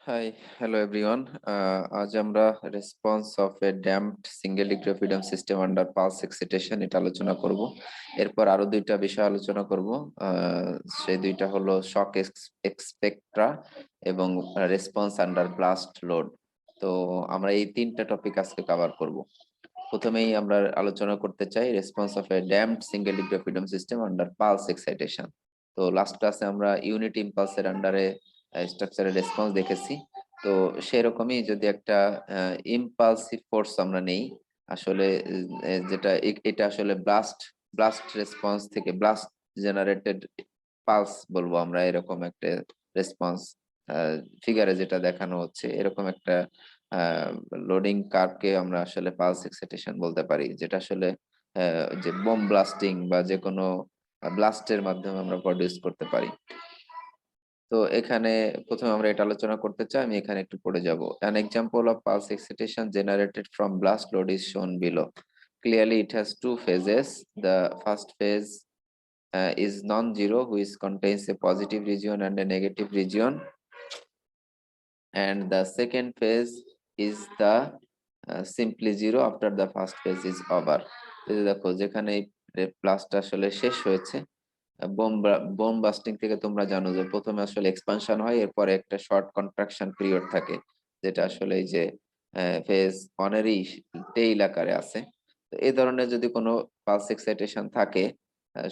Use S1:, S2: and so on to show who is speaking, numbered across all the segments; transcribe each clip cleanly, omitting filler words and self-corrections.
S1: High, hello everyone. আজ আমরা response of A damped single degree of freedom system under pulse excitation এটা আলোচনা করব। এরপর আরো দুইটা বিষয় আলোচনা করব। সেই দুইটা হলো শক এক্সপেক্ট্রা এবং রেসপন্স আন্ডার ব্লাস্ট লোড। তো আমরা এই তিনটা টপিক আজকে কভার করব। প্রথমেই আমরা আলোচনা করতে চাই response of A damped single degree of freedom system under pulse excitation. তো লাস্ট ক্লাসে আমরা ইউনিট ইম্পালসের আন্ডারে স্ট্রাকচারের রেসপন্স দেখেছি। তো সেরকমই যদি একটা ইম্পালসিভ ফোর্স আমরা নেই, আসলে যেটা এটা আসলে ব্লাস্ট রেসপন্স থেকে ব্লাস্ট জেনারেটেড পালস বলবো আমরা, এরকম একটা রেসপন্স ফিগারে যেটা দেখানো হচ্ছে, এরকম একটা লোডিং কার্ভকে আমরা আসলে পালস এক্সাইটেশন বলতে পারি, যেটা আসলে যে বোম ব্লাস্টিং বা যে কোনো ব্লাস্টের মাধ্যমে আমরা প্রডিউস করতে পারি। তো এখানে প্রথমে আমরা এটা আলোচনা করতে চাই, আমি এখানে একটু পড়ে যাব। An example of pulse excitation generated from blast load is shown below. Clearly it has two phases. The first phase is non-zero, which contains a positive region and a negative region, and the second phase is the simply zero after the first phase is over. দেখো যেখানে blast আসলে শেষ হয়েছে, bomb busting থেকে তোমরা জানো যে প্রথমে আসলে এক্সপানশন হয়, এরপরে একটা শর্ট কন্ট্রাকশন পিরিয়ড থাকে, যেটা আসলে এই যে ফেজ ওয়ানেরই টেইল আকারে আছে। তো এই ধরনের যদি কোনো পালস এক্সাইটেশন থাকে,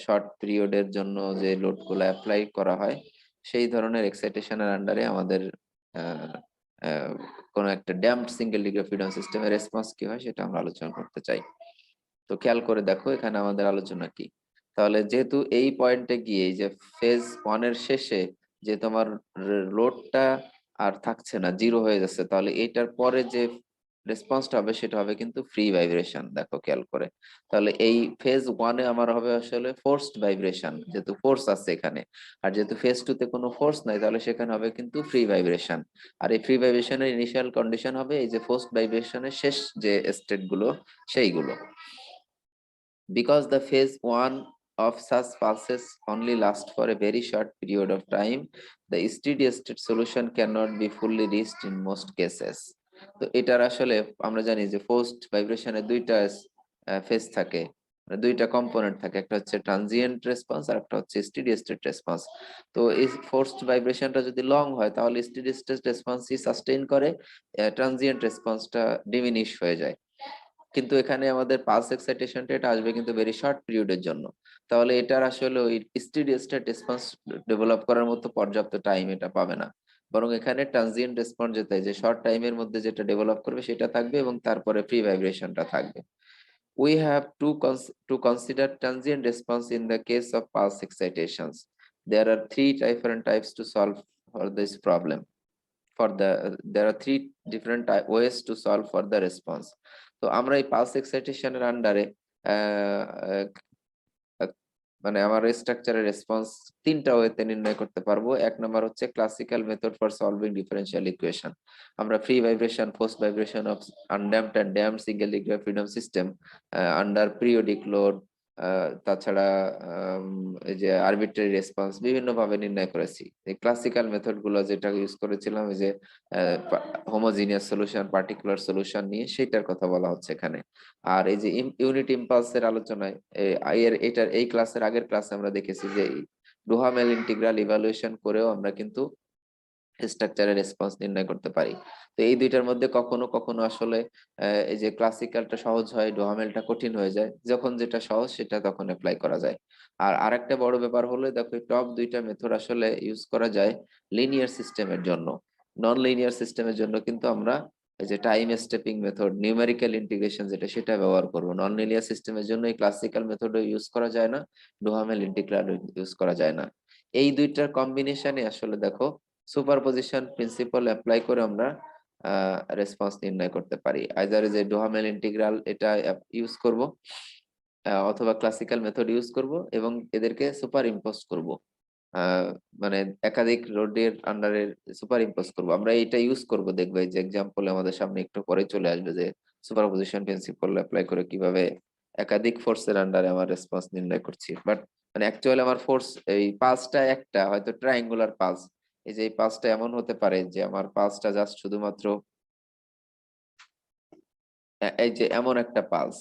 S1: শর্ট পিরিয়ডের জন্য যে লোড গুলো অ্যাপ্লাই করা হয়, সেই ধরনের এক্সাইটেশনের আন্ডারে আমাদের আহ, আহ, কোনো একটা damped single degree of freedom সিস্টেমের রেসপন্স কি হয় সেটা আমরা আলোচনা করতে চাই। তো খেয়াল করে দেখো এখানে আমাদের আলোচনা কি। তাহলে যেহেতু এই পয়েন্টে গিয়ে যে ফেজ ওয়ানের শেষে যে তোমার লোডটা আর থাকছে না, জিরো হয়ে যাচ্ছে, তাহলে এইটার পরে যে রেসপন্সটা হবে সেটা হবে কিন্তু ফ্রি ভাইব্রেশন। দেখো খেয়াল করে, তাহলে এই ফেজ ওয়ানে আমার হবে আসলে ফোর্সড ভাইব্রেশন, যেহেতু ফোর্স আছে এখানে। আর যেহেতু ফেজ টু তে কোনো ফোর্স নাই, তাহলে সেখানে হবে কিন্তু ফ্রি ভাইব্রেশন। আর এই ফ্রি ভাইব্রেশনের ইনিশিয়াল কন্ডিশন হবে এই যে ফোর্সড ভাইব্রেশনের শেষ যে স্টেট গুলো সেইগুলো। Because the phase 1 of such pulses only lasts for a very short period of time, the steady state solution cannot be fully reached in most cases. তো এটার আসলে আমরা জানি যে ফোর্সড ভাইব্রেশনে দুইটা ফেজ থাকে, দুইটা কম্পোনেন্ট থাকে, একটা হচ্ছে ট্রানজিয়েন্ট রেসপন্স আর একটা হচ্ছে স্টেডি স্টেট রেসপন্স। তো এই ফোর্সড ভাইব্রেশনটা যদি লং হয় তাহলে স্টেডি স্টেট রেসপন্সই সাস্টেইন করে, ট্রানজিয়েন্ট রেসপন্সটা ডিমিনিশ হয়ে যায়। কিন্তু এখানে আমাদের পালস এক্সাইটেশনটা এটা আসবে কিন্তু ভেরি শর্ট পিরিয়ডের জন্য। তাহলে এটার আসলে ওই স্টেডি স্টেট রেসপন্স ডেভেলপ করার মতো পর্যাপ্ত টাইম এটা পাবে না, বরং এখানে ট্রানজিয়েন্ট রেসপন্স যেটা যে শর্ট টাইমের মধ্যে যেটা ডেভেলপ করবে সেটা থাকবে এবং তারপরে ফ্রি ভাইব্রেশনটা থাকবে। We have to consider transient response in the case of pulse excitations. There are three different types to solve for this problem. There are three different ways to solve for the response. তো আমরা এই pulse এক্সাইটেশনের আন্ডারে মানে আমার স্ট্রাকচারের response তিনটা ওয়েতে নির্ণয় করতে পারবো। এক নম্বর হচ্ছে classical method for solving differential equation. আমরা free vibration, forced vibration of undamped and damped single degree of freedom system under periodic load, তাছাড়া এই যে আরবিট্রারি রেসপন্স বিভিন্ন ভাবে নির্ণয় করেছি। এই ক্লাসিক্যাল মেথড গুলো যেটা ইউজ করেছিলাম এই যে হোমোজিনিয়াস সলিউশন, পার্টিকুলার সলিউশন নিয়ে, সেটার কথা বলা হচ্ছে এখানে। আর এই যে ইউনিট ইম্পালসের আলোচনায় এটার এই ক্লাসের আগের ক্লাসে আমরা দেখেছি যে ডুহামেল ইন্টিগ্রাল ইভালুয়েশন করেও আমরা কিন্তু স্ট্রাকচারের রেসপন্স নির্ণয় করতে পারি। তো এই দুইটার মধ্যে কখনো কখনো আসলে এই যে ক্লাসিক্যালটা সহজ হয়, ডুহামেলটা কঠিন হয়ে যায়, যখন যেটা সহজ সেটা তখন অ্যাপ্লাই করা যায়। আর আরেকটা বড় ব্যাপার হলো দেখো টপ দুইটা মেথড আসলে ইউজ করা যায় লিনিয়ার সিস্টেমের জন্য। নন লিনিয়ার সিস্টেমের জন্য কিন্তু আমরা এই যে time stepping method, numerical integration যেটা, সেটা ব্যবহার করবো। নন লিনিয়ার সিস্টেমের জন্য এই ক্লাসিক্যাল মেথডও ইউজ করা যায় না, ডুহামেল ইন্টিগ্রাল ইউজ করা যায় না। এই দুইটার কম্বিনেশনে আসলে দেখো সুপারপজিশন প্রিন্সিপাল অ্যাপ্লাই করে আমরা রেসপন্স নির্ণয় করতে পারি। আইদার যে ডুহামেল ইন্টিগ্রাল এটা ইউজ করব, অথবা ক্লাসিক্যাল মেথড ইউজ করব এবং এদেরকে সুপার ইম্পোজ করবো, মানে একাধিক রোডের আন্ডারে সুপার ইম্পোজ করবো। আমরা এটা ইউজ করব, দেখবে যে এক্সাম্পল আমাদের সামনে একটু পরে চলে আসবে যে সুপারপজিশন প্রিন্সিপাল অ্যাপ্লাই করে কিভাবে একাধিক ফোর্সের আন্ডারে আমার রেসপন্স নির্ণয় করছি। বাট মানে অ্যাকচুয়ালি আমার ফোর্স এই পালসটা একটা হয়তো ট্রায়াঙ্গুলার পালস, এই যে এই পালসটা এমন হতে পারে যে আমার পালসটা জাস্ট শুধুমাত্র এই যে এমন একটা পালস,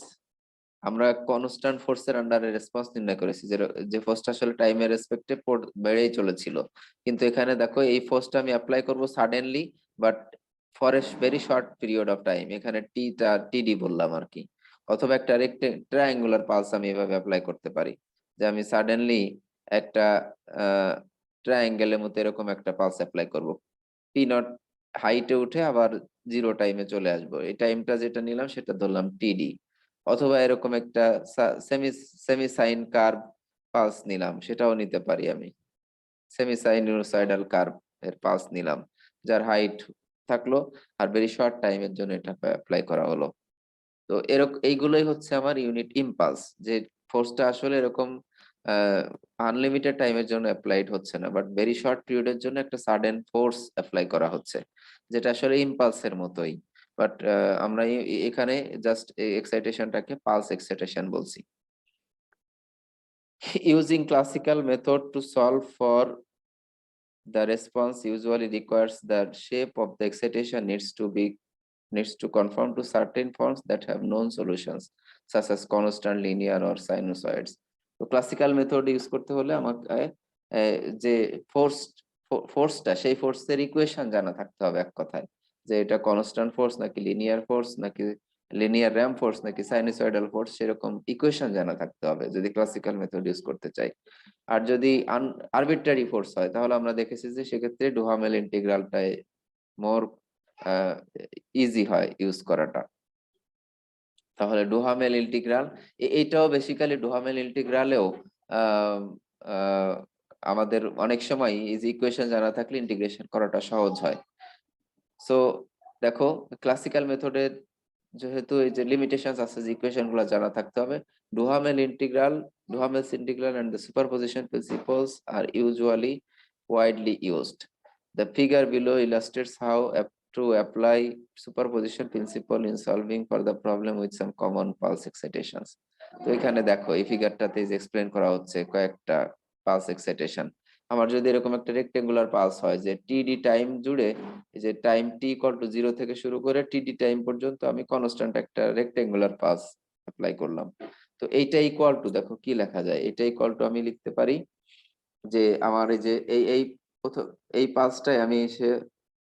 S1: আমরা কনস্ট্যান্ট ফোর্সের আন্ডারে রেসপন্স নির্ণয় করেছি, যে যে ফোর্সটা আসলে টাইমের রেসপেক্টে বেড়েই চলেছিল, কিন্তু এখানে দেখো এই ফোর্সটা আমি অ্যাপ্লাই করব suddenly, but for a very short period of time, এখানে টিটা টিডি বললাম আর কি। অথবা একটা ট্রায়াঙ্গুলার পালস আমি এভাবে অ্যাপ্লাই করতে পারি, যে আমি সাডেনলি একটা ট্রায়াঙ্গেলের মতো এরকম একটা পালস অ্যাপ্লাই করব, পি নট হাইটে উঠে আবার জিরো টাইমে চলে আসবো, এই টাইমটা যেটা নিলাম সেটা ধরলাম টিডি। অথবা এরকম একটা semi semi sine curve pulse নিলাম, সেটাও নিতে পারি আমি, সেমি সাইনুসয়েডাল কার্ভ এর পালস নিলাম, যার হাইট থাকলো আর ভেরি শর্ট টাইমের জন্য এটা অ্যাপ্লাই করা হলো। তো এরকম এইগুলোই হচ্ছে আমার ইউনিট ইম্পালস, যে ফোর্সটা আসলে এরকম আনলিমিটেড টাইমের জন্য অ্যাপ্লাইড হচ্ছে না, বাট ভেরি শর্ট পিরিয়ডের জন্য একটা সাডেন ফোর্স অ্যাপ্লাই করা হচ্ছে, যেটা আসলে ইম্পালসের মতোই। বাট আমরা এখানে জাস্ট এক্সাইটেশনটাকে পালস এক্সাইটেশন বলছি। Using classical method to solve for the response usually requires the shape of the excitation needs to conform to certain forms that have known solutions such as constant, linear or sinusoids. তো classical method use করতে হলে আমাকে যে ফোর্সটা সেই ফোর্সের equation জানা থাকতে হবে এক কথায়, যে এটা কনস্ট্যান্ট ফোর্স নাকি লিনিয়ার ফোর্স নাকি লিনিয়ার র্যাম ফোর্স নাকি সাইনুসয়েডাল ফোর্স, সেরকম ইকুয়েশন জানা থাকতে হবে যদি ক্লাসিক্যাল মেথড ইউজ করতে চাই। আর যদি আরবিট্রারি ফোর্স হয় তাহলে আমরা দেখেছি যে সেক্ষেত্রে ডুহামেল ইন্টিগ্রালটাই মোর ইজি হয় ইউজ করাটা। তাহলে ডুহামেল ইন্টিগ্রাল, এইটাও বেসিক্যালি ডুহামেল ইন্টিগ্রালেও আমাদের অনেক সময় এই যে ইকুয়েশন জানা থাকলে ইন্টিগ্রেশন করাটা সহজ হয়। সো দেখো ক্লাসিক্যাল মেথডের যেহেতু এই যে লিমিটেশনস আছে, যে ইকুয়েশন গুলো জানা থাকতে হবে, Duhamel's integral and the superposition principles are usually widely used. The figure below illustrates how to apply superposition principle in solving for the problem with some common pulse excitations. তো এখানে দেখো এই ফিগারটাতে যে এক্সপ্লেন করা হচ্ছে কয়েকটা পালস এক্সাইটেশন। আমার যদি এরকম একটা রেক্টেঙ্গুলার পালস হয় যে টিডি টাইম জুড়ে, এই যে টাইম টি ইকুয়াল টু 0 থেকে শুরু করে টিডি টাইম পর্যন্ত আমি কনস্ট্যান্ট একটা রেক্টেঙ্গুলার পালস অ্যাপ্লাই করলাম। তো এইটা ইকুয়াল টু, দেখো কি লেখা যায়, এটা ইকুয়াল টু আমি লিখতে পারি যে আমার এই যে এই প্রথম এই পালসটাই আমি এসে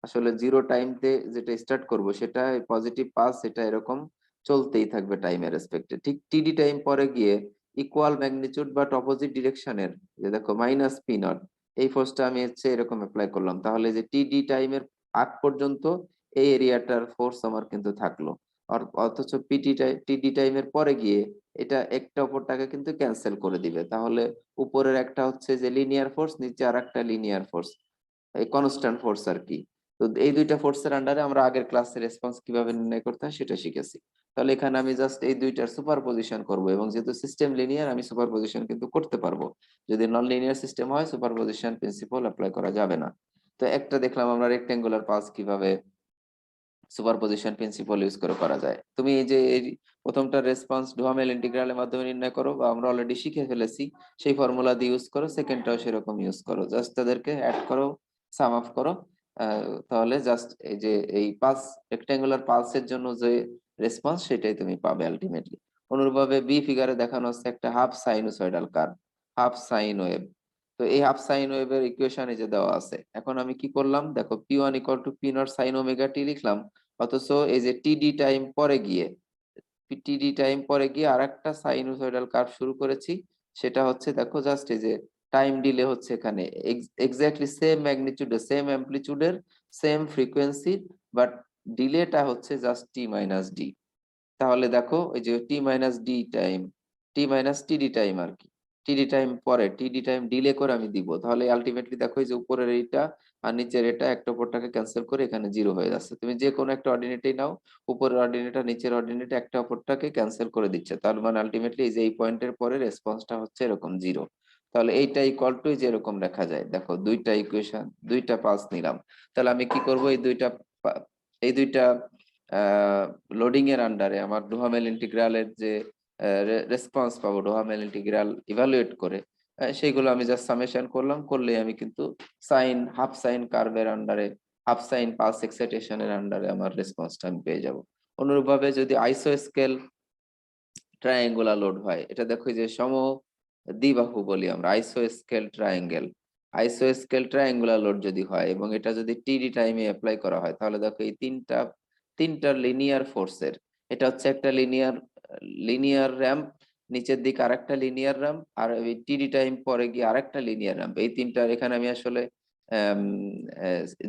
S1: আসলে জিরো টাইমতে যেটা স্টার্ট করব সেটা পজিটিভ পালস, এটা এরকম চলতেই থাকবে টাইমের রেসপেক্টে, ঠিক টিডি টাইম পরে গিয়ে ইকুয়াল ম্যাগনিটিউড বাট অপোজিট ডিরেকশনের, যে দেখো মাইনাস পি নট, এই ফোর্সটা আমি হচ্ছে এরকম অ্যাপ্লাই করলাম, তাহলে যে টিডি টাইমের আগ পর্যন্ত এই এরিয়াটার ফোর্স আমার কিন্তু থাকলো। অথচ টিডি টাইমের পরে গিয়ে এটা একটা অপরটাকে কিন্তু ক্যান্সেল করে দিবে, তাহলে উপরের একটা হচ্ছে যে লিনিয়ার ফোর্স, নিচে আর একটা লিনিয়ার ফোর্স, এই কনস্ট্যান্ট ফোর্স আর কি। তো এই দুইটা ফোর্সের আন্ডারে আমরা আগের ক্লাসে রেসপন্স কিভাবে নির্ণয় করতে হয় সেটা শিখেছি। তাহলে এখানে আমি জাস্ট এই দুইটার সুপারপজিশন করব, এবং যেহেতু সিস্টেম লিনিয়ার আমি সুপারপজিশন কিন্তু করতে পারবো, যদি নন লিনিয়ার সিস্টেম হয় সুপারপজিশন প্রিন্সিপাল অ্যাপ্লাই করা যাবে না। তো একটা দেখলাম আমরা রেক্টেঙ্গুলার পালস কিভাবে সুপারপজিশন প্রিন্সিপাল ইউজ করে করা যায়। তুমি এই যে এই প্রথমটা রেসপন্স ডুহামেল ইন্টিগ্রালের মাধ্যমে নির্ণয় করো, বা আমরা অলরেডি শিখে ফেলেছি সেই ফর্মুলা দিয়ে ইউজ করো, সেকেন্ডটাও সেরকম ইউজ করো, জাস্ট তাদেরকে অ্যাড করো, সাম অফ করো, তাহলে জাস্ট এই যে এই পালস রেক্টেঙ্গুলার পালসের জন্য যে রেসপন্স সেটাই তুমি পাবে আলটিমেটলি। অনুরূপভাবে বি ফিগারে দেখানো হচ্ছে একটা half sinusoidal curve, half sine wave. তো এই হাফ সাইন ওয়েভের ইকুয়েশন এই যে দেওয়া আছে, এখন আমি কি করলাম দেখো P one equal to P naught sine omega T লিখলাম, অথচ এই যে টিডি টাইম পরে গিয়ে আর একটা সাইনুসয়েডাল কার্ভ শুরু করেছি, সেটা হচ্ছে দেখো জাস্ট এই যে টাইম ডিলে হচ্ছে এখানে এক্স্যাক্টলি সেম ম্যাগনিটিউডের সেম অ্যামপ্লিটিউডের সেম ফ্রিকোয়েন্সি, বাট ডিলেটা হচ্ছে জাস্ট টি মাইনাস ডি। তাহলে দেখো ওই যে T minus D time, T minus TD time আর কি, টিডি টাইম পরে টিডি টাইম ডিলে করে আমি দিব, তাহলে আলটিমেটলি দেখো এই যে উপরের এইটা আর নিচের এটা একটা অপরটাকে ক্যান্সেল করে এখানে জিরো হয়ে যাচ্ছে। তুমি যে কোনো একটা অর্ডিনেটেই নাও, উপরের অর্ডিনেট আর নিচের অর্ডিনেট একটা অপরটাকে ক্যান্সেল করে দিচ্ছে, তার মানে আলটিমেটলি এই যে এই পয়েন্টের পরে রেসপন্সটা হচ্ছে এরকম জিরো। তাহলে এইটা ইকুয়াল টু যে এরকম লেখা যায়, দেখো দুইটা ইকুয়েশন দুইটা পালস নিলাম, তাহলে আমি কি করব এই দুইটা লোডিং এর আন্ডারে আমার ডুহামেল ইন্টিগ্রালের যে রেসপন্স পাবো, ডুহামেল ইন্টিগ্রাল ইভালুয়েট করে সেইগুলো আমি জাস্ট সামেশন করলাম, করলে আমি কিন্তু সাইন হাফ সাইন কার্ভের আন্ডারে, হাফ সাইন পালস এক্সাইটেশনের আন্ডারে আমার রেসপন্সটা আমি পেয়ে যাব। অনুরূপভাবে যদি আইসো স্কেল ট্রায়াঙ্গুলার লোড হয়, এটা দেখো যে সম দ্বিবাহু বলি আমরা, আইসো স্কেল ট্রায়াঙ্গেল, আইসো স্কেল ট্রায়াঙ্গুলার লোড যদি হয় এবং এটা যদি টিডি টাইমে অ্যাপ্লাই করা হয়, তাহলে দেখো এই তিনটা লিনিয়ার ফোর্সের, এটা হচ্ছে একটা লিনিয়ার র্যাম্প, নিচের দিকে আরেকটা লিনিয়ার র্যাম্প, আর ওই টিডি টাইম পরে গিয়ে আরেকটা লিনিয়ার র্যাম্প, এই তিনটার এখানে আমি আসলে আম,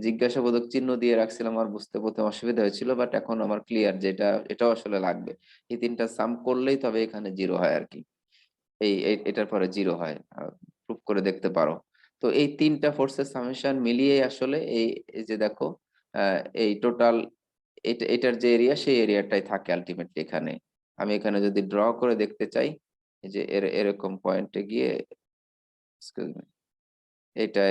S1: জিজ্ঞাসাবোধক চিহ্ন দিয়ে রাখছিলাম, আমার বুঝতে প্রথমে অসুবিধা হয়েছিল, বাট এখন আমার ক্লিয়ার যে এটাও আসলে লাগবে। এই তিনটা সাম করলেই তবে এখানে জিরো হয় আর কি, এটার পরে জিরো হয়, প্রুফ করে দেখতে পারো। তো এই তিনটা ফোর্সের সামেশন মিলিয়ে আসলে এই যে দেখো এই টোটাল এটার যে এরিয়া, সেই এরিয়াটাই থাকে আলটিমেটলি এখানে। আমি এখানে যদি ড্র করে দেখতে চাই, এই যে এরকম পয়েন্টে গিয়ে, excuse me, এটা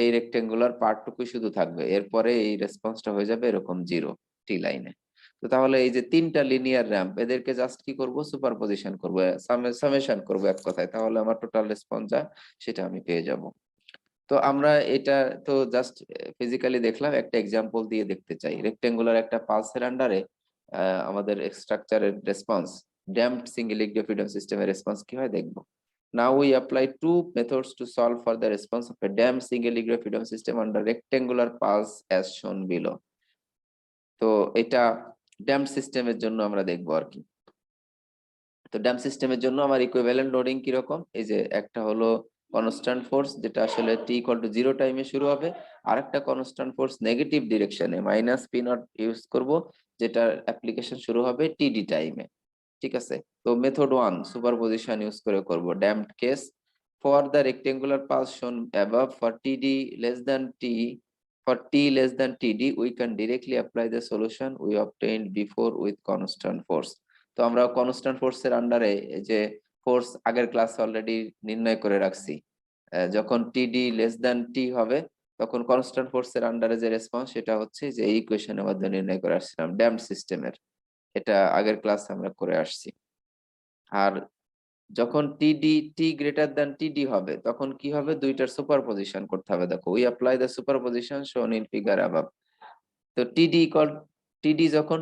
S1: এই রেক্টেঙ্গুলার পার্টটুকু শুধু থাকবে, এরপরে এই রেসপন্সটা হয়ে যাবে এরকম জিরো টি লাইনে। তো তাহলে এই যে তিনটা লিনিয়ার র্যাম্প, এদেরকে জাস্ট কি করব, সুপারপজিশন করব, সামেশন করব এক কথায়, তাহলে আমার টোটাল রেসপন্স যা সেটা আমি পেয়ে যাব। তো আমরা এটা তো জাস্ট ফিজিক্যালি দেখলাম, একটা এক্সাম্পল দিয়ে দেখতে চাই। রেক্টেঙ্গুলার একটা পালসের আন্ডারে আমাদের স্ট্রাকচারের response, damped single liquid freedom সিস্টেমের রেসপন্স কি হয় দেখবো। Now we apply two methods to solve for the response of a damped single liquid freedom system under rectangular pulse as shown below. তো এটা ড্যাম্প সিস্টেমের জন্য আমরা দেখবো আর কি। তো ড্যাম্প সিস্টেমের জন্য আমার ইকুইভ্যালেন্ট লোডিং কিরকম, এই যে একটা হলো কনস্ট্যান্ট ফোর্স, যেটা আসলে টি ইকুয়াল টু জিরো টাইমে শুরু হবে, আর একটা কনস্ট্যান্ট ফোর্স নেগেটিভ ডিরেকশনে মাইনাস পি নট ইউজ করব, যেটার অ্যাপ্লিকেশন শুরু হবে টিডি টাইমে। ঠিক আছে, তো মেথড 1 সুপারপজিশন ইউজ করে করব। Damped case, for the rectangular pulse শোন অ্যাবভ, ফর টিডি less than T, for t less than td we can directly apply the solution we obtained before with constant force. তো আমরা constant ফোর্সের আন্ডারে যে force আগের ক্লাসে অলরেডি নির্ণয় করে রাখছি, যখন টিডি লেস দ্যান টি হবে, তখন কনস্ট্যান্ট ফোর্সের আন্ডারে যে রেসপন্স সেটা হচ্ছে যে এই ইকুয়েশনের মাধ্যমে নির্ণয় করে আসছিলাম ড্যাম্প সিস্টেমের, এটা আগের ক্লাসে আমরা করে আসছি। আর যখন টি গ্রেটার দ্যান টিডি হবে, তখন কি হবে, দুইটার সুপারপজিশন করতে হবে। দেখো উই অ্যাপ্লাই দ্য সুপারপজিশন শোন ইন ফিগার অ্যাবাভ। তো টিডি ইকুয়াল, টিডি যখন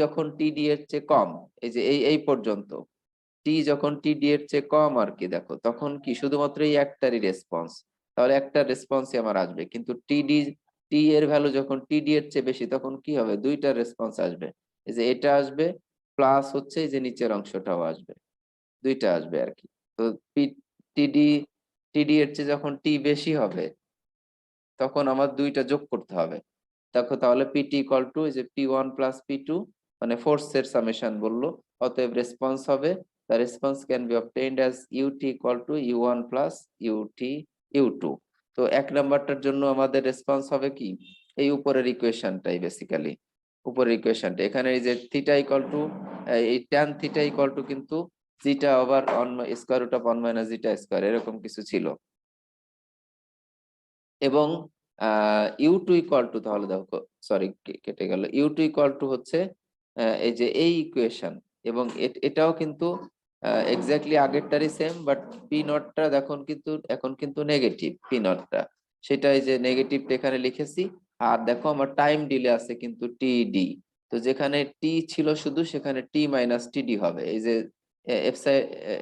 S1: যখন টিডি এর চেয়ে কম, এই যে এই পর্যন্ত টি যখন টিডি এর চেয়ে কম আর কি, দেখো তখন কি শুধুমাত্র এই একটারই রেসপন্স, তাহলে একটা রেসপন্সই আমার আসবে। কিন্তু টি এর ভ্যালু যখন টিডি এর চেয়ে বেশি, তখন কি হবে, দুইটা রেসপন্স আসবে, এই যে এটা আসবে, প্লাস হচ্ছে এই যে নিচের অংশটাও আসবে, দুইটা আসবে আর কি। তো টিডি টিডি এর চেয়ে যখন টি বেশি হবে, তখন আমার দুইটা যোগ করতে হবে। দেখো তাহলে পিটি ইকুয়াল টু যে পি1 প্লাস পি2, মানে ফোর্সের সামেশন বললো, অতএব রেসপন্স হবে, the response can be obtained as UT equal to U one plus U two. তো এক নাম্বারটার জন্য আমাদের রেসপন্স হবে কি, এই উপরের ইকুয়েশনটাই, বেসিক্যালি উপরের ইকুয়েশনটা, এখানে এই যে থিটা ইকুয়াল টু, এই ট্যান থিটা ইকুয়াল টু কিন্তু zeta over on square root of 1 minus zeta square, এরকম কিছু ছিল। এবং ইউ টু ইকুয়াল টু, তাহলে দেখো সরি কেটে গেল, ইউ টু ইকুয়াল টু হচ্ছে এই যে এই ইকুয়েশন, এবং এটাও কিন্তু এক্স্যাক্টলি আগেরটারই সেম, বাট পি নটটা এখন কিন্তু নেগেটিভ পি নটটা, সেটা এই যে নেগেটিভটা এখানে লিখেছি। আর দেখো আমার টাইম ডিলে আছে কিন্তু টিডি, তো যেখানে টি ছিল শুধু, সেখানে টি মাইনাস টিডি হবে, এই যে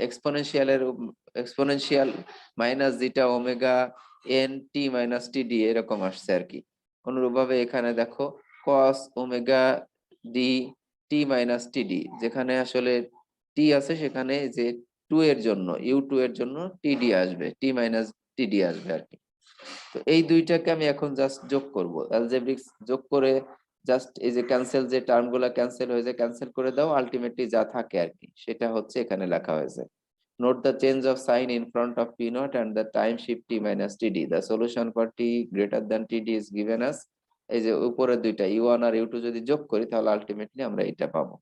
S1: এক্সপোনেনশিয়াল মাইনাস যেটা ওমেগা এন টি মাইনাস টিডি এরকম আসছে আর কি। অনুরূপভাবে এখানে দেখো কস ওমেগা ডি টি মাইনাস টিডি, যেখানে আসলে টি আছে সেখানে যে ইউ টু এর জন্য টিডি আসবে, টি মাইনাস টিডি আসবে আর কি। তো এই দুইটাকে আমি এখন জাস্ট যোগ করব, অ্যালজেব্রিক্স যোগ করে জাস্ট এই যে ক্যান্সেল, যে টার্ম গুলা ক্যান্সেল হয়ে যায় ক্যান্সেল করে দাও, আলটিমেটলি যা থাকে আর কি সেটা হচ্ছে এখানে লেখা হয়েছে। Note the change of sign in front of P naught and the time shift T minus TD. The solution for T greater than TD is given as, এই যে উপরে দুইটা U1 আর U2 যদি যোগ করি, তাহলে আলটিমেটলি আমরা এটা পাবো।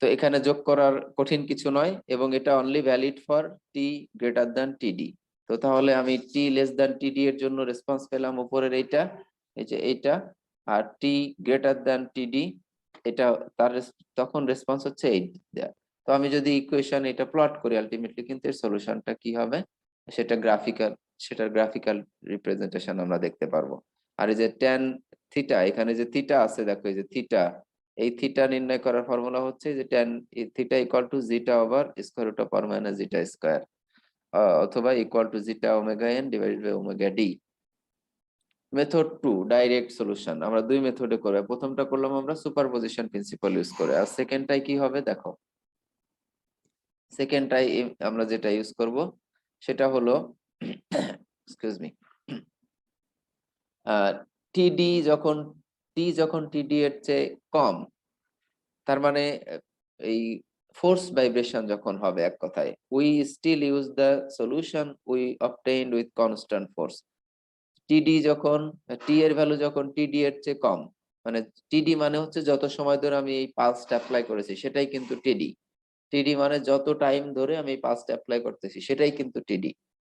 S1: তো এখানে যোগ করার কঠিন কিছু নয়, এবং এটা only valid for T greater than টিডি। তো তাহলে আমি টি লেস দ্যান টিডি এর জন্য রেসপন্স পেলাম উপরের এইটা, এই যে এইটা, আর টি গ্রেটার দ্যান টিডি এটা, তখন রেসপন্স হচ্ছে এই দেয়া। তো আমি যদি ইকুয়েশন এটা প্লট করি আলটিমেটলি কিন্তু এর সলিউশনটা কি হবে সেটার গ্রাফিক্যাল রিপ্রেজেন্টেশন আমরা দেখতে পারবো। আর এই যে ট্যান থিটা, এখানে যে থিটা আছে দেখো, এই যে থিটা, এই থিটা নির্ণয় করার ফর্মুলা হচ্ছে যে tan theta equal to zeta over square root of আর মাইনাস জিটা স্কয়ার, অথবা equal to zeta omega N divided by omega D. Method 2 direct solution আমরা দুই মেথডে করব। প্রথমটা করলাম আমরা সুপারপজিশন প্রিন্সিপাল ইউজ করে, আর সেকেন্ডটাই কি হবে দেখো। সেকেন্ডটাই আমরা যেটা ইউজ করব সেটা হলো এক্সকিউজ মি, টিডি যখন টিডি এর চেয়ে কম, তার মানে এই ফোর্স ভাইব্রেশন যখন হবে, এক কথায় we still use the solution we obtained with constant force. TD যখন টি এর ভ্যালু যখন টিডি এর চেয়ে কম, মানে টিডি মানে হচ্ছে যত সময় ধরে আমি এই পালসটা অ্যাপ্লাই করেছি সেটাই কিন্তু টিডি। টিডি মানে যত টাইম ধরে আমি এই পালসটা অ্যাপ্লাই করতেছি সেটাই কিন্তু টিডি।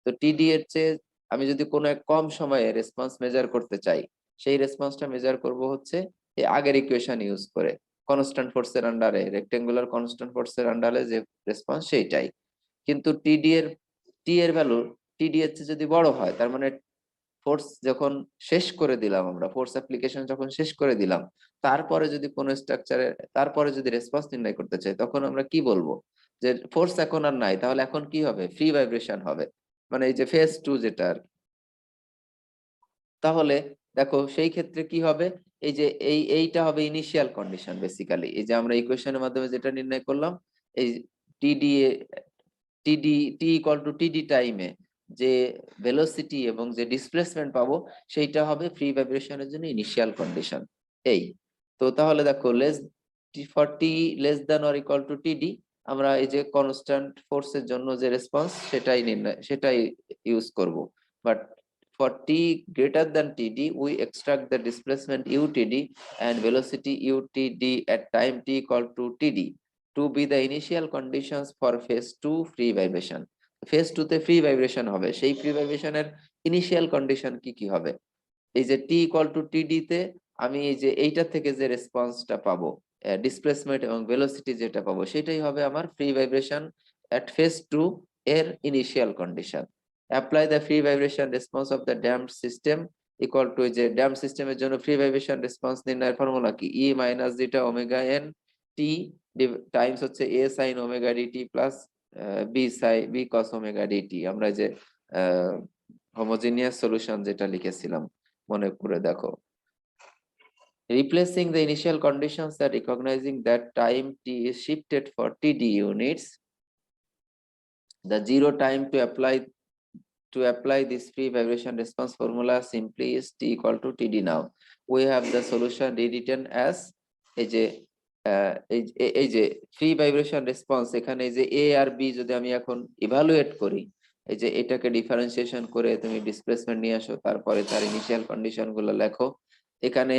S1: তো টিডি এর চেয়ে আমি যদি কোনো এক কম সময়ে রেসপন্স মেজার করতে চাই, সেই রেসপন্সটা মেজার করব হচ্ছে এই আগের ইকুয়েশন ইউজ করে, কনস্ট্যান্ট ফোর্সের আন্ডারে, রেক্টেঙ্গুলার কনস্ট্যান্ট ফোর্সের আন্ডারে যে রেসপন্স সেইটাই। কিন্তু টি এর ভ্যালু টিডি এর চেয়ে যদি বড় হয়, তার মানে ফোর্স যখন শেষ করে দিলাম, আমরা ফোর্স অ্যাপ্লিকেশন যখন শেষ করে দিলাম, তারপরে যদি কোন স্ট্রাকচারে তারপরে যদি রেসপন্স নির্ণয় করতে চাই, তখন আমরা কি বলবো যে ফোর্স এখন আর নাই, তাহলে এখন কি হবে, ফ্রি ভাইব্রেশন হবে, মানে এই যে ফেজ 2 যেটা আর কি। তাহলে দেখো সেই ক্ষেত্রে কি হবে, এই যে এইটা হবে ইনিশিয়াল কন্ডিশন বেসিক্যালি, এই যে আমরা ইকুয়েশনের মাধ্যমে যেটা নির্ণয় করলাম, এই টিডি টিডি টি ইকুয়াল টু টিডি টাইমে যে ভেলোসিটি এবং যে ডিসপ্লেসমেন্ট পাবো সেইটা হবে ফ্রি ভাইব্রেশনের জন্য ইনিশিয়াল কন্ডিশন। এই তো তাহলে দেখো for T less than or equal to টিডি, আমরা এই যে কনস্ট্যান্ট ফোর্সের জন্য যে রেসপন্স সেটাই ইউজ করব। But for T greater than TD we extract the displacement UTD and velocity utd at time t equal to td to be the initial conditions for phase 2 free vibration. Phase 2 তে free vibration হবে, সেই free ভাইব্রেশনের initial condition কি কি হবে, এই যে টি equal two টিডি তে আমি এই যে এইটা থেকে যে রেসপন্সটা পাবো, ডিসপ্লেসমেন্ট এবং ভেলোসিটি যেটা পাবো, সেটাই হবে আমার ফ্রি ভাইব্রেশন এট ফেজ 2 এর initial condition. Apply the free vibration response of the damped system equal to, যে ড্যাম্প সিস্টেমের জন্য ফ্রি ভাইব্রেশন রেসপন্স নির্ণয়ের ফর্মুলা কি, E minus zeta omega N T times হচ্ছে A sine omega DT plus B cos omega DT. আমরা যে homogeneous solution যেটা লিখেছিলাম মনে করে দেখো, replacing the initial conditions and recognizing that time t is shifted for td units, the zero time to apply this free vibration response formula simply is t equal to td. Now we have the solution rewritten as এই যে এই যে free vibration response, এখানে এই যে এ আর B যদি আমি এখন ইভালুয়েট করি, এই যে এটাকে ডিফারেন্সিয়েশন করে তুমি ডিসপ্লেসমেন্ট নিয়ে আসো, তারপরে তার ইনিশিয়াল কন্ডিশন গুলো লেখো। এখানে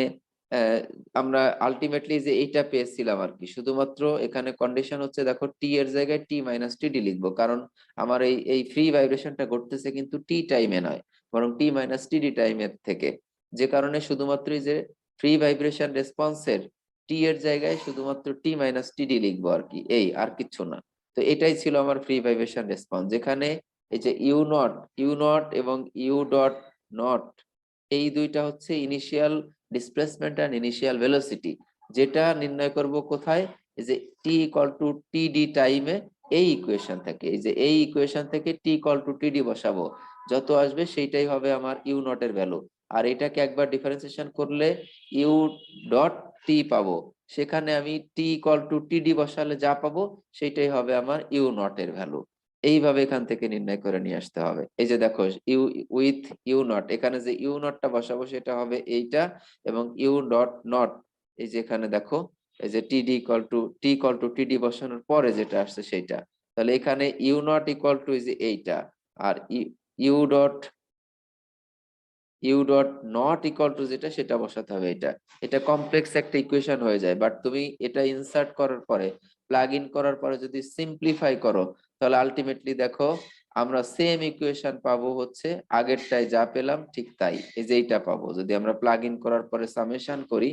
S1: আমরা আলটিমেটলি যে এইটা পেয়েছিলাম আর কি, শুধুমাত্র এখানে কন্ডিশন হচ্ছে দেখো টি এর জায়গায় টি মাইনাস টিডি লিখবো, কারণ আমার এই ফ্রি ভাইব্রেশনটা ঘটতেছে কিন্তু টি টাইমে নয়, বরং টি মাইনাস টিডি টাইমের থেকে, যে কারণে শুধুমাত্র যে ফ্রি ভাইব্রেশন রেসপন্সের টি এর জায়গায় শুধুমাত্র টি মাইনাস টিডি লিখবো আর কি, এই আর কিচ্ছু না। তো এটাই ছিল আমার ফ্রি ভাইব্রেশন রেসপন্স, যেখানে এই যে ইউ নট এবং ইউ ডট নট, এই দুইটা হচ্ছে initial displacement and initial velocity, যেটা নির্ণয় করব কোথায়, এই যে টি ইকুয়াল টু টিডি টাইমে এই ইকুয়েশন থেকে, এই যে এই ইকুয়েশন থেকে টি ইকুয়াল টু টিডি বসাবো, যত আসবে সেইটাই হবে আমার ইউ নট এর ভ্যালু। আর এটাকে একবার ডিফারেন্সিয়েশন করলে ইউ ডট টি পাবো, সেখানে আমি টি ইকুয়াল টু টিডি বসালে যা পাবো সেইটাই হবে আমার ইউ নট এর ভ্যালু। এইভাবে এখান থেকে নির্ণয় করে নিয়ে আসতে হবে। এই যে দেখো ইউ উইথ ইউ নট, এখানে যে ইউ নটটা বসাবো সেটা হবে এইটা, এবং ইউ ডট নট এই যে এখানে দেখো এই যে টি ইকুয়াল টু টিডি বসানোর পরে যেটা আসছে সেইটা, তাহলে এখানে ইউ নট ইকুয়াল টু এই যে এইটা, are you dot not equal two যেটা সেটা বসাতে হবে এটা। এটা কমপ্লেক্স একটা ইকুয়েশন হয়ে যায়, বাট তুমি এটা ইনসার্ট করার পরে, প্লাগ ইন করার পরে যদি সিম্পলিফাই করো, তাহলে আলটিমেটলি দেখো আমরা সেম ইকুয়েশন পাবো, হচ্ছে আগেরটায় যা পেলাম ঠিক তাই, এই যে এইটা পাবো যদি আমরা প্লাগ ইন করার পরে সামেশন করি,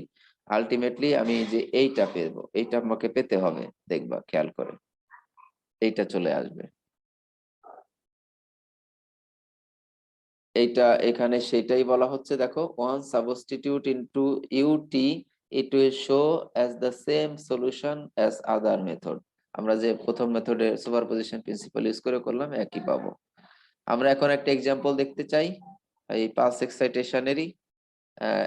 S1: আলটিমেটলি আমি যে এইটা পেবো, এইটা আমাকে পেতে হবে, দেখবা খেয়াল করে। এইটা চলে আসবে। এইটা এখানে সেটাই বলা হচ্ছে, দেখো, one substitute into UT it will show as the same solution as other method. আমরা যে প্রথম মেথডে সুপারপজিশন প্রিন্সিপাল ইউজ করে করলাম, একই পাবো। আমরা এখন একটা এক্সাম্পল দেখতে চাই, এই পালস এক্সাইটেশনেরই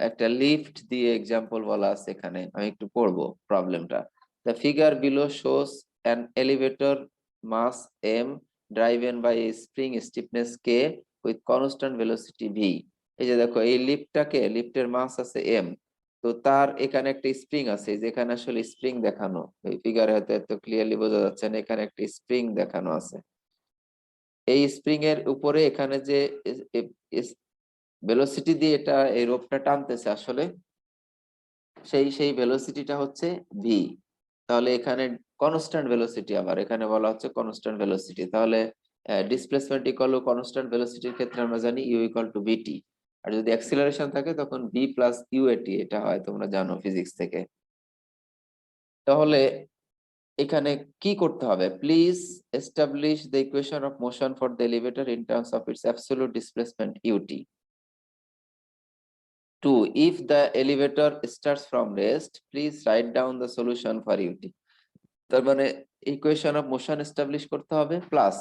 S1: একটা লিফট দিয়ে এক্সাম্পল বলা আছে এখানে। আমি একটু পড়বো প্রবলেমটা। The figure below shows an elevator mass M driven by a spring stiffness K with constant velocity V. এই যে দেখো, এই লিফটের মাস আছে এম, তো তার এখানে একটা স্প্রিং আছে, যেখানে আসলে স্প্রিং দেখানো, এই ফিগারে হয়তো এত ক্লিয়ারলি বোঝা যাচ্ছে না, এখানে একটা স্প্রিং দেখানো আছে। এই স্প্রিং এর উপরে এখানে যে ভেলোসিটি দিয়ে এটা এই রোপটা টানতেছে, আসলে সেই ভেলোসিটিটা হচ্ছে ভি। তাহলে এখানে কনস্ট্যান্ট ভেলোসিটি, আবার এখানে বলা হচ্ছে কনস্ট্যান্ট ভেলোসিটি। তাহলে ডিসপ্লেসমেন্ট ইকুয়াল টু কনস্ট্যান্ট ভেলোসিটির ক্ষেত্রে আমরা জানি ইউ ইকুয়াল টু ভিটি, আর যদি অ্যাক্সিলারেশন থাকে তখন ভি প্লাস ইউএটি, এটা হয় তোমরা জানো ফিজিক্স থেকে। তাহলে এখানে কি করতে হবে? Please establish the equation of motion for the elevator in terms of its absolute displacement UT. 2. If the elevator starts from rest, please write down the solution for ut. তার মানে ইকুয়েশন অফ মোশন এস্টাবলিশ করতে হবে, plus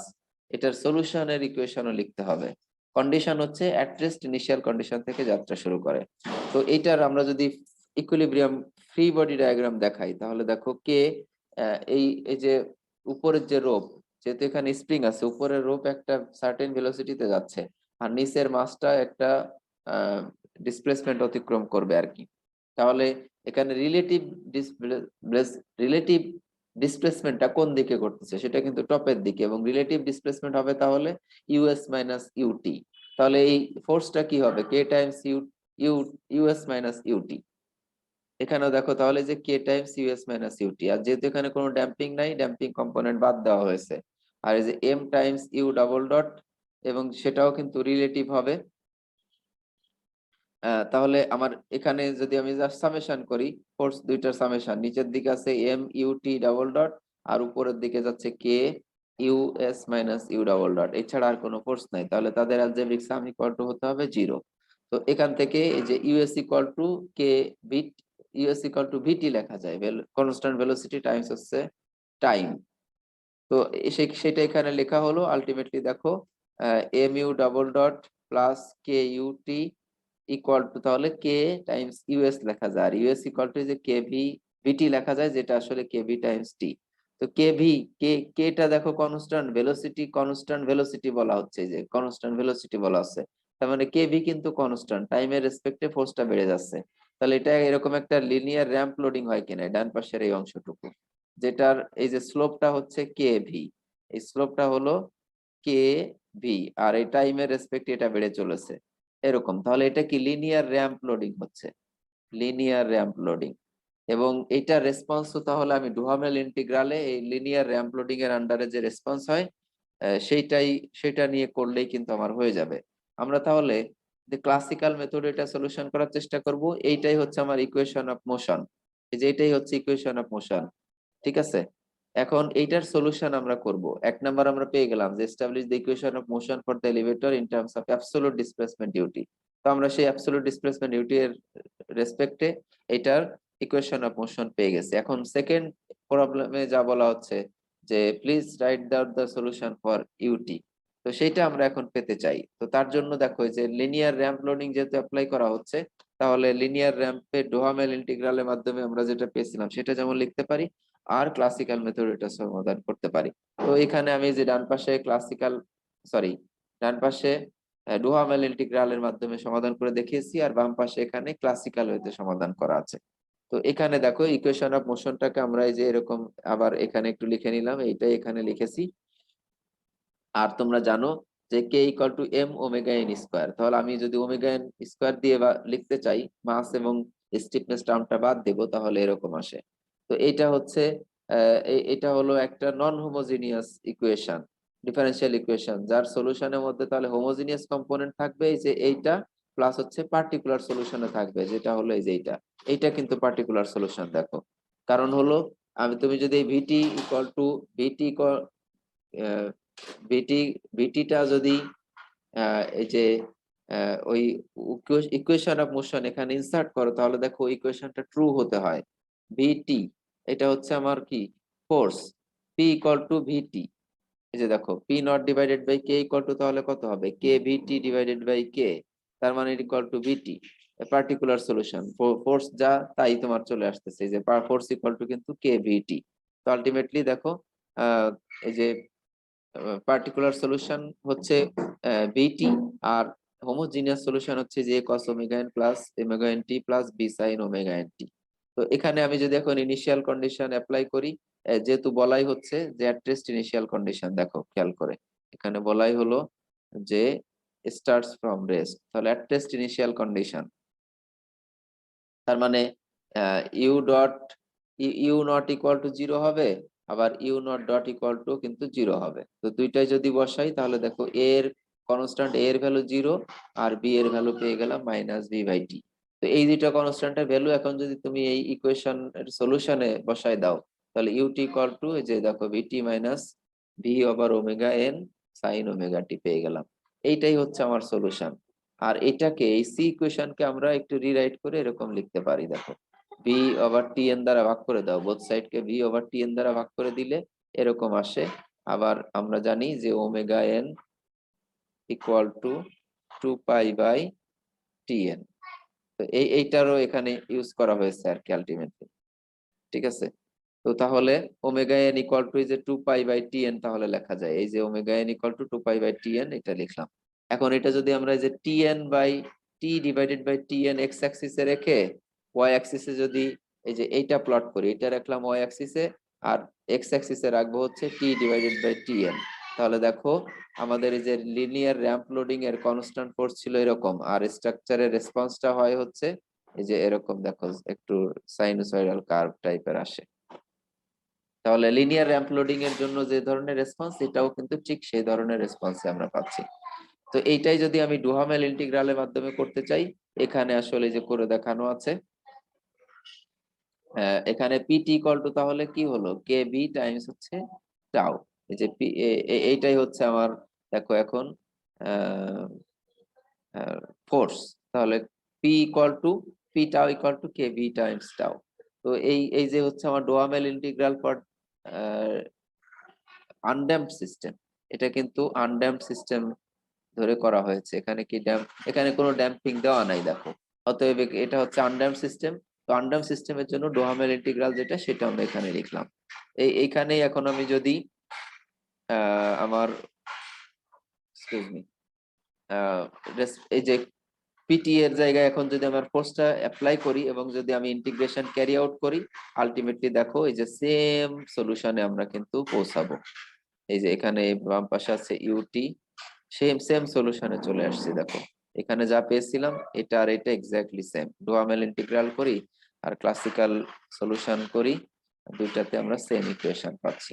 S1: এটার সলিউশনের ইকুয়েশনও লিখতে হবে। Condition হচ্ছে at rest initial condition থেকে যাত্রা শুরু করে। তো এইটার আমরা যদি ইকুইলিব্রিয়াম ফ্রি বডি ডায়াগ্রাম দেখাই, তাহলে দেখো কে এই এই যে উপরের যে রোপ, যেহেতু এখানে স্প্রিং আছে, উপরের রোপ একটা সার্টেন ভেলোসিটিতে যাচ্ছে, আর নিচের মাসটা একটা ডিসপ্লেসমেন্ট অতিক্রম করবে আর কি। তাহলে এখানে রিলেটিভ ডিসপ্লেসমেন্টটা কোন দিকে করতেছে, সেটা কিন্তু টপের দিকে, এবং রিলেটিভ ডিসপ্লেসমেন্ট হবে তাহলে ইউএস মাইনাস ইউটি। তাহলে এই ফোর্সটা কি হবে? K times U US minus UT. এখানেও দেখো তাহলে যে K times US minus UT, আর যেহেতু এখানে কোনো ড্যাম্পিং নাই, ড্যাম্পিং কম্পোনেন্ট বাদ দেওয়া হয়েছে। আর এই যে M times U double dot, এবং সেটাও কিন্তু রিলেটিভ হবে। তাহলে আমার এখানে যদি আমি জাস্ট সামেশন করি, ফোর্স দুইটার সামেশন, নিচের দিকে আছে এম ইউটি ডাবল ডট, আর উপরের দিকে যাচ্ছে K US minus U double dot, এছাড়া আর কোনো ফোর্স নাই। তাহলে তাদের অ্যালজেব্রিক সাম ইকুয়াল টু হতে হবে 0। তো এখান থেকে এই যে ইউএস ইকুয়াল টু কে বিট, ইউএস ইকুয়াল টু ভিটি লেখা যায়, কনস্ট্যান্ট ভেলোসিটি টাইমস হচ্ছে টাইম। তো সেটা এখানে লেখা হলো। আলটিমেটলি দেখো, M U double dot plus K UT equal to, তাহলে কে টাইমস ইউএস লেখা যায়, আর ইউএস ইকুয়াল টু যে কে ভি ভিটি লেখা যায়, যেটা আসলে কে ভি টাইমস টি। তো কে ভি কেটা দেখো কনস্ট্যান্ট ভেলোসিটি বলা হচ্ছে, যে কনস্ট্যান্ট ভেলোসিটি বলা হচ্ছে, তার মানে কে ভি কিন্তু কনস্ট্যান্ট, টাইমের রেসপেক্টে ফোর্সটা বেড়ে যাচ্ছে। তাহলে এটা এরকম একটা লিনিয়ার র্যাম্প লোডিং হয় কিনা ডান পাশের এই অংশটুকু, যেটার এই যে স্লোপটা হচ্ছে কে ভি, এই স্লোপটা হলো কে ভি, আর এই টাইমের রেসপেক্টে এটা বেড়ে চলেছে এরকম। তাহলে এটা কি লিনিয়ার র্যাম্প লোডিং হচ্ছে, লিনিয়ার র্যাম্প লোডিং। এবং এইটা রেসপন্স তাহলে আমি ডুহামেল ইন্টিগ্রালে এই লিনিয়ার র্যাম্প লোডিং এর আন্ডারে যে রেসপন্স হয়, সেটা নিয়ে করলেই কিন্তু আমার হয়ে যাবে। আমরা তাহলে যে ক্লাসিক্যাল মেথড এটা সলিউশন করার চেষ্টা করব। এইটাই হচ্ছে আমার ইকুয়েশন অফ মোশন, এই যে এটাই হচ্ছে ইকুয়েশন অফ মোশন, ঠিক আছে? এখন এইটার সলিউশন আমরা করব। 1 নাম্বার আমরা পেয়ে গেলাম যে establish the equation of motion for the elevator in terms of absolute displacement UT. তো আমরা সেই অ্যাবসোলুট ডিসপ্লেসমেন্ট ইউটি এর রেসপেক্টে এটার ইকুয়েশন অফ মোশন পেয়ে গেছি। এখন সেকেন্ড প্রবলেমে যা বলা হচ্ছে যে please write down the solution for UT, তো সেইটা আমরা এখন পেতে চাই। তো তার জন্য দেখো যে লিনিয়ার র্যাম্প লোডিং যেহেতু অ্যাপ্লাই করা হচ্ছে, তাহলে লিনিয়ার র্যাম্পে ডোহামেল ইন্টিগ্রালের মাধ্যমে আমরা যেটা পেয়েছিলাম সেটা যেমন লিখতে পারি, আর ক্লাসিক্যাল মেথড এটা সমাধান করতে পারি। তো এখানে আমি যে ডান পাশে ডুহামেল ইন্টিগ্রালের মাধ্যমে সমাধান করে দেখিয়েছি, আর বাম পাশে এখানে ক্লাসিক্যাল ওয়েতে সমাধান করা আছে। তো এখানে দেখো ইকুয়েশন অফ মোশনটাকে আমরা এই যে এরকম আবার এখানে একটু লিখে নিলাম, এইটাই এখানে লিখেছি। আর তোমরা জানো যে K equal to M omega N square, তাহলে আমি যদি ওমেগা এন স্কোয়ার দিয়ে লিখতে চাই, মাস এবং স্টিফনেস টার্মটা বাদ দেব, তাহলে এরকম আসে। তো এটা হচ্ছে এটা হলো একটা non homogeneous equation, differential equation, যার সলিউশনের মধ্যে তাহলে হোমোজিনিয়াস কম্পোনেন্ট থাকবে এই যে এইটা, প্লাস হচ্ছে পার্টিকুলার সলিউশনে থাকবে যেটা হলো এই যে এইটা কিন্তু পার্টিকুলার সলিউশন। দেখো কারণ হলো তুমি যদি ভিটি ইকুয়াল টু ভিটি ভিটিটা যদি এই যে ওই ইকুয়েশন অফ মোশন এখানে ইনসার্ট করো, তাহলে দেখো ইকুয়েশনটা ট্রু হতে হয়। ভিটি এটা হচ্ছে আমার কি force, P equal to VT. এই যে দেখো P not divided by K equal to তাহলে কত হবে, কে ভিটি ডিভাইডেড বাই কে, তার মানে equal to VT. Particular solution force যা তাই তোমার চলে আসতেছে, যে ফোর্স ইকুয়াল টু কিন্তু কে ভিটি। তো আলটিমেটলি দেখো এই যে পার্টিকুলার সলিউশন হচ্ছে ভিটি, আর হোমোজিনিয়াস সলিউশন হচ্ছে যে cos omega N plus omega N T plus B sine omega N T. তো এখানে আমি যদি এখন ইনিশিয়াল কন্ডিশন অ্যাপ্লাই করি, যেহেতু বলাই হচ্ছে যে অ্যাট রেস্ট ইনিশিয়াল কন্ডিশন, দেখো খেয়াল করে এখানে বলাই হলো যে স্টার্টস ফ্রম রেস্ট, তাহলে অ্যাট রেস্ট ইনিশিয়াল কন্ডিশন তার মানে U dot U not equal to zero হবে, আবার U not dot equal to কিন্তু জিরো হবে। তো দুইটাই যদি বসাই তাহলে দেখো এর কনস্ট্যান্ট এর ভ্যালু জিরো, আর বি এর ভ্যালু পেয়ে গেলাম মাইনাস বি বাই টি। তো এই দুইটা কনস্ট্যান্টের ভ্যালু এখন যদি তুমি এই ইকুয়েশন এর সলিউশনে বসাই দাও, তাহলে ইউটি ইকুয়াল টু এই যে দেখো VT minus V over omega N sine omega T পেয়ে গেলাম। এইটাই হচ্ছে আমার সলিউশন। আর এটাকে এই সি ইকুয়েশনকে আমরা একটু রিরাইট করে এরকম লিখতে পারি, দেখো ভি ওভার টি এন দ্বারা ভাগ করে দাও, both side K V over T N দ্বারা ভাগ করে দিলে এরকম আসে। আবার আমরা জানি যে omega N equal to 2 pi by T N. তো এইটারও এখানে ইউজ করা হয়েছে আর কি আলটিমেটলি, ঠিক আছে। তো তাহলে ওমেগা এন ইকুয়াল টু যে 2 পাই বাই টি এন তাহলে লেখা যায়, এই যে omega N equal to 2 pi by T N এটা লিখলাম। এখন এটা যদি আমরা এই যে T N by T divided by T N X অ্যাক্সিসে রেখে ওয়াই অ্যাক্সিসে যদি এই যে এইটা প্লট করি, এটা রাখলাম ওয়াই অ্যাক্সিসে আর এক্স অ্যাক্সিসে রাখবো হচ্ছে টি ডিভাইডেড বাই টি এন, তাহলে দেখো আমাদের এই যে লিনিয়ার র্যাম্প লোডিং এর কনস্ট্যান্ট ফোর্স ছিল এরকম, আর স্ট্রাকচারের রেসপন্সটা হয় হচ্ছে এই যে এরকম, দেখো একটু সাইনোসয়েডাল কার্ভ টাইপের আসে। তাহলে লিনিয়ার র্যাম্প লোডিং এর জন্য যে ধরনের রেসপন্স, এটাও কিন্তু ঠিক সেই ধরনের রেসপন্স আমরা পাচ্ছি। তো এইটাই যদি আমি ডুহামেল ইন্টিগ্রালের মাধ্যমে করতে চাই, এখানে আসলে যে করে দেখানো আছে, এখানে পিটি ইকুয়াল টু তাহলে কি হলো কে বি টাইমস হচ্ছে টাউ। এই যে এইটাই হচ্ছে আমার, দেখো এখন ফোর্স, তাহলে P equal to P tau equal to K B times tau. তো এই যে হচ্ছে আমার Duhamel integral for undamped system, এটা কিন্তু আনড্যাম্পড সিস্টেম ধরে করা হয়েছে, এখানে কি এখানে কোনো ড্যাম্পিং দেওয়া নাই দেখো, অতএব এটা হচ্ছে আনড্যাম্পড সিস্টেম। তো আনড্যাম্পড সিস্টেমের জন্য ডোহামেল ইন্টিগ্রাল যেটা সেটা আমরা এখানে লিখলাম। এইখানেই এখন আমি যদি আমার এক্সকিউজ মি এই যে পিটি এর জায়গায় এখন যদি আমার ফোর্সটা অ্যাপ্লাই করি এবং যদি আমি ইন্টিগ্রেশন ক্যারি আউট করি, আলটিমেটলি দেখো এই যে সেম সলিউশনে আমরা কিন্তু পৌঁছাবো। এই যে এখানে বাম পাশে আছে ইউটি, সেম সলিউশনে চলে আসছে, দেখো এখানে যা পেয়েছিলাম এটা আর এটা এক্স্যাক্টলি সেম। ডুহামেল ইন্টিগ্রাল করি আর ক্লাসিক্যাল সলিউশন করি, দুইটাতে আমরা সেম ইকুয়েশন পাচ্ছি।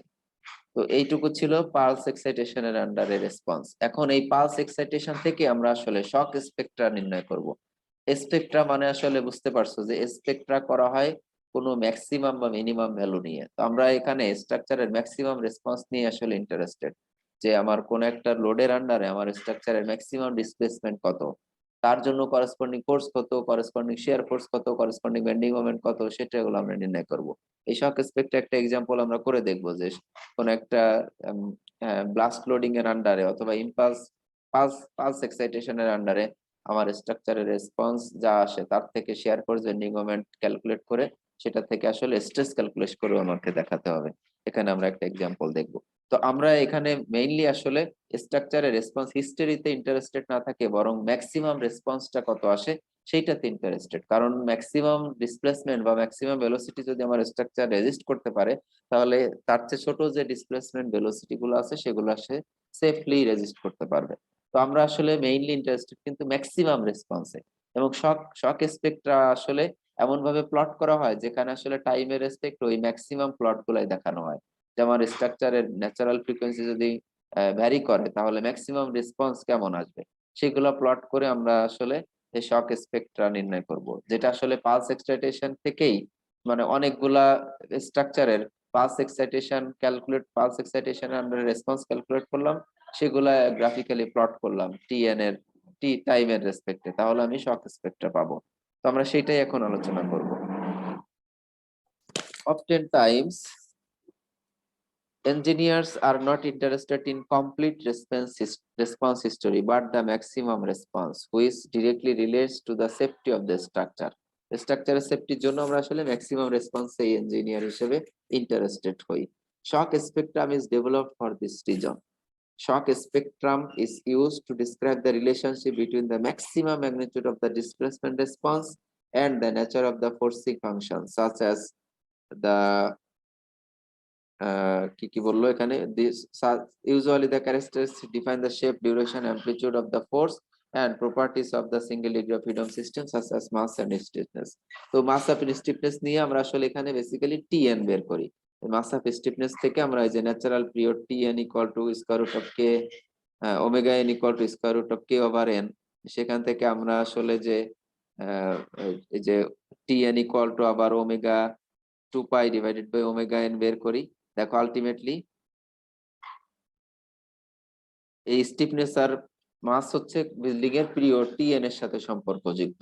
S1: তো এইটুকু ছিল পালস এক্সাইটেশনের আন্ডারে রেসপন্স। এখন এই পালস এক্সাইটেশন থেকে আমরা আসলে শক স্পেকট্রা নির্ণয় করব। স্পেকট্রা মানে আসলে বুঝতে পারছো যে স্পেকট্রা করা হয় কোনো ম্যাক্সিমাম বা মিনিমাম ভ্যালু নিয়ে। তো আমরা এখানে স্ট্রাকচারের ম্যাক্সিমাম রেসপন্স নিয়ে আসলে ইন্টারেস্টেড, যে আমার কোন একটা লোডের আন্ডারে আমার স্ট্রাকচারের ম্যাক্সিমাম ডিসপ্লেসমেন্ট কত, তার জন্য করেসপন্ডিং ফোর্স কত, করেসপন্ডিং শিয়ার ফোর্স কত, করেসপন্ডিং বেন্ডিং মোমেন্ট কত, সেটাগুলো আমরা নির্ণয় করব। এই শক স্পেকট্রা একটা এক্সাম্পল আমরা করে দেখবো, যে কোন একটা ব্লাস্ট লোডিং এর আন্ডারে অথবা ইম্পালস পালস এক্সাইটেশনের আন্ডারে আমার স্ট্রাকচারের রেসপন্স যা আসে তার থেকে share force bending moment calculate করে সেটা থেকে আসলে স্ট্রেস ক্যালকুলেট করে আমাকে দেখাতে হবে। এখানে আমরা একটা এক্সাম্পল দেখব। তো আমরা এখানে মেইনলি আসলে স্ট্রাকচারের রেসপন্স হিস্টরিতে ইন্টারেস্টেড না থাকে, বরং ম্যাক্সিমাম রেসপন্সটা কত আসে সেইটাতে ইন্টারেস্টেড। কারণ ম্যাক্সিমাম ডিসপ্লেসমেন্ট বা ম্যাক্সিমাম ভেলোসিটি যদি আমার স্ট্রাকচার রেজিস্ট করতে পারে, তাহলে তার চেয়ে ছোট যে ডিসপ্লেসমেন্ট ভেলোসিটি গুলো আছে সেগুলো সে সেফলি রেজিস্ট করতে পারবে। তো আমরা আসলে মেইনলি ইন্টারেস্টেড কিন্তু ম্যাক্সিমাম রেসপন্সে। এবং শক স্পেকট্রা আসলে এমন ভাবে প্লট করা হয় যেখানে আসলে টাইমের রেসপেক্ট ওই ম্যাক্সিমাম প্লট গুলাই দেখানো হয়। যেমন স্ট্রাকচারের ন্যাচারাল ফ্রিকোয়েন্সি যদি ভ্যারি করে তাহলে ম্যাক্সিমাম রেসপন্স কেমন আসবে সেগুলো প্লট করে আমরা আসলে এই শক স্পেকট্রা নির্ণয় করব, যেটা আসলে পালস এক্সাইটেশন থেকেই মানে অনেকগুলা স্ট্রাকচারের pulse excitation calculate, pulse excitation under response calculate করলাম, সেগুলা গ্রাফিক্যালি প্লট করলাম টিএন এর টি টাইমের রেসপেক্টে, তাহলে আমি শক স্পেক্ট্রা পাবো। তো আমরা সেটাই এখন আলোচনা করব। Oftentimes, engineers are not interested in complete response history, but the maximum response, which directly relates to the safety of the structure. স্ট্রাকচারের সেফটির জন্য আমরা আসলে ম্যাক্সিমাম রেসপন্স এই ইঞ্জিনিয়ার হিসেবে ইন্টারেস্টেড হই। Shock spectrum is developed for this reason. Shock spectrum is used to describe the relationship between the maximum magnitude of the displacement response and the nature of the forcing function, such as the কি বললো এখানে, this usually the characteristics define the shape, duration, amplitude of the force and properties of the single degree of freedom system such as mass and stiffness. তো mass of stiffness নিয়ে আমরা আসলে এখানে basically TN বের করি। mass of stiffness থেকে আমরা এই যে natural period TN equal to square root of K omega N equal to square root of K over N, সেখান থেকে আমরা আসলে যে এই যে টিএন ইকুয়াল টু আবার omega 2 pi divided by omega N বের করি। দেখো আলটিমেটলি এই স্টিফনেস আর মাস হচ্ছে বিল্ডিং এর পিরিয়ড টিএন এর সাথে সম্পর্কযুক্ত,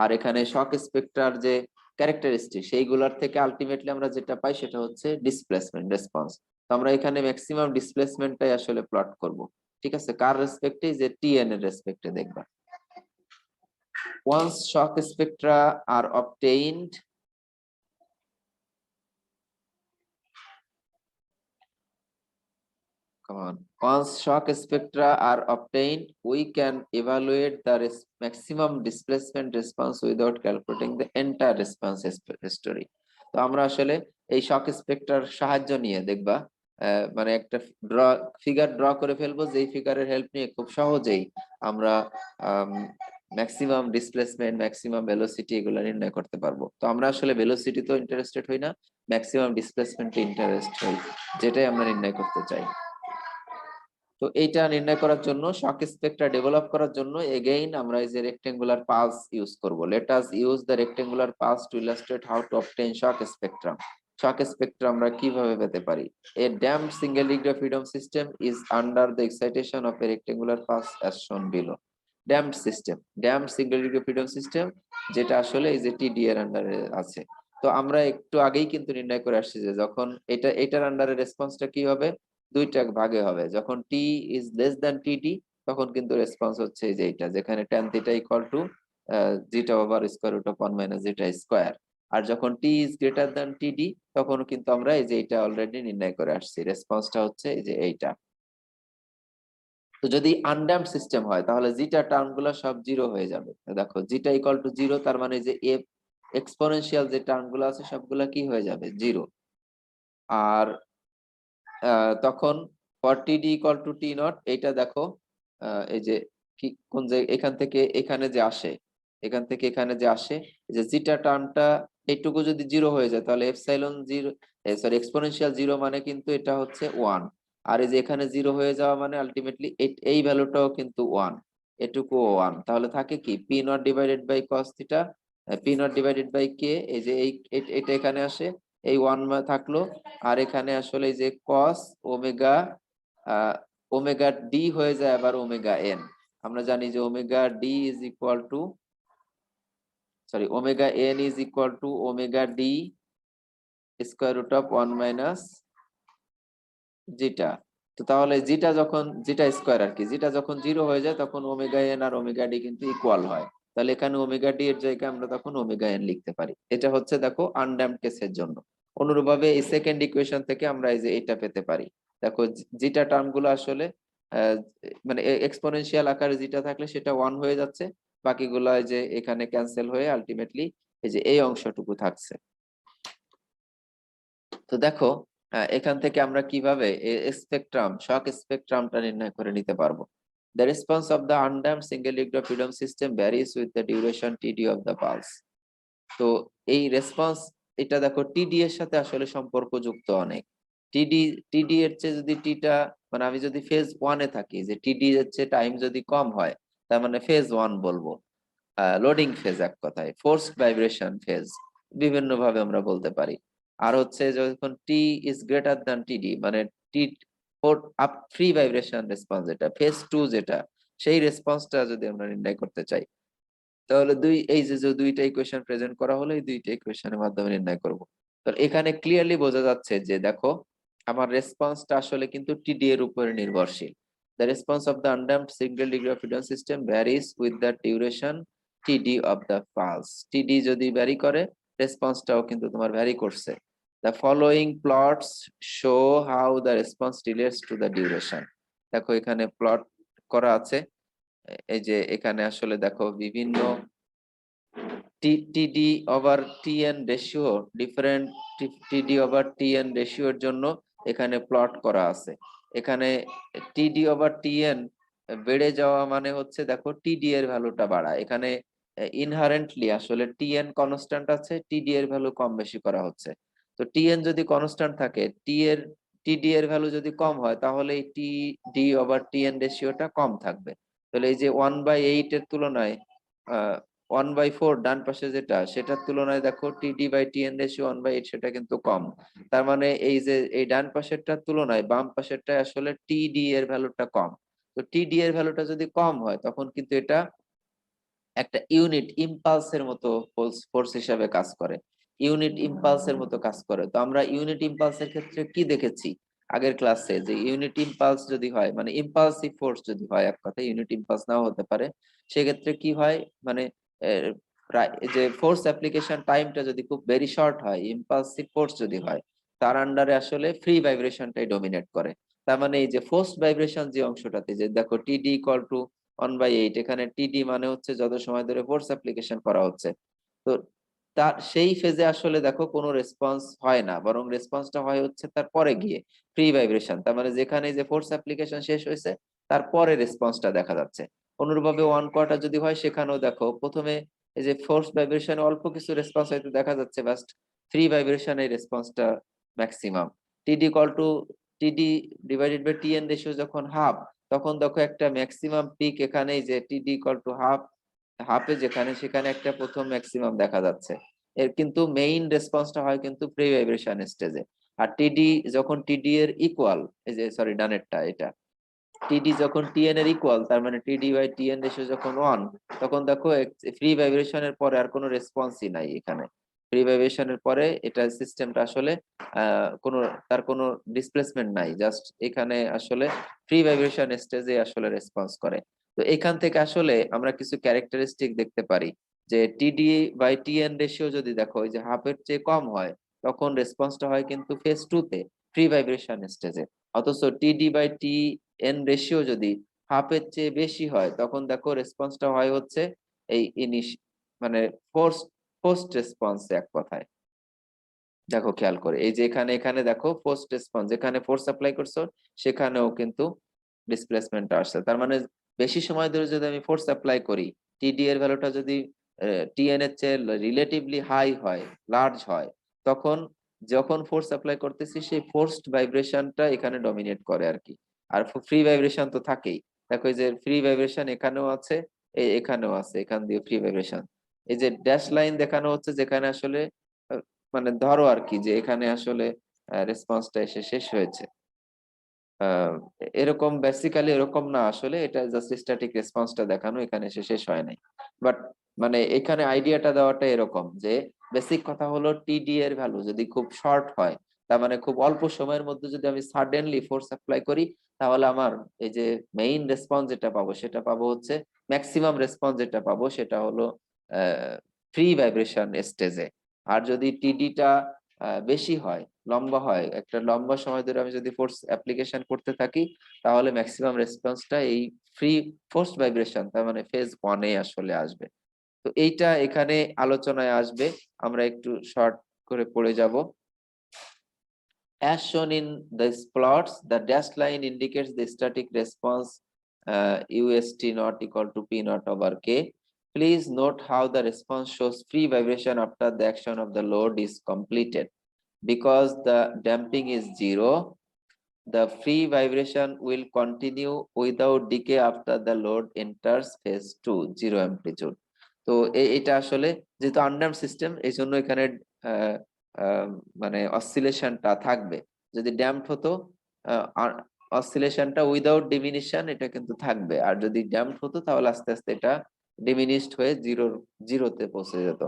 S1: আর এখানে শক স্পেক্ট্রার যে ক্যারেক্টারিস্টিক সেইগুলোর থেকে আলটিমেটলি আমরা যেটা পাই সেটা হচ্ছে ডিসপ্লেসমেন্ট রেসপন্স। তো আমরা এখানে ম্যাক্সিমাম ডিসপ্লেসমেন্টটাই আসলে প্লট করব, ঠিক আছে, কার রেসপেক্টে, যে টিএন এর রেসপেক্টে দেখবা। Once shock spectra are obtained, come on. Once shock spectra are obtained, we can evaluate the maximum displacement response without calculating the entire response history. তো আমরা আসলে এই শক স্পেক্ট্রার সাহায্য নিয়ে দেখবা মানে একটা ফিগার ড্র করে ফেলবো, যেই ফিগারের হেল্প নিয়ে খুব সহজেই আমরা ম্যাক্সিমাম ডিসপ্লেসমেন্ট, ম্যাক্সিমাম ভেলোসিটি এগুলো নির্ণয় করতে পারবো। তো আমরা আসলে ভেলোসিটি তো ইন্টারেস্টেড হই না, ম্যাক্সিমাম ডিসপ্লেসমেন্টে ইন্টারেস্ট হই, যেটাই আমরা নির্ণয় করতে চাই। তো এইটা নির্ণয় করার জন্য, শক স্পেক্ট্রা ডেভেলপ করার জন্য এগেইন আমরা এই যে রেক্টেঙ্গুলার পালস ইউজ করব। Let us use the rectangular pulse to illustrate how to obtain shock spectrum. Shock spectrum আমরা কিভাবে পেতে পারি? A damped single degree of freedom system is under the excitation of a rectangular pulse as shown below. Damped system, damped single degree of freedom system, যেটা আসলে এই যে টিডি এর আন্ডারে আছে। তো আমরা একটু আগেই কিন্তু নির্ণয় করে আসছি যে যখন এটার আন্ডারে রেসপন্সটা কি হবে, দুইটা ভাগে হবে। যখন টি ইজ লেস দ্যান টিডি তখন কিন্তু রেসপন্স হচ্ছে এই যে এইটা, যেখানে tan theta equal to zeta over square root of 1 minus zeta square. আর যখন টি ইজ গ্রেটার দ্যান টিডি তখন কিন্তু আমরা এই যে এইটা অলরেডি নির্ণয় করে আসছি, রেসপন্সটা হচ্ছে এই যে এইটা। তো যদি আনড্যাম্পড সিস্টেম হয় তাহলে জিটা টার্মগুলো সব জিরো হয়ে যাবে। দেখো জিটা ইকুয়াল টু জিরো, তার মানে যে এফ এক্সপোনেনশিয়াল যে টার্মগুলো আছে সবগুলা কি হয়ে যাবে, জিরো। আর তখন ফর টিডি ইকুয়াল টু টি নট, এইটা দেখো এই যে কি কোন যে এখান থেকে এখানে যে আসে, এখান থেকে এখানে যে আসে, এই যে জিটা টার্মটা এইটুকু যদি জিরো হয়ে যায় তাহলে epsilon zero, sorry exponential zero মানে কিন্তু এটা হচ্ছে ওয়ান। আর এই যে এখানে জিরো হয়ে যাওয়া মানে আলটিমেটলি এই ভ্যালুটাও কিন্তু ওয়ান, এটুকু ওয়ান। তাহলে থাকে কি P not divided by cos theta, P not divided by K, এই যে এটা এখানে আসে, এই ওয়ান থাকলো, আর এখানে আসলে এই যে কস ওমেগা ওমেগা ডি হয়ে যায় আবার ওমেগা এন। আমরা জানি যে omega D is equal to, sorry omega N is equal to omega D square root of 1 minus zeta. তো তাহলে জিটা যখন জিটা স্কয়ার আর কি, জিটা যখন জিরো হয়ে যায় তখন ওমেগা এন আর ওমেগা ডি কিন্তু ইকুয়াল হয়। তাহলে এখানে ওমেগা ডি এর জায়গায় আমরা তখন ওমেগা এন লিখতে পারি। এটা হচ্ছে দেখো আনড্যাম্পড কেসের জন্য। অনুরূপভাবে এই সেকেন্ড ইকুয়েশন থেকে আমরা এই যে এটা পেতে পারি। দেখো জিটা টার্ম গুলো আসলে মানে এক্সপোনেনশিয়াল আকারে জিটা থাকলে সেটা ওয়ান হয়ে যাচ্ছে, বাকিগুলো এই যে এখানে ক্যান্সেল হয়ে আলটিমেটলি এই যে এই অংশটুকু থাকছে। তো দেখো এখান থেকে আমরা কিভাবে স্পেকট্রাম, শক স্পেকট্রামটা নির্ণয় করে নিতে পারবো। The response of the undamped single degree of freedom system varies with the duration TD of the pulse. তো এই রেসপন্স, এটা দেখো টিডি এর সাথে আসলে সম্পর্কযুক্ত অনেক। টিডি এর চেয়ে যদি টিটা, মানে আমি যদি ফেজ ওয়ানে থাকি, যে টিডি এর চেয়ে টাইম যদি কম হয় তার মানে ফেজ ওয়ান বলবো, লোডিং ফেজ, এক কথায় ফোর্সড ভাইব্রেশন ফেজ, বিভিন্ন ভাবে আমরা বলতে পারি। আর হচ্ছে যখন টি ইজ গ্রেটার দ্যান টিডি, মানে T four up free vibration response, যেটা ফেজ 2 যেটা, সেই রেসপন্সটা যদি আমরা নির্ণয় করতে চাই, তাহলে এই যে যে দুইটা ইকুয়েশন প্রেজেন্ট করা হলো, এই দুইটা ইকুয়েশনের মাধ্যমে নির্ণয় করব। তো এখানে ক্লিয়ারলি বোঝা যাচ্ছে যে দেখো আমার রেসপন্সটা আসলে কিন্তু টিডি এর উপরে নির্ভরশীল। The response of the undamped single degree of freedom system varies with the duration টিডি অফ দ্য পালস। টিডি যদি ভ্যারি করে, রেসপন্সটাও কিন্তু তোমার ভ্যারি করছে। The following plots show how the response relates to the duration. দেখো এখানে প্লট করা আছে। এই যে এখানে আসলে দেখো বিভিন্ন টিডি ওভার টিএন রেশিও, ডিফারেন্ট টিডি ওভার টিএন রেশিওর জন্য এখানে প্লট করা আছে। এখানে টিডি ওভার টিএন বেড়ে যাওয়া মানে হচ্ছে দেখো টিডি এর ভ্যালুটা বাড়া। এখানে ইনহারেন্টলি আসলে টিএন কনস্ট্যান্ট আছে, টিডি এর ভ্যালু কম বেশি করা হচ্ছে। তো টিএন যদি কনস্ট্যান্ট থাকে, টিডি এর ভ্যালু যদি কম হয়, তাহলে এই টিডি ওভার টিএন রেশিওটা কম থাকবে। তাহলে এই যে 1/8 এর তুলনায় 1/4 ডান পাশে যেটা, সেটার তুলনায় দেখো টিডি বাই টিএন রেশিও 1/8, সেটা কিন্তু কম। তার মানে এই যে এই ডান পাশেরটার তুলনায় বাম পাশেরটা আসলে টিডি এর ভ্যালুটা কম। তো টিডি এর ভ্যালুটা যদি কম হয়, তখন কিন্তু এটা একটা ইউনিট ইম্পালসের মতো ফোর্স হিসাবে কাজ করে, ইউনিট ইম্পালসের মতো কাজ করে। তো আমরা ইউনিট ইম্পালসের ক্ষেত্রে কি দেখেছি আগের ক্লাসে, যে ইউনিট ইম্পালস যদি হয়, মানে ইম্পালসিভ ফোর্স যদি হয়, এক কথা ইউনিট ইম্পালস নাও হতে পারে, সেক্ষেত্রে কি হয়, মানে যে ফোর্স অ্যাপ্লিকেশন টাইমটা যদি খুব ভেরি শর্ট হয়, ইম্পালসিভ ফোর্স যদি হয়, তার আন্ডারে আসলে ফ্রি ভাইব্রেশনটাই ডমিনেট করে। তার মানে এই যে ফোর্সড ভাইব্রেশন যে অংশটাতে, যে দেখো টিডি ইকুয়াল টু 1/8, এখানে টিডি মানে হচ্ছে যত সময় ধরে ফোর্স অ্যাপ্লিকেশন করা হচ্ছে। তো তার সেই ফেজে আসলে দেখো কোনো রেসপন্স হয় না, বরং রেসপন্সটা হয় হচ্ছে তারপরে গিয়ে ফ্রি ভাইব্রেশন। তার মানে যেখানে যে ফোর্স অ্যাপ্লিকেশন শেষ হয়েছে, তারপরে রেসপন্সটা দেখা যাচ্ছে। অনুরূপভাবে 1/4 যদি হয়, সেখানেও দেখো প্রথমে এই যে ফোর্স ভাইব্রেশনে অল্প কিছু রেসপন্স হয়তো দেখা যাচ্ছে, বাস্ট ফ্রি ভাইব্রেশনে রেসপন্সটা ম্যাক্সিমাম। টিডি ইকুয়াল টু টিডি ডিভাইডেড বাই টিএন রেশিও যখন হাফ, তখন দেখো একটা ম্যাক্সিমাম পিক এখানেই, যে টিডি ইকুয়াল টু হাফে যেখানে, সেখানে একটা প্রথম ম্যাক্সিমাম দেখা যাচ্ছে। এর কিন্তু মেইন রেসপন্সটা হয় কিন্তু প্রি ভাইব্রেশন স্টেজে। আর টিডি যখন টিডি এর ইকুয়াল, এই যে সরি ডানেরটা এটা, টিডি যখন টিএন এর ইকুয়াল, তার মানে টিডি বাই টিএন রেশিও যখন 1, তখন দেখো ফ্রি ভাইব্রেশনের পরে আর কোনো রেসপন্সই নাই এখানে। ফ্রি ভাইব্রেশনের পরে এটা সিস্টেমটা আসলে কোনো, তার কোনো ডিসপ্লেসমেন্ট নাই, জাস্ট এখানে আসলে ফ্রি ভাইব্রেশন স্টেজে আসলে রেসপন্স করে। তো এখান থেকে আসলে আমরা কিছু ক্যারেক্টারিস্টিক দেখতে পারি, যে টিডি বাই টিএন রেশিও যদি দেখো এই যে হাফের চেয়ে কম হয়, তখন রেসপন্সটা হয় কিন্তু ফেজ 2 তে ফ্রি ভাইব্রেশন স্টেজে। অথচ টিডি বাই টি এন রেশিও যদি হাফের চেয়ে বেশি হয়, তখন দেখো রেসপন্সটা হয় হচ্ছে এই মানে পোস্ট রেসপন্স এক কথায়। দেখো খেয়াল করে এই যে এখানে এখানে দেখো পোস্ট রেসপন্স, যেখানে ফোর্স অ্যাপ্লাই করছো সেখানেও কিন্তু ডিসপ্লেসমেন্ট আসছে। তার মানে বেশি সময় ধরে যদি আমি ফোর্স অ্যাপ্লাই করি, টিডি এর ভ্যালুটা যদি টিএন এর চেয়ে রিলেটিভলি হাই হয়, লার্জ হয়, তখন যখন ফোর্স অ্যাপ্লাই করতেছি, সেই ফোর্সড ভাইব্রেশনটা এখানে ডমিনেট করে আর কি। আর ফ্রি ভাইব্রেশন তো থাকেই। দেখো এই যে ফ্রি ভাইব্রেশন এখানেও আছে, এখানেও আছে, এখান দিয়ে ফ্রি ভাইব্রেশন। এই যে ড্যাশ লাইন দেখানো হচ্ছে, যেখানে আসলে মানে ধরো আর কি, যে এখানে আসলে রেসপন্সটা এসে শেষ হয়েছে। আহ, এরকম বেসিক্যালি এরকম না, আসলে এটা জাস্ট স্ট্যাটিক রেসপন্সটা দেখানো, এখানে এসে শেষ হয় নাই। বাট মানে এখানে আইডিয়াটা দেওয়াটা এরকম, যে বেসিক কথা হলো টিডি এর ভ্যালু যদি খুব শর্ট হয়, তার মানে খুব অল্প সময়ের মধ্যে যদি আমি সাডেনলি ফোর্স অ্যাপ্লাই করি, তাহলে আমার এই যে মেইন রেসপন্স যেটা পাবো, সেটা পাবো হচ্ছে ম্যাক্সিমাম রেসপন্স যেটা পাবো, সেটা হলো ফ্রি ভাইব্রেশন স্টেজে। আর যদি টিডিটা বেশি হয়, লম্বা হয়, একটা লম্বা সময় ধরে আমি যদি ফোর্স অ্যাপ্লিকেশন করতে থাকি, তাহলে ম্যাক্সিমাম রেসপন্সটা এই ফ্রি ফোর্স ভাইব্রেশন, তার মানে ফেজ 1 আসলে আসবে। তো এইটা এখানে আলোচনায় আসবে, আমরা একটু শর্ট করে পড়ে যাব। As shown in these plots, the dashed line indicates the static response UST not equal to P naught over K. Please note how the response shows free vibration after the action of the load is completed. Because the damping is 0, the free vibration will continue without decay after the load enters phase 2, 0 amplitude. তো এটা আসলে যেহেতু undamped system, এই জন্য এখানে মানে অসিলেশনটা থাকবে। যদি ড্যাম্পড হতো অসিলেশনটা উইদাউট ডিমিনিশন এটা কিন্তু থাকবে, আর যদি ড্যাম্পড হতো তাহলে আস্তে আস্তে এটা ডিমিনিশড হয়ে জিরোতে পৌঁছে যেত।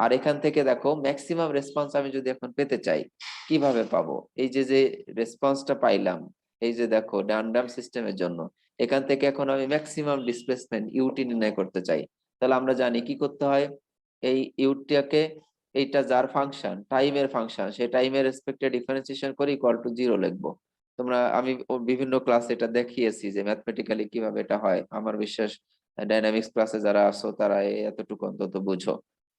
S1: আর এখান থেকে দেখো ম্যাক্সিমাম রেসপন্স আমি যদি এখন পেতে চাই কিভাবে পাবো, এই যে যে রেসপন্সটা পাইলাম, এই যে দেখো ডান্ডাম সিস্টেমের জন্য এখান থেকে এখন আমি ম্যাক্সিমাম ডিসপ্লেসমেন্ট ইউটি নির্ণয় করতে চাই, তাহলে আমরা জানি কি করতে হয়, এই ইউটিকে এইটা যার ফাংশন টাইমের ফাংশন সেই টাইমের রেসপেক্টে ডিফারেন্সিয়েশন করে ইকুয়াল টু জিরো লিখবো। আমি বিভিন্ন ক্লাসে এটা দেখিয়েছি যে ম্যাথমেটিক্যালি কিভাবে এটা হয়, আমার বিশ্বাস ডাইনামিক্স ক্লাসে যারা আসো তারা এতটুকু অন্তত বুঝো।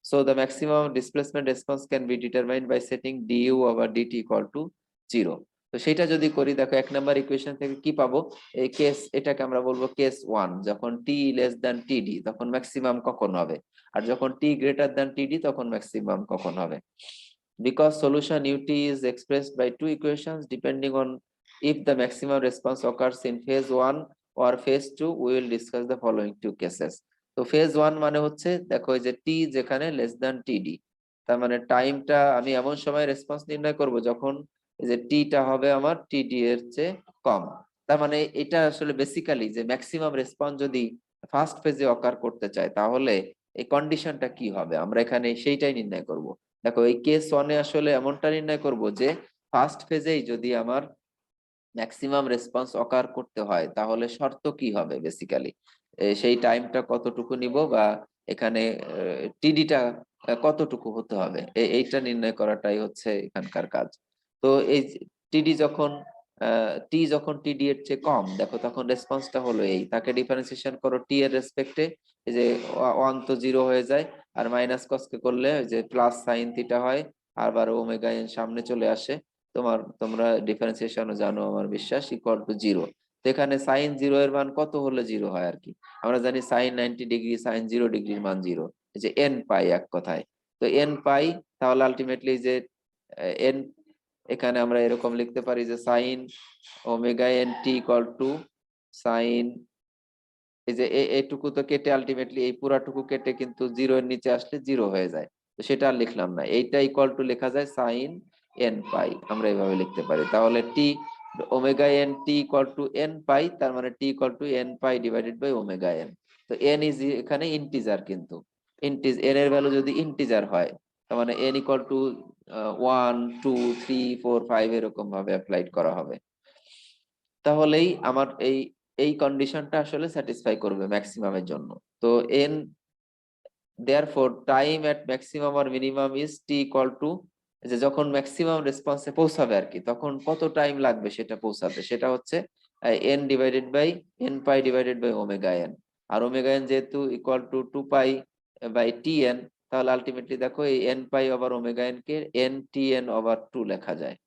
S1: So the maximum displacement response can be determined by setting DU over DT equal to zero. তো সেটা যদি করি দেখো 1 নম্বর ইকুয়েশন থেকে কি পাবো, এই কেস এটাকে আমরা বলবো কেস 1, যখন টি লেস দ্যান টিডি তখন ম্যাক্সিমাম কখন হবে, আর যখন টি গ্রেটার দ্যান টিডি তখন ম্যাক্সিমাম কখন হবে। Because solution ut is expressed by two equations depending on if the maximum response occurs in phase 1 or phase 2, we will discuss the following two cases. তো phase 1 মানে হচ্ছে দেখো এই যে t যেখানে less than td, তার মানে টাইমটা আমি এমন সময় রেসপন্স নির্ণয় করব যখন এই যে t টা হবে আমার td এর চেয়ে কম। তার মানে এটা আসলে বেসিক্যালি যে ম্যাক্সিমাম রেসপন্স যদি ফার্স্ট ফেজে অকার করতে চায় তাহলে এই কন্ডিশনটা কি হবে আমরা এখানে সেইটাই নির্ণয় করব। দেখো এই কেস 1 এ আসলে এমনটা নির্ণয় করব যে ফার্স্ট ফেজেই যদি আমার ম্যাক্সিমাম রেসপন্স অকার করতে হয় তাহলে শর্ত কি হবে, বেসিক্যালি সেই টাইমটা কতটুকু নিব বা এখানে টিডিটা কতটুকু হতে হবে, এইটা নির্ণয় করাটাই হচ্ছে এখানকার কাজ। তো এই টিডি যখন টি যখন টিডি এর চেয়ে কম দেখো তখন রেসপন্সটা হলো এই, তাকে ডিফারেন্সিয়েশন করো টি এর রেসপেক্টে, এই যে 1 তো 0 হয়ে যায়, আর মাইনাস কসকে করলে ওই যে প্লাস সাইন থিটা হয়, আবার ওমেগা এন সামনে চলে আসে। তোমরা ডিফারেন্সিয়েশনও জানো আমার বিশ্বাস, ইকুয়াল টু জিরো। তো এখানে সাইন জিরো এর মান কত হলে জিরো হয় আর কি, আমরা জানি সাইন 90 ডিগ্রি সাইন 0 ডিগ্রির মান জিরো, এই যে এন পাই এক কথায়। তো এন পাই তাহলে আলটিমেটলি যে এন এখানে আমরা এরকম লিখতে পারি যে sine omega N T equal to sine, এই যে এইটুকু তো কেটে আলটিমেটলি এই পুরাটুকু কেটে কিন্তু জিরো এর নিচে আসলে জিরো হয়ে যায়, তো সেটা আর লিখলাম না, এইটা ইকুয়াল টু লেখা যায় সাইন এন পাই, আমরা এইভাবে লিখতে পারি। তাহলে T omega N T equal to N pi, তার মানে T equal to N pi divided by omega N. তো এন ইজ এখানে ইন্টিজার, কিন্তু এন এর ভ্যালু যদি ইন্টিজার হয় তার মানে এন ইকুয়াল টু 1 2 3 4 5 এরকম ভাবে অ্যাপ্লাইড করা হবে। তাহলেই আমার এই কন্ডিশনটা আসলে স্যাটিসফাই করবে ম্যাক্সিমামের জন্য। তো N therefore time at maximum or minimum is t equal to, যে যখন ম্যাক্সিমাম রেসপন্সে পৌঁছাবে আর কি তখন কত টাইম লাগবে সেটা পৌঁছাতে, সেটা হচ্ছে n divided by n pi divided by omega n। আর ওমেগা n যেহেতু equal to 2 pi by tn, তাহলে আলটিমেটলি দেখো এই n pi over omega n কে n tn ওভার 2 লেখা যায়।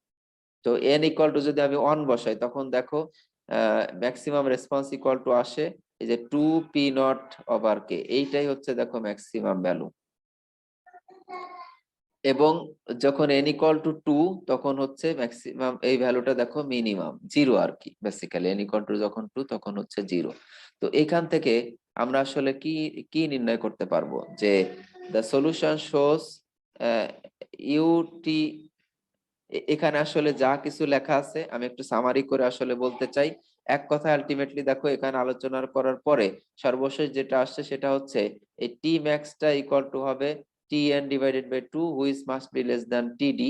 S1: তো n ইকুয়াল টু যদি আমি 1 বসাই তখন দেখো ম্যাক্সিমাম রেসপন্স ইকুয়াল টু আসে এই যে 2 পি নট ওভার কে, এইটাই হচ্ছে দেখো ম্যাক্সিমাম ভ্যালু। এবং যখন n ইকুয়াল টু 2 তখন হচ্ছে ম্যাক্সিমাম এই ভ্যালুটা দেখো মিনিমাম জিরো আর কি, বেসিক্যালি n ইকুয়াল টু যখন 2 তখন হচ্ছে জিরো। তো এখান থেকে আমরা আসলে কি কি নির্ণয় করতে পারবো যে দ্য সলিউশন শোস ইউটি, এখানে আসলে যা কিছু লেখা আছে আমি একটু সামারি করে আসলে বলতে চাই। এক কথা আলটিমেটলি দেখো এখানে আলোচনা করার পরে সর্বশেষ যেটা আসছে সেটা হচ্ছে এই টি ম্যাক্সটা ইকুয়াল টু হবে tn divided by 2 which must be less than td,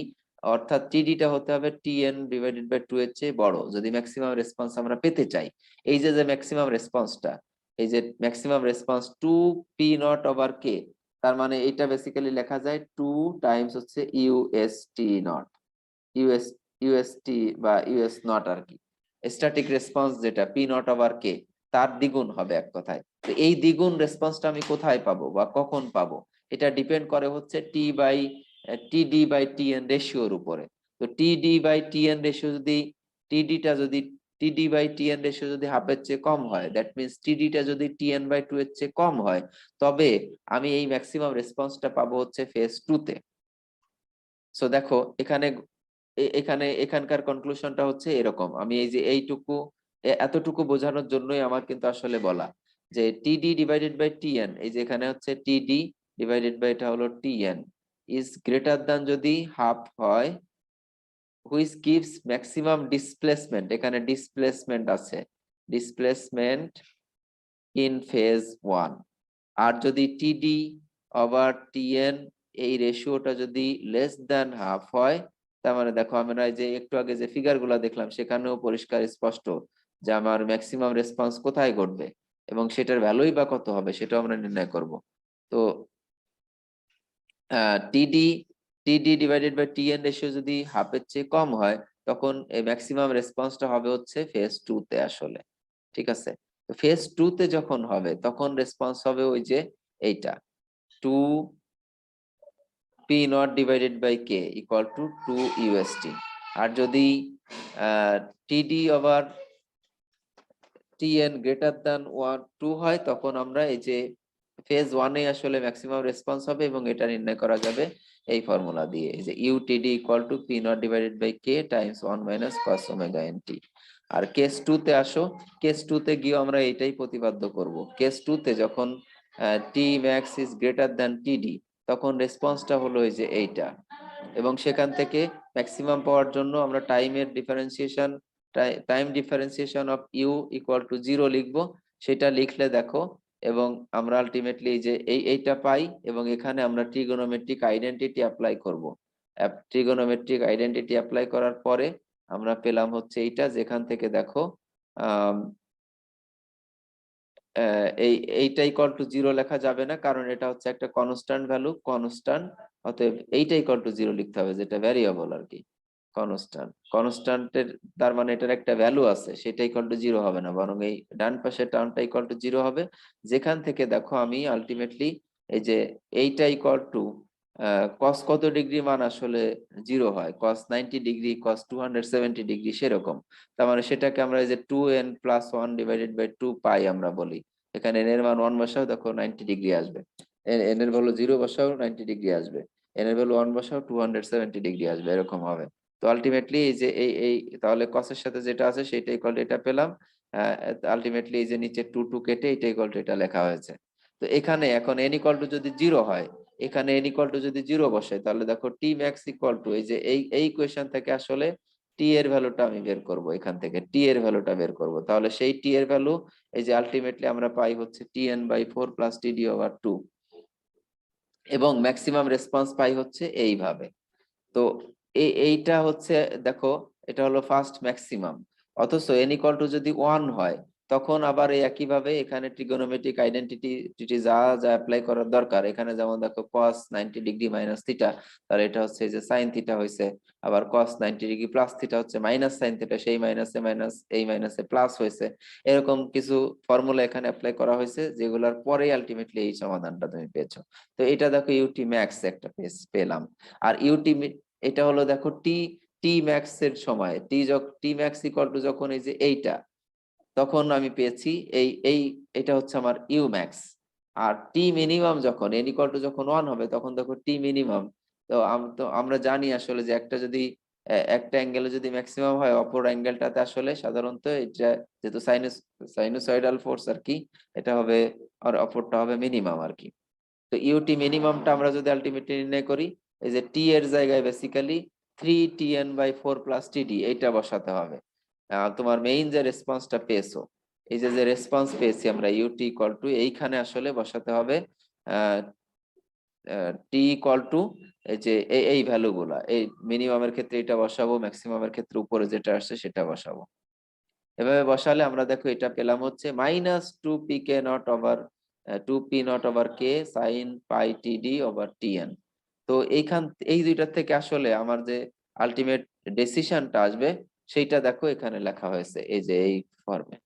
S1: অর্থাৎ td টা হতে হবে tn ডিভাইডেড বাই 2 এর চেয়ে বড় যদি ম্যাক্সিমাম রেসপন্স আমরা পেতে চাই। এই যে যে ম্যাক্সিমাম রেসপন্সটা, এই যে maximum response 2 P naught over কে, তার মানে এটা বেসিক্যালি লেখা যায় 2 টাইমস হচ্ছে ইউএসটি নট, ইউএস ইউএসটি বা ইউএস নট আর কি, স্ট্যাটিক রেসপন্স যেটা পি নট ওভার কে তার দ্বিগুণ হবে এক কথায়। তো এই দ্বিগুণ রেসপন্সটা আমি কোথায় পাবো বা কখন পাবো এটা ডিপেন্ড করে হচ্ছে টিডি বাই টিএন রেশিওর উপরে। তো টিডি বাই টিএন রেশিও যদি টিডিটা যদি টিডি বাই টিএন রেশিও যদি হাফের চেয়ে কম হয়, দ্যাট মিনস টিডিটা যদি টিএন বাই 2 এর চেয়ে কম হয়, তবে আমি এই ম্যাক্সিমাম রেসপন্সটা পাবো হচ্ছে ফেজ 2 তে। সো দেখো এখানে এখানকার কনক্লুশনটা হচ্ছে এরকম, আমি এই যে এইটুকু এতটুকু বোঝানোর জন্যই আমার কিন্তু আসলে বলা যে টিডি ডিভাইডেড বাই টিএন, এই যে এখানে হচ্ছে টিডি ডিভাইডেড বাই এটা হলো টিএন ইজ গ্রেটার দ্যান যদি হাফ হয়, হুইচ গিভস ম্যাক্সিমাম ডিসপ্লেসমেন্ট, এখানে ডিসপ্লেসমেন্ট আছে, ডিসপ্লেসমেন্ট ইন ফেজ 1। আর যদি টিডি ওভার টিএন এই রেশিওটা যদি লেস দ্যান হাফ হয়, তার মানে দেখো আমরা যে একটু আগে যে ফিগারগুলো দেখলাম সেখানেও পরিষ্কার স্পষ্ট যে আমার ম্যাক্সিমাম রেসপন্স কোথায় ঘটবে এবং সেটার ভ্যালুই বা কত হবে সেটাও আমরা নির্ণয় করব। তো টিডি টিডি ডিভাইডেড বাই টিএন রেশিও যদি হাফের চেয়ে কম হয়, তখন এই ম্যাক্সিমাম রেসপন্সটা হবে হচ্ছে ফেজ 2 তে আসলে। ঠিক আছে, তো ফেজ 2 তে যখন হবে তখন রেসপন্স হবে ওই যে এইটা 2 P not divided by K equal to 2 UST. আর যদি TD over TN greater than 2 হয়, তখন আমরা এই যে ফেজ 1 এ আসলে ম্যাক্সিমাম রেসপন্স হবে এবং এটা নির্ণয় করা যাবে এই ফর্মুলা দিয়ে, এই যে UTD equal to P not divided by K times 1 minus cos omega NT. আর কেস 2 তে আসো, কেস 2 তে গিয়ে আমরা এটাই প্রতিপাদ্য করব। কেস 2 তে যখন টি ম্যাক্স ইজ গ্রেটার দ্যান টিডি, তখন রেসপন্সটা হলো এই যে এইটা, এবং সেখান থেকে ম্যাক্সিমাম পাওয়ার জন্য আমরা টাইমের differentiation, time differentiation of u equal to 0 লিখবো। সেটা লিখলে দেখো, এবং আমরা আলটিমেটলি যে এইটা পাই, এবং এখানে আমরা ট্রিগোনোমেট্রিক আইডেন্টিটি অ্যাপ্লাই করব। ট্রিগোনোমেট্রিক আইডেন্টিটি অ্যাপ্লাই করার পরে আমরা পেলাম হচ্ছে এইটা, যেখান থেকে দেখো এইটা ইকুয়াল টু 0 লেখা যাবে না, কারণ এটা হচ্ছে একটা কনস্ট্যান্ট ভ্যালু, কনস্ট্যান্ট। অতএব এইটা ইকুয়াল টু 0 লিখতে হবে, যেটা ভ্যারিয়েবল আর কি, কনস্ট্যান্ট। কনস্ট্যান্টের তার মানে এটার একটা ভ্যালু আছে, সেটা ইকুয়াল টু 0 হবে না, বরং এই ডান পাশের টার্মটা ইকুয়াল টু 0 হবে। যেখান থেকে দেখো আমি আলটিমেটলি এই যে এইটা ইকুয়াল টু কস কত ডিগ্রি মান আসলে 0 হয়, কস 90 ডিগ্রি, কস 270 ডিগ্রি, সেরকম। তার মানে সেটাকে আমরা এই যে 2n প্লাস 1 ডিভাইডেড বাই 2 পাই আমরা বলি। এখানে n এর মান 1 বসাও, দেখো 90 ডিগ্রি আসবে। n এর ভ্যালু 0 বসাও 90 ডিগ্রি আসবে, n এর ভ্যালু 1 বসাও 270 ডিগ্রি আসবে, এরকম হবে। তো আলটিমেটলি এই যে এই তাহলে কসের সাথে যেটা আছে সেটা ইকুয়াল টু এটা পেলাম। আলটিমেটলি এই যে নিচে 2 2 কেটে এটা ইকুয়াল টু এটা লেখা হয়েছে। তো এখানে এখন n ইকুয়াল টু যদি 0 হয়, এখানে n ইকুয়াল টু যদি 0 বসে, তাহলে দেখো টি ম্যাক্স ইকুয়াল টু এই যে এই ইকুয়েশন থেকে আসলে টি এর ভ্যালুটা আমি বের করব, এখান থেকে টি এর ভ্যালুটা বের করব। তাহলে সেই টি এর ভ্যালু এই যে আলটিমেটলি আমরা পাই হচ্ছে tn বাই 4 প্লাস টিডি ওভার 2, এবং ম্যাক্সিমাম রেসপন্স পাই হচ্ছে এইভাবে। তো এইটা হচ্ছে দেখো, এটা হলো ফার্স্ট ম্যাক্সিমাম। অথচ n ইকুয়াল টু যদি 1 হয়, তখন আবার এই একইভাবে এখানে ট্রিগোনোমেট্রিক আইডেন্টিটি যা যা অ্যাপ্লাই করার দরকার, এখানে যেমন দেখো cos 90 ডিগ্রি মাইনাস থিটা, তাহলে এটা হচ্ছে যে sin থিটা হয়েছে। আবার cos 90 ডিগ্রি প্লাস থিটা হচ্ছে মাইনাস sin থিটা, সেই মাইনাসে মাইনাস, এই মাইনাসে প্লাস হয়েছে। এরকম কিছু ফর্মুলা এখানে অ্যাপ্লাই করা হয়েছে, যেগুলোর পরে আলটিমেটলি এই সমাধানটা তুমি পেয়েছো। তো এটা দেখো ইউটি ম্যাক্স একটা পেলাম। আর ইউটি এটা হলো দেখো টি টি ম্যাক্স এর সময়, টি ম্যাক্স ইকুয়াল টু যখন এই যে এইটা, তখন আমি পেয়েছি এই এটা হচ্ছে আমার ইউ ম্যাক্স। আর টি মিনিমাম যখন এন ইকুয়াল টু যখন 1 হবে, তখন দেখো টি মিনিমাম। তো আমরা জানি আসলে যে একটা যদি একটা অ্যাঙ্গেলে যদি ম্যাক্সিমাম হয়, অপর অ্যাঙ্গেলটাতে আসলে সাধারণত এটা যেহেতু সাইনুসয়েডাল ফোর্স আর কি, এটা হবে, আর অপরটা হবে মিনিমাম আর কি। তো ইউটি মিনিমামটা আমরা যদি আলটিমেটলি নির্ণয় করি, এই যে টি এর জায়গায় বেসিক্যালি 3tn বাই 4 প্লাস টিডি এইটা বসাতে হবে। তোমার মেইন যে রেসপন্সটা পেয়েছো, এই যে রেসপন্স পেয়েছি আমরা ইউটি ইকুয়াল টু এইখানে আসলে বসাতে হবে টি ইকুয়াল টু এই যে এই ভ্যালু গুলা, এই মিনিমামের ক্ষেত্রে এটা বসাবো, ম্যাক্সিমামের ক্ষেত্রে উপরে যেটা আসছে সেটা বসাবো। এভাবে বসালে আমরা দেখো এটা পেলাম হচ্ছে minus 2pk not over 2p not over K sine pi টিডি ওভার টিএন। তো এই দুইটার থেকে আসলে আমার যে আলটিমেট ডিসিশনটা আসবে সেইটা দেখো এখানে লেখা হয়েছে এই যে এই ফর্মে।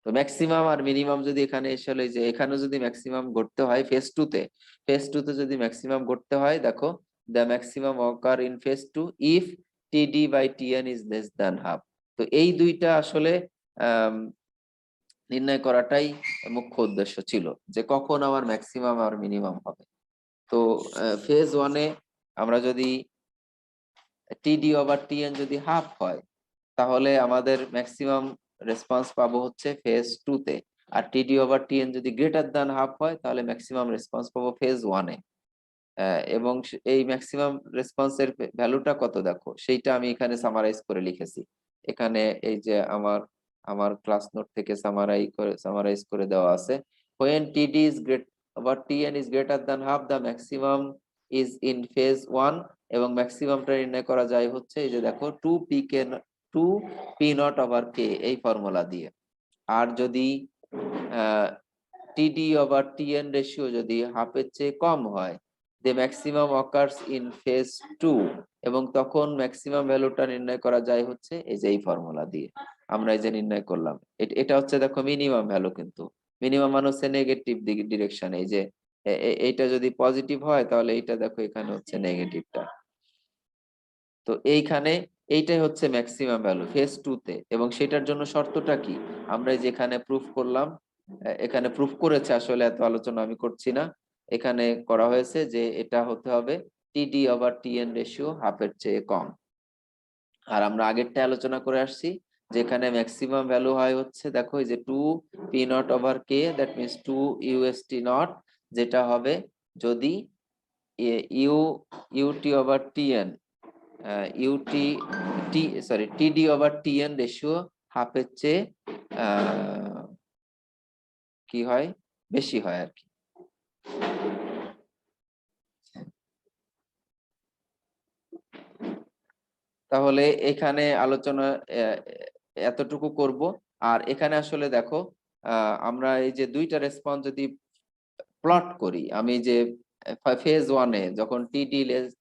S1: তো ম্যাক্সিমাম আর মিনিমাম যদি এখানে আসলে যে এখানে যদি ম্যাক্সিমাম ঘটতে হয় ফেজ 2 তে যদি ম্যাক্সিমাম ঘটতে হয়, দেখো the maximum occur in phase 2 if TD by TN is less than half. তো এই দুইটা আসলে আহ নির্ণয় করাটাই মুখ্য উদ্দেশ্য ছিল, যে কখন আমার ম্যাক্সিমাম আর মিনিমাম হবে। তো ফেজ 1 এ আমরা যদি টিডি ওভার টিএন যদি হাফ হয়, তাহলে আমাদের ম্যাক্সিমাম রেসপন্স পাবো হচ্ছে ফেজ 2 তে। আর টিডি ওভার টিএন যদি গ্রেটার দ্যান হাফ হয়, তাহলে ম্যাক্সিমাম রেসপন্স পাবো ফেজ 1 এ। এবং এই ম্যাক্সিমাম রেসপন্সের ভ্যালুটা কত দেখো, সেইটা আমি এখানে সামারাইজ করে লিখেছি। এখানে এই যে আমার আমার ক্লাস নোট থেকে সামারাইজ করে দেওয়া আছে। when td is great বা tn is greater than half, the maximum is in phase 1, এবং ম্যাক্সিমামটা নির্ণয় করা যায় হচ্ছে এই যে দেখো 2p নট ওভার k, এই ফর্মুলা দিয়ে। আর যদি টিডি ওভার টিএন রেশিও যদি হাফের চেয়ে কম হয়, the maximum occurs in phase 2, এবং তখন ম্যাক্সিমাম ভ্যালুটা নির্ণয় করা যায় হচ্ছে এই যে এই ফর্মুলা দিয়ে আমরা এই যে নির্ণয় করলাম। এটা হচ্ছে দেখো মিনিমাম ভ্যালু, কিন্তু মিনিমাম মানে হচ্ছে নেগেটিভ ডিরেকশন। এই যে এইটা যদি পজিটিভ হয় তাহলে এইটা দেখো এখানে হচ্ছে নেগেটিভটা। তো এইখানে এইটাই হচ্ছে ম্যাক্সিমাম ভ্যালু ফেজ 2 তে, এবং সেটার জন্য শর্তটা কি আমরা যেখানে প্রুফ করলাম, এখানে প্রুফ করেছে, আসলে এত আলোচনা আমি করছি না। এখানে করা হয়েছে যে এটা হতে হবে টিডি ওভার টিএন রেশিও হাফের চেয়ে কম। আর আমরা আগেরটা আলোচনা করে আসছি যেখানে ম্যাক্সিমাম ভ্যালু হয় হচ্ছে দেখো এই যে 2p not over K, that means 2 UST not, যেটা হবে যদি ইউটি ওভার টিএন ইউটি টিডি ওভার টিএন রেশিও হাফের চেয়ে কি হয়, বেশি হয় আর কি। তাহলে এখানে আলোচনা এতটুকু করব। আর এখানে আসলে দেখো আমরা এই যে দুইটা রেসপন্স যদি প্লট করি, আমি যে ফেজ 1-এ যখন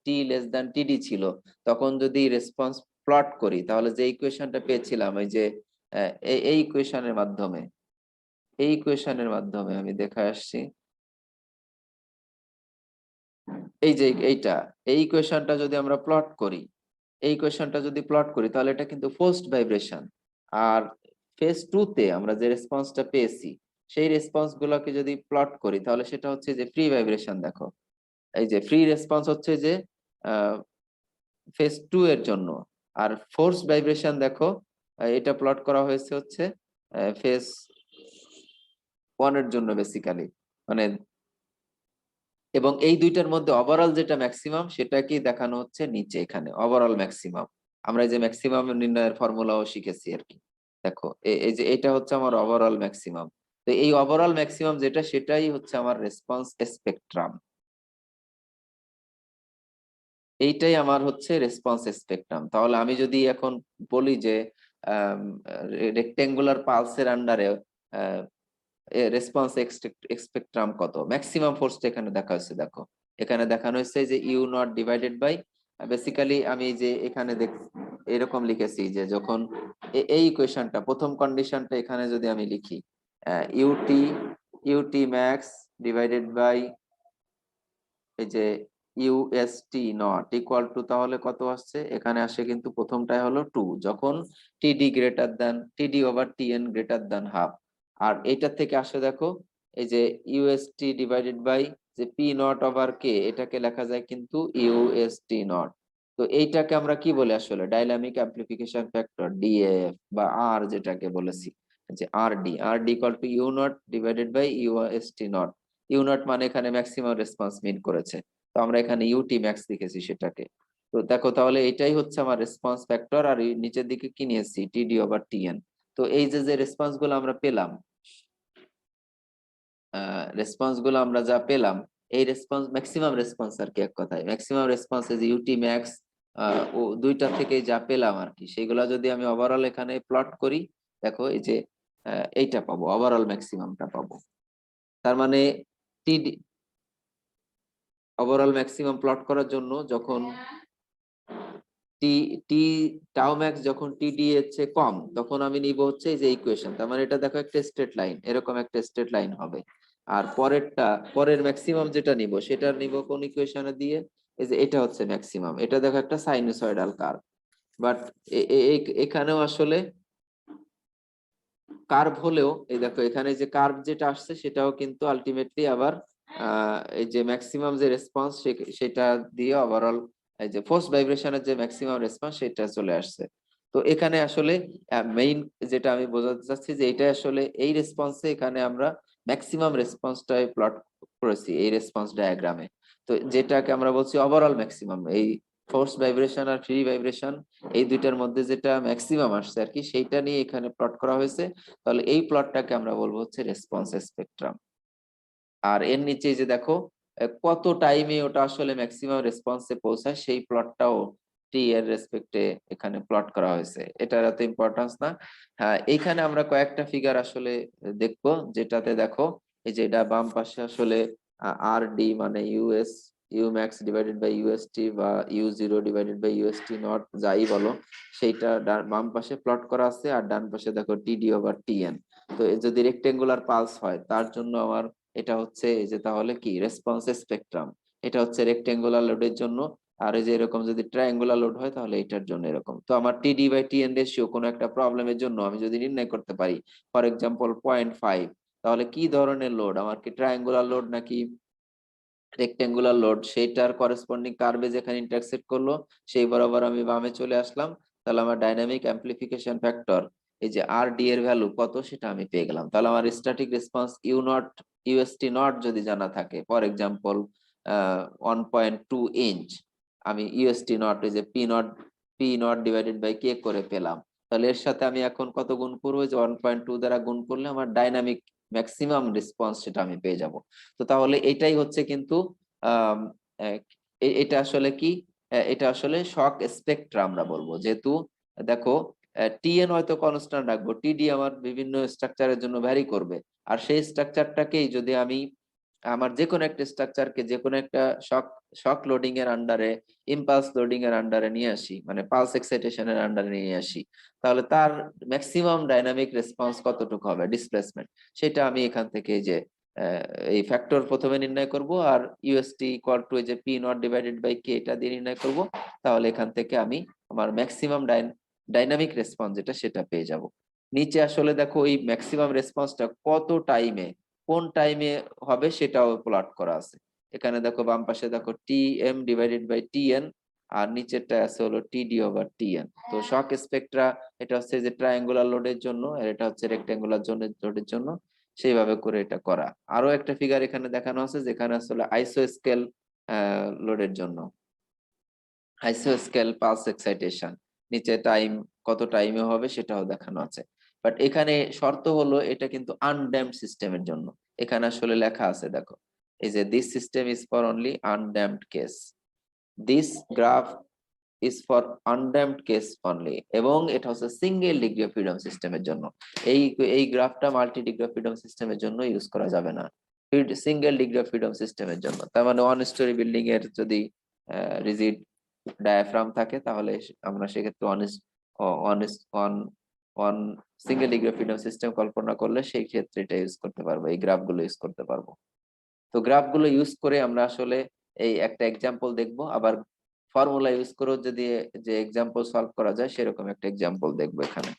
S1: টি লেস দ্যান টিডি ছিল তখন যদি রেসপন্স প্লট করি তাহলে যে ইকুয়েশনটা পেয়েছিলাম এই যে এই ইকুয়েশনের মাধ্যমে আমি দেখা আসছি এই যে এই ইকুয়েশনটা যদি আমরা প্লট করি, এই ইকুয়েশনটা যদি প্লট করি তাহলে এটা কিন্তু ফোর্সড ভাইব্রেশন। আর ফেজ 2 তে আমরা যে রেসপন্সটা পেয়েছি সেই রেসপন্স গুলোকে যদি প্লট করি তাহলে সেটা হচ্ছে যে ফ্রি ভাইব্রেশন। দেখো এই যে ফ্রি রেসপন্স হচ্ছে যে ফেজ 2 এর জন্য, আর ফোর্স ভাইব্রেশন দেখো এটা প্লট করা হয়েছে হচ্ছে ফেজ 1 এর জন্য বেসিক্যালি, মানে এবং এই দুইটার মধ্যে ওভারঅল যেটা ম্যাক্সিমাম সেটা কি দেখানো হচ্ছে নিচে এখানে ওভারঅল ম্যাক্সিমাম। আমরা যে ম্যাক্সিমাম নির্ণয়ের ফর্মুলাও শিখেছি আর কি। দেখো এই যে এটা হচ্ছে আমার ওভারঅল ম্যাক্সিমাম। তো এই ওভারঅল ম্যাক্সিমাম যেটা সেটাই হচ্ছে আমার রেসপন্স স্পেকট্রাম, এইটাই আমার হচ্ছে রেসপন্স স্পেকট্রাম। তাহলে আমি যদি এখন বলি যে রেক্টেঙ্গুলার পালসের আন্ডারে রেসপন্স স্পেকট্রাম কত, ম্যাক্সিমাম ফোর্সটা এখানে দেখা হচ্ছে। দেখো এখানে দেখানো হচ্ছে যে you not divided by, basically আমি যে এখানে এরকম লিখেছি যে যখন এই ইকুয়েশনটা প্রথম কন্ডিশনটা এখানে যদি আমি লিখি u t u t max divided by এই যে ইউএসটি নট ইকুয়াল টু, তাহলে কত আসছে এখানে আসে কিন্তু প্রথমটাই হলো 2 যখন TD over TN greater than half. আর এটা থেকে আসে দেখো এই যে ইউএসটি ডিভাইডেড বাই যে পি নট ওভার কে, এটাকে লেখা যায় কিন্তু ইউএসটি নট। তো এইটাকে আমরা কি বলি আসলে ডাইনামিক অ্যামপ্লিফিকেশন ফ্যাক্টর ডিএএফ বা আর যেটাকে বলেছি যে R D equal to U not divided by UST naught. U naught মানে এখানে ম্যাক্সিমাম রেসপন্স মিন করেছে, তো আমরা এখানে ইউটি ম্যাক্স লিখেছি সেটাকে। তো দেখো তাহলে এটাই হচ্ছে আমার রেসপন্স ফ্যাক্টর, আর নিচের দিকে কি নিয়েছি টিডি ওভার টিএন। তো এই যে রেসপন্স গুলো আমরা পেলাম, আমরা যা পেলাম এই রেসপন্স ম্যাক্সিমাম রেসপন্স আর কি, এক কথায় ম্যাক্সিমাম রেসপন্স যে ইউটি ম্যাক্স ও দুইটা থেকে যা পেলাম আর কি, সেগুলা যদি আমি ওভারঅল এখানে প্লট করি দেখো এই যে এইটা পাবো, ওভারঅল ম্যাক্সিমামটা পাবো। তার মানে টিডি ওভারঅল ম্যাক্সিমাম প্লট করার জন্য যখন টি টি টাও ম্যাক্স যখন টিডি এর চেয়ে কম তখন আমি নিব হচ্ছে এই যে ইকুয়েশন। তার মানে এটা দেখো একটা স্ট্রেট লাইন, এরকম একটা স্ট্রেট লাইন হবে। আর পরের ম্যাক্সিমাম যেটা নিব সেটা নিব কোন ইকুয়েশনে দিয়ে, এই যে এটা হচ্ছে ম্যাক্সিমাম। এটা দেখো একটা সাইনোসয়েডাল কার্ভ, বাট এখানেও আসলে কার্ভ হলেও এই দেখো এখানে যে কার্ভ যেটা আসছে সেটাও কিন্তু আলটিমেটলি আবার এই যে ম্যাক্সিমাম যে রেসপন্স সেটা দিয়ে ওভারঅল এই যে ফোর্স ভাইব্রেশনের যে ম্যাক্সিমাম রেসপন্স সেটা চলে আসছে। তো এখানে আসলে মেইন যেটা আমি বোঝাতে চাচ্ছি যে এটা আসলে এই রেসপন্সে এখানে আমরা ম্যাক্সিমাম রেসপন্সটাই প্লট করেছি এই রেসপন্স ডায়াগ্রামে। তো যেটাকে আমরা বলছি ওভারঅল ম্যাক্সিমাম, এই ফোর্স ভাইব্রেশন আর ফ্রি ভাইব্রেশন এই দুইটার মধ্যে যেটা ম্যাক্সিমাম আসছে আর কি, সেইটা নিয়ে এখানে প্লট করা হয়েছে। তাহলে এই প্লটটাকে আমরা বলবো হচ্ছে রেসপন্স স্পেকট্রাম। আর এর নিচে যে দেখো কত টাইমে ওটা আসলে ম্যাক্সিমাম রেসপন্সে পৌঁছায় সেই প্লটটাও টি এর রেসপেক্টে এখানে প্লট করা হয়েছে। এটার এত ইম্পর্টেন্স না। হ্যাঁ, এইখানে আমরা কয়েকটা ফিগার আসলে দেখবো, যেটাতে দেখো এই যে এটা বাম পাশে আসলে আর ডি মানে US U max divided by UST বা U zero divided by UST naught যাই বলো, সেইটা বাম পাশে প্লট করা আছে। আর ডান পাশে দেখো টিডি ওভার টিএন। তো যদি রেক্টেঙ্গুলার পালস হয় তার জন্য আমার এটা হচ্ছে এই যে তাহলে কি রেসপন্স স্পেকট্রাম, এটা হচ্ছে রেক্টেঙ্গুলার লোডের জন্য। আর এই যে এরকম যদি ট্রায়াঙ্গুলার লোড হয় তাহলে এটার জন্য এরকম। তো আমার টিডি বাই টিএন রেশিও কোনো একটা প্রবলেমের জন্য আমি যদি নির্ণয় করতে পারি, ফর এক্সাম্পল 0.5, তাহলে কি ধরনের লোড, আমার কি ট্রায়াঙ্গুলার লোড নাকি রেক্টেঙ্গুলার লোড, সেইটার করেসপন্ডিং কার্ভে যেখানে ইন্টারসেক্ট করলো সেই বরাবর আমি বামে চলে আসলাম। তাহলে আমার ডাইনামিক অ্যাম্প্লিফিকেশন ফ্যাক্টর এই যে আর ডি এর ভ্যালু কত সেটা আমি পেয়ে গেলাম। তাহলে আমার static response u not u s t not যদি জানা থাকে, ফর এক্সাম্পল 1.2 ইঞ্চ, আমি ইউএসটি নট এই যে P not divided by k করে পেলাম। তাহলে এর সাথে আমি এখন কত গুণ করবো, যে 1.2 দ্বারা গুণ করলে আমার ডাইনামিক ম্যাক্সিমাম রেসপন্স সেটা আমি পেয়ে যাব। তো তাহলে এটাই হচ্ছে কিন্তু আহ এটা আসলে কি, এটা আসলে শক স্পেকট্রাম আমরা বলবো। যেহেতু দেখো টিএন হয়তো কনস্ট্যান্ট রাখবো, টিডি আমার বিভিন্ন স্ট্রাকচারের জন্য ভ্যারি করবে। আর সেই স্ট্রাকচারটাকেই যদি আমি আমার যে কোনো একটা স্ট্রাকচারকে যে কোনো একটা শক শক লোডিং এর আন্ডারে, ইম্পালস লোডিং এর আন্ডারে নিয়ে আসি, মানে পালস এক্সাইটেশনের আন্ডারে নিয়ে আসি, তাহলে তার ম্যাক্সিমাম ডাইনামিক রেসপন্স কতটুকু হবে, ডিসপ্লেসমেন্ট, সেটা আমি এখান থেকে এই যে এই ফ্যাক্টর প্রথমে নির্ণয় করব, আর ইউএসটি ইকুয়াল টু এই যে পি নট ডিভাইডেড বাই কে এটা দিয়ে নির্ণয় করব। তাহলে এখান থেকে আমি আমার ম্যাক্সিমাম ডাইনামিক রেসপন্স যেটা সেটা পেয়ে যাব। নিচে আসলে দেখো এই ম্যাক্সিমাম রেসপন্সটা কত টাইমে, কোন টাইমে হবে সেটাও প্লট করা আছে। এখানে দেখো বাম পাশে দেখো T M divided by T N, আর নিচেরটা আছে হলো টিডি ওভার টিএন। তো শক স্পেকট্রা এটা হচ্ছে যে ট্রায়াঙ্গুলার লোডের জন্য, আর এটা হচ্ছে রেক্টেঙ্গুলার লোডের জন্য, সেইভাবে করে এটা করা। আরো একটা ফিগার এখানে দেখানো আছে যেখানে আসলে আইসো স্কেল লোডের জন্য, আইসো স্কেল পালস এক্সাইটেশন, নিচে টাইম কত টাইমে হবে সেটাও দেখানো আছে। বাট এখানে শর্ত হলো এটা কিন্তু আনড্যাম্পড সিস্টেমের জন্য। এখানে আসলে লেখা আছে দেখো এই যে this system is for only undamped case, this graph is for undamped case only, এবং এটা হচ্ছে সিঙ্গেল ডিগ্রি অফ ফ্রিডম সিস্টেমের জন্য। এই এই গ্রাফটা মাল্টি ডিগ্রি অফ ফ্রিডম সিস্টেমের জন্য ইউজ করা যাবে না, সিঙ্গেল ডিগ্রি অফ ফ্রিডম সিস্টেমের জন্য। তার মানে ওয়ান স্টোরি বিল্ডিং এর যদি রিজিড ডায়াফ্রাম থাকে তাহলে আমরা সেক্ষেত্রে one one single degree of freedom system কল্পনা করলে সেই ক্ষেত্রে এটা ইউজ করতে পারবো, এই গ্রাফগুলো ইউজ করতে পারবো। তো গ্রাফগুলো ইউজ করে আমরা আসলে এই একটা এক্সাম্পল দেখবো, আবার ফর্মুলা ইউজ করেও যদি যে এক্সাম্পল সলভ করা যায় সেরকম একটা এক্সাম্পল দেখবো এখানে।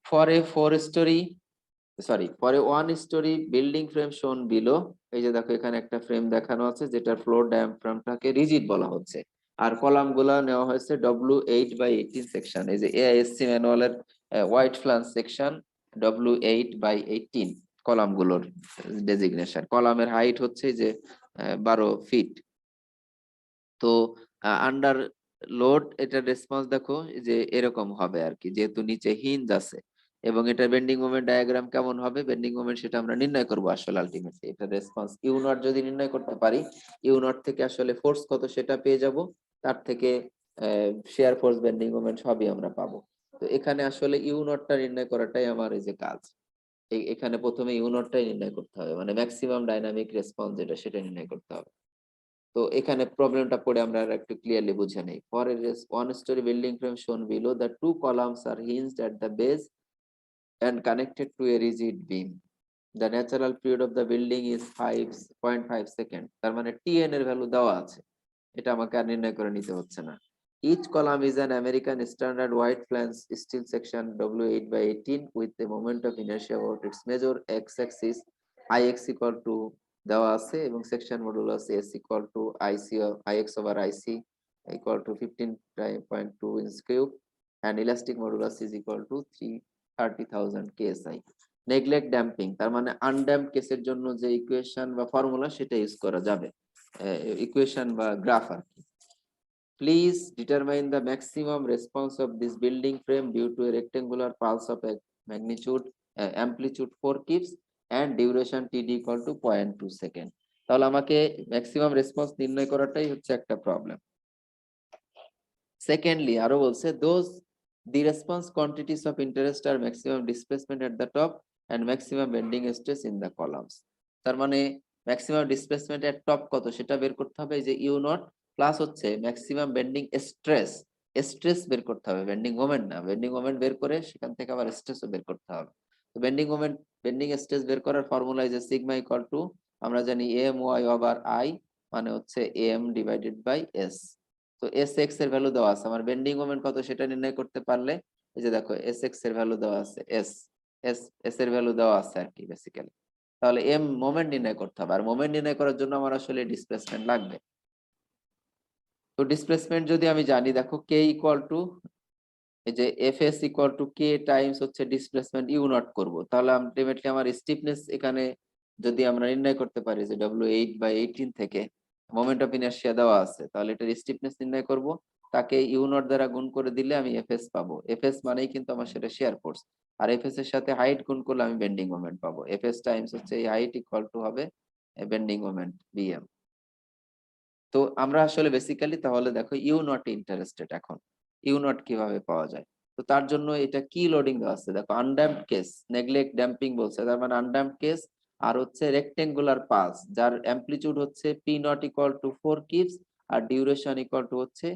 S1: For a one storey building frame shown below, এই যে দেখো এখানে একটা ফ্রেম দেখানো আছে যেটা ফ্লোর ডায়াফ্রামটাকে রিজিড বলা হচ্ছে। আর কলাম গুলা নেওয়া হয়েছে W8/18 সেকশন, এই যে এআইএসসি ম্যানুয়ালের হোয়াইট ফ্লান্স সেকশন W8/18 কলাম গুলোর ডেজিগনেশন। কলামের হাইট হচ্ছে যে 12 ফিট। তো আন্ডার লোড এটার রেসপন্স দেখো যে এরকম হবে আর কি, যেহেতু নিচে হিঞ্জ আছে। এবং এটা বেন্ডিং মোমেন্ট ডায়াগ্রাম কেমন হবে, বেন্ডিং মোমেন্ট সেটা আমরা নির্ণয় করব আসলে আলটিমেটলি। এটা রেসপন্স ইউ নট যদি নির্ণয় করতে পারি, ইউ নট থেকে আসলে ফোর্স কত সেটা পেয়ে যাব, তার থেকে শেয়ার ফোর্স বেন্ডিং মোমেন্ট সবই আমরা পাবো। তো এখানে আসলে ইউ নটটা নির্ণয় করাটাই আমার এই যে কাজ। এখানে প্রথমে ইউ নটটাই নির্ণয় করতে হবে, মানে ম্যাক্সিমাম ডাইনামিক রেসপন্স যেটা সেটা নির্ণয় করতে হবে। তো এখানে প্রবলেমটা পড়ে আমরা একটু ক্লিয়ারলি বুঝে নেই। For a one storey building frame shown below, the two columns are hinged at the base and connected to a rigid beam. The natural period of the building is 5.5 second. তার মানে TN এর value দেওয়া আছে, এটা আমাকে আর নির্ণয় করে নিতে হচ্ছে না। Each column is an American standard white flange steel section W8/18 with a moment of inertia about its major x-axis, Ix equal to দেওয়া আছে, এবং section modulus S equal to Ix over Ic equal to 15.2 inch cube, and elastic modulus is equal to 30,000 KSI. Neglect damping তার মানে undamped কেসের জন্য যে equation বা formula সেটা ইউজ করা যাবে, ইকুয়েশন বা গ্রাফ আর কি। Please determine the maximum response of this building frame due to a rectangular pulse of magnitude amplitude 4 kips and duration t d equal to 0.2 second. তাহলে আমাকে ম্যাক্সিমাম রেসপন্স নির্ণয় করাটাই হচ্ছে একটা প্রবলেম। সেকেন্ডলি আরো বলছে those the response quantities of interest আর maximum displacement at the top end maximum bending stress in the columns. তার মানে ম্যাক্সিমাম ডিসপ্লেসমেন্ট এট টপ কত সেটা বের করতে হবে, যে ইউ নট প্লাস হচ্ছে ম্যাক্সিমাম বেন্ডিং স্ট্রেস, স্ট্রেস বের করতে হবে, বেন্ডিং মোমেন্ট না, বেন্ডিং মোমেন্ট বের করে সেখান থেকে আবার স্ট্রেসও বের করতে হবে। তো বেন্ডিং মোমেন্ট বেন্ডিং স্ট্রেস বের করার formula is sigma equal to আমরা জানি এম ওয়াই ওভার আই মানে হচ্ছে এম ডিভাইডেড বাই এস। তো এস এক্স এর ভ্যালু দেওয়া আছে, আমার বেন্ডিং মোমেন্ট কত সেটা নির্ণয় করতে পারলে এই যে দেখো এস এক্স এর ভ্যালু দেওয়া আছে, এস এস এস এর ভ্যালু দেওয়া আছে আর কি বেসিক্যালি। তাহলে এম মোমেন্ট নির্ণয় করতে হবে, আর মোমেন্ট নির্ণয় করার জন্য আমার আসলে ডিসপ্লেসমেন্ট লাগবে। তো ডিসপ্লেসমেন্ট যদি আমি জানি দেখো কে ইকুয়াল টু এই যে F S equal to K Times হচ্ছে ডিসপ্লেসমেন্ট ইউ নট করবো, তাহলে আলটিমেটলি আমার স্টিফনেস এখানে যদি আমরা নির্ণয় করতে পারি যে W8/18 থেকে মোমেন্ট অফ ইনার্শিয়া দেওয়া আছে, তাহলে এটার স্টিফনেস নির্ণয় করব, তাকে ইউ নট দ্বারা গুণ করে দিলে আমি এফএস পাবো। এফএস মানেই কিন্তু আমার সেটা শেয়ার ফোর্স, আর এফএস এর সাথে হাইট গুণ করলে আমি বেন্ডিং মোমেন্ট পাবো। এফএস টাইমস হচ্ছে এই হাইট ইকুয়াল টু হবে বেন্ডিং মোমেন্ট বিএম। তো আমরা আসলে বেসিক্যালি তাহলে দেখো ইউ নট ইন্টারেস্টেড, এখন ইউ নট কিভাবে পাওয়া যায়। তো তার জন্য এটা কি লোডিং দেওয়া আছে দেখো, আনড্যাম্পড কেস নেগলেক্ট ড্যাম্পিং বলছে, তার মানে আনড্যাম্পড কেস আর হচ্ছে রেক্টেঙ্গুলার পালস যার অ্যামপ্লিটিউড হচ্ছে p not equal to 4 kips আর ডিউরেশন ইকুয়াল টু হচ্ছে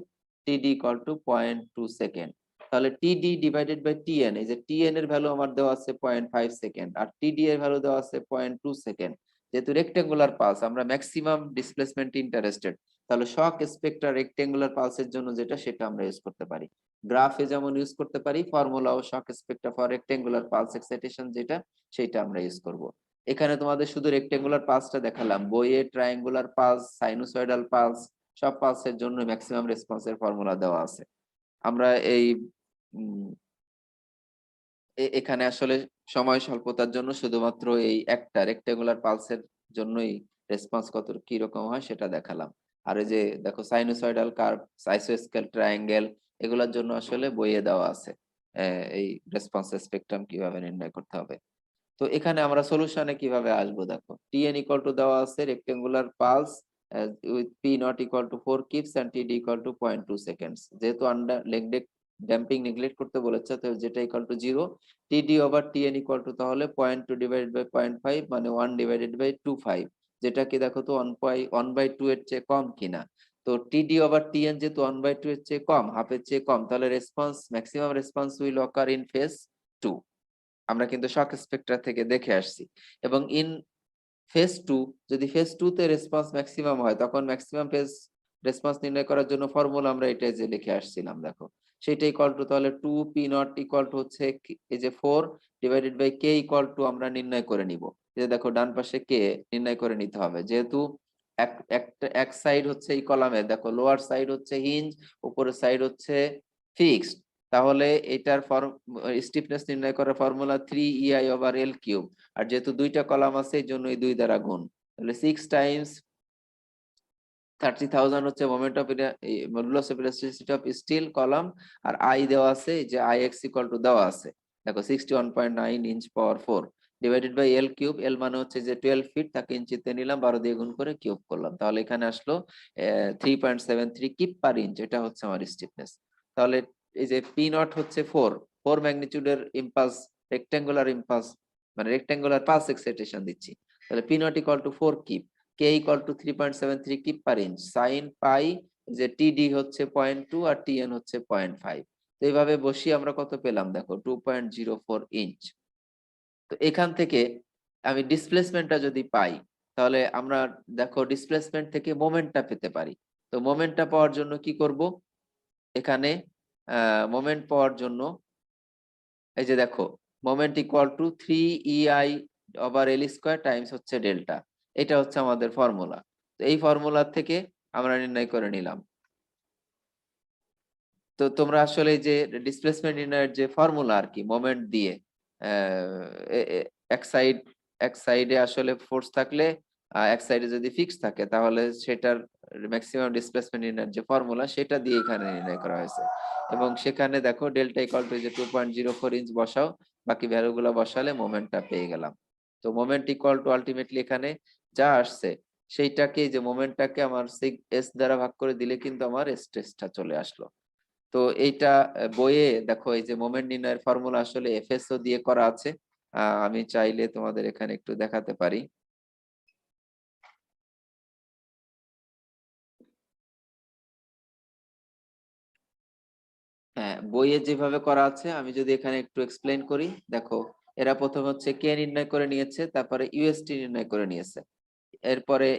S1: টিডি ইকুয়াল টু 0.2 সেকেন্ড। তাহলে টিডি ডিভাইডেড বাই টিএন, এই যে টিএন এর ভ্যালু আমার দেওয়া আছে 0.5 সেকেন্ড আর টিডি এর ভ্যালু দেওয়া আছে 0.2 সেকেন্ড। যেহেতু রেক্টেঙ্গুলার পালস আমরা ম্যাক্সিমাম ডিসপ্লেসমেন্ট ইন্টারেস্টেড, তাহলে শক স্পেক্ট্রা রেক্টেঙ্গুলার পালসের জন্য যেটা সেটা আমরা ইউজ করতে পারি, গ্রাফে যেমন ইউজ করতে পারি ফর্মুলাও shock spectra for rectangular pulse excitation যেটা সেটা আমরা ইউজ করব। এখানে তোমাদের শুধু রেক্টেঙ্গুলার পালসটা দেখালাম, বইয়ে ট্রায়াঙ্গুলার পালস সাইনোসয়েডাল পালস সব পালসের জন্য ম্যাক্সিমাম রেসপন্সের ফর্মুলা দেওয়া আছে। আমরা এই এখানে আসলে সময় স্বল্পতার জন্য শুধুমাত্র এই একটা রেক্টেঙ্গুলার পালসের জন্যই রেসপন্স কত কি রকম হয় সেটা দেখালাম। আর এই যে দেখো সাইনোসয়েডাল কার্ভ আইসোস্কেল ট্রায়াঙ্গেল এগুলোর জন্য আসলে বইয়ে দেওয়া আছে এই রেসপন্স স্পেকট্রাম কিভাবে নির্ণয় করতে হবে। তো এখানে আমরা সলিউশনে কিভাবে আসবো দেখো, টিএন ইকুয়াল টু দেওয়া আছে rectangular pulse with p not equal to 4 kips and t d equal to 0.2 seconds. যেহেতু আন্ডার ড্যাম্পিং নেগলেক্ট করতে বলেছে তো যেটা ইকুয়াল টু 0, টিডি ওভার টিএন ইকুয়াল টু তাহলে 0.2 ডিভাইডেড বাই 0.5 মানে 1 ডিভাইডেড বাই 25, যেটা কি দেখো তো 1/2 এর চেয়ে কম কিনা। তো টিডি ওভার টিএন যেহেতু 1/2 এর চেয়ে কম, হাফের চেয়ে কম, তাহলে response maximum response will ochre in phase 2, আমরা কিন্তু শক স্পেক্ট্রা থেকে দেখে আসছি। এবং ইন ফেজ 2 যদি ফেজ 2 তে রেসপন্স ম্যাক্সিমাম হয় তখন ম্যাক্সিমাম ফেজ রেসপন্স নির্ণয় করার জন্য ফর্মুলা আমরা এটা যে লিখে আসছিলাম দেখো, সেটা ইকুয়াল টু তাহলে 2 পি নট ইকুয়াল টু হচ্ছে এই যে 4 divided by K equal to আমরা নির্ণয় করে নিব। এই যে দেখো ডান পাশে কে নির্ণয় করে নিতে হবে, যেহেতু এক সাইড হচ্ছে এই কলামে দেখো লোয়ার সাইড হচ্ছে হিঞ্জ, উপরের সাইড হচ্ছে ফিক্সড, তাহলে এটার স্টিফনেস নির্ণয় করার ফর্মুলা 3EI/L কিউব, আর যেহেতু দুইটা কলাম আছে এই জন্য এই 2 দ্বারা গুণ, তাহলে 6 টাইমস 30,000 হচ্ছে moment of modulus of elasticity of steel column, আর আই দেওয়া আছে যে IX ইকুয়াল টু দেওয়া আছে দেখো 61.9 inch power 4 divided by L cube, L মানে হচ্ছে যে 12 ফিট, তাকে ইঞ্চিতে নিলাম 12 দিয়ে গুণ করে কিউব করলাম, তাহলে এখানে আসলো 3.73 কিপ পার ইঞ্চ, এটা হচ্ছে আমার স্টিফনেস। তাহলে এই যে পি নট হচ্ছে 4 ম্যাগনিটিউডের ইম্পালস রেক্টেঙ্গুলার ইম্পালস মানে রেক্টেঙ্গুলার পালস এক্সাইটেশন দিচ্ছি, তাহলে P not equal to 4 keep, K equal two 3.73 keep per inch, sine pi যে টিডি হচ্ছে 0.2 আর টিএন হচ্ছে 0.5। তো এইভাবে বসিয়ে আমরা কত পেলাম দেখো 2.04 ইঞ্চ। তো এখান থেকে আমি ডিসপ্লেসমেন্টটা যদি পাই তাহলে আমরা দেখো ডিসপ্লেসমেন্ট থেকে মোমেন্টটা পেতে পারি। তো মোমেন্টটা পাওয়ার জন্য কি করব, এখানে মোমেন্ট পাওয়ার জন্য এই যে দেখো moment equal to 3EI/L² Times হচ্ছে ডেল্টা, এটা হচ্ছে আমাদের ফর্মুলা। তো এই ফর্মুলা থেকে আমরা নির্ণয় করে নিলাম। তো তোমরা আসলে যে ডিসপ্লেসমেন্ট নির্ণয়ের যে ফর্মুলা আর কি মোমেন্ট দিয়ে এক সাইডে আসলে ফোর্স থাকলে এক সাইডে যদি ফিক্স থাকে তাহলে সেটার ম্যাক্সিমাম ডিসপ্লেসমেন্ট নির্ণয়ের যে ফর্মুলা সেটা দিয়ে এখানে নির্ণয় করা হয়েছে। এবং সেখানে দেখো ডেল্টা ইকুয়াল টু যে 2.04 ইঞ্চ বসাও, বাকি ভ্যালুগুলো বসালে মোমেন্টটা পেয়ে গেলাম। তো মোমেন্ট ইকুয়াল টু আলটিমেটলি এখানে যা আসছে সেইটাকে, যে মোমেন্টটাকে আমার সিগ এস দ্বারা ভাগ করে দিলে কিন্তু আমার স্ট্রেসটা চলে আসলো। তো এইটা বইয়ে দেখো এই যে মোমেন্ট নির্ণয়ের ফর্মুলা আসলে এফএসও দিয়ে করা আছে। আমি চাইলে তোমাদের এখানে একটু দেখাতে পারি। হ্যাঁ, বইয়ে যেভাবে করা আছে আমি যদি এখানে একটু এক্সপ্লেইন করি, দেখো এরা প্রথম হচ্ছে কে নির্ণয় করে নিয়েছে, তারপরে ইউএসটি নির্ণয় করে নিয়েছে, এরপরে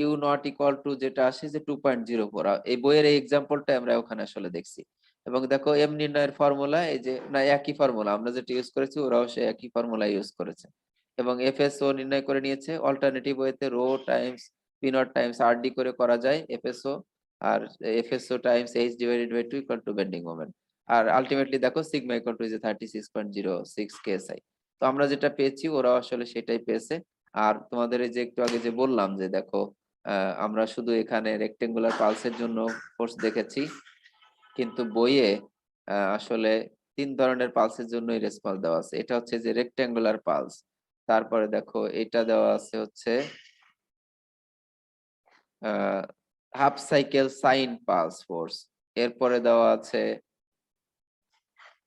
S1: ইউ নট ইকুয়াল টু যেটা আসে যে 2.04, এই বইয়ের এই এক্সাম্পলটা আমরা ওখানে আসলে দেখছি। এবং দেখো এম নির্ণয়ের ফর্মুলা এই যে না একই ফর্মুলা আমরা যেটা ইউজ করেছি, ওরাও সে একই ফর্মুলা ইউজ করেছে। এবং এফএসও নির্ণয় করে নিয়েছে, অল্টারনেটিভ ওয়েতে rho times P not times R D করে করা যায় এফএসও, আর FSO times H divided by 2 equal to bending moment. আর আলটিমেটলি দেখো সিগমা ইকুয়াল টু যে 36.06 কেএসআই। তো আমরা যেটা পেয়েছি ওরাও আসলে সেটাই পেয়েছে। আর তোমাদের এই যে একটু আগে যে বললাম যে দেখো আমরা শুধু এখানে রেক্টেঙ্গুলার পালসের জন্য ফোর্স দেখেছি, কিন্তু বইয়ে আসলে 3 ধরনের পালসের জন্যই রেসপন্স দেওয়া আছে। এটা হচ্ছে যে রেক্টেঙ্গুলার পালস, তারপরে দেখো এটা দেওয়া আছে হচ্ছে half cycle sine pulse force, এরপরে দেওয়া আছে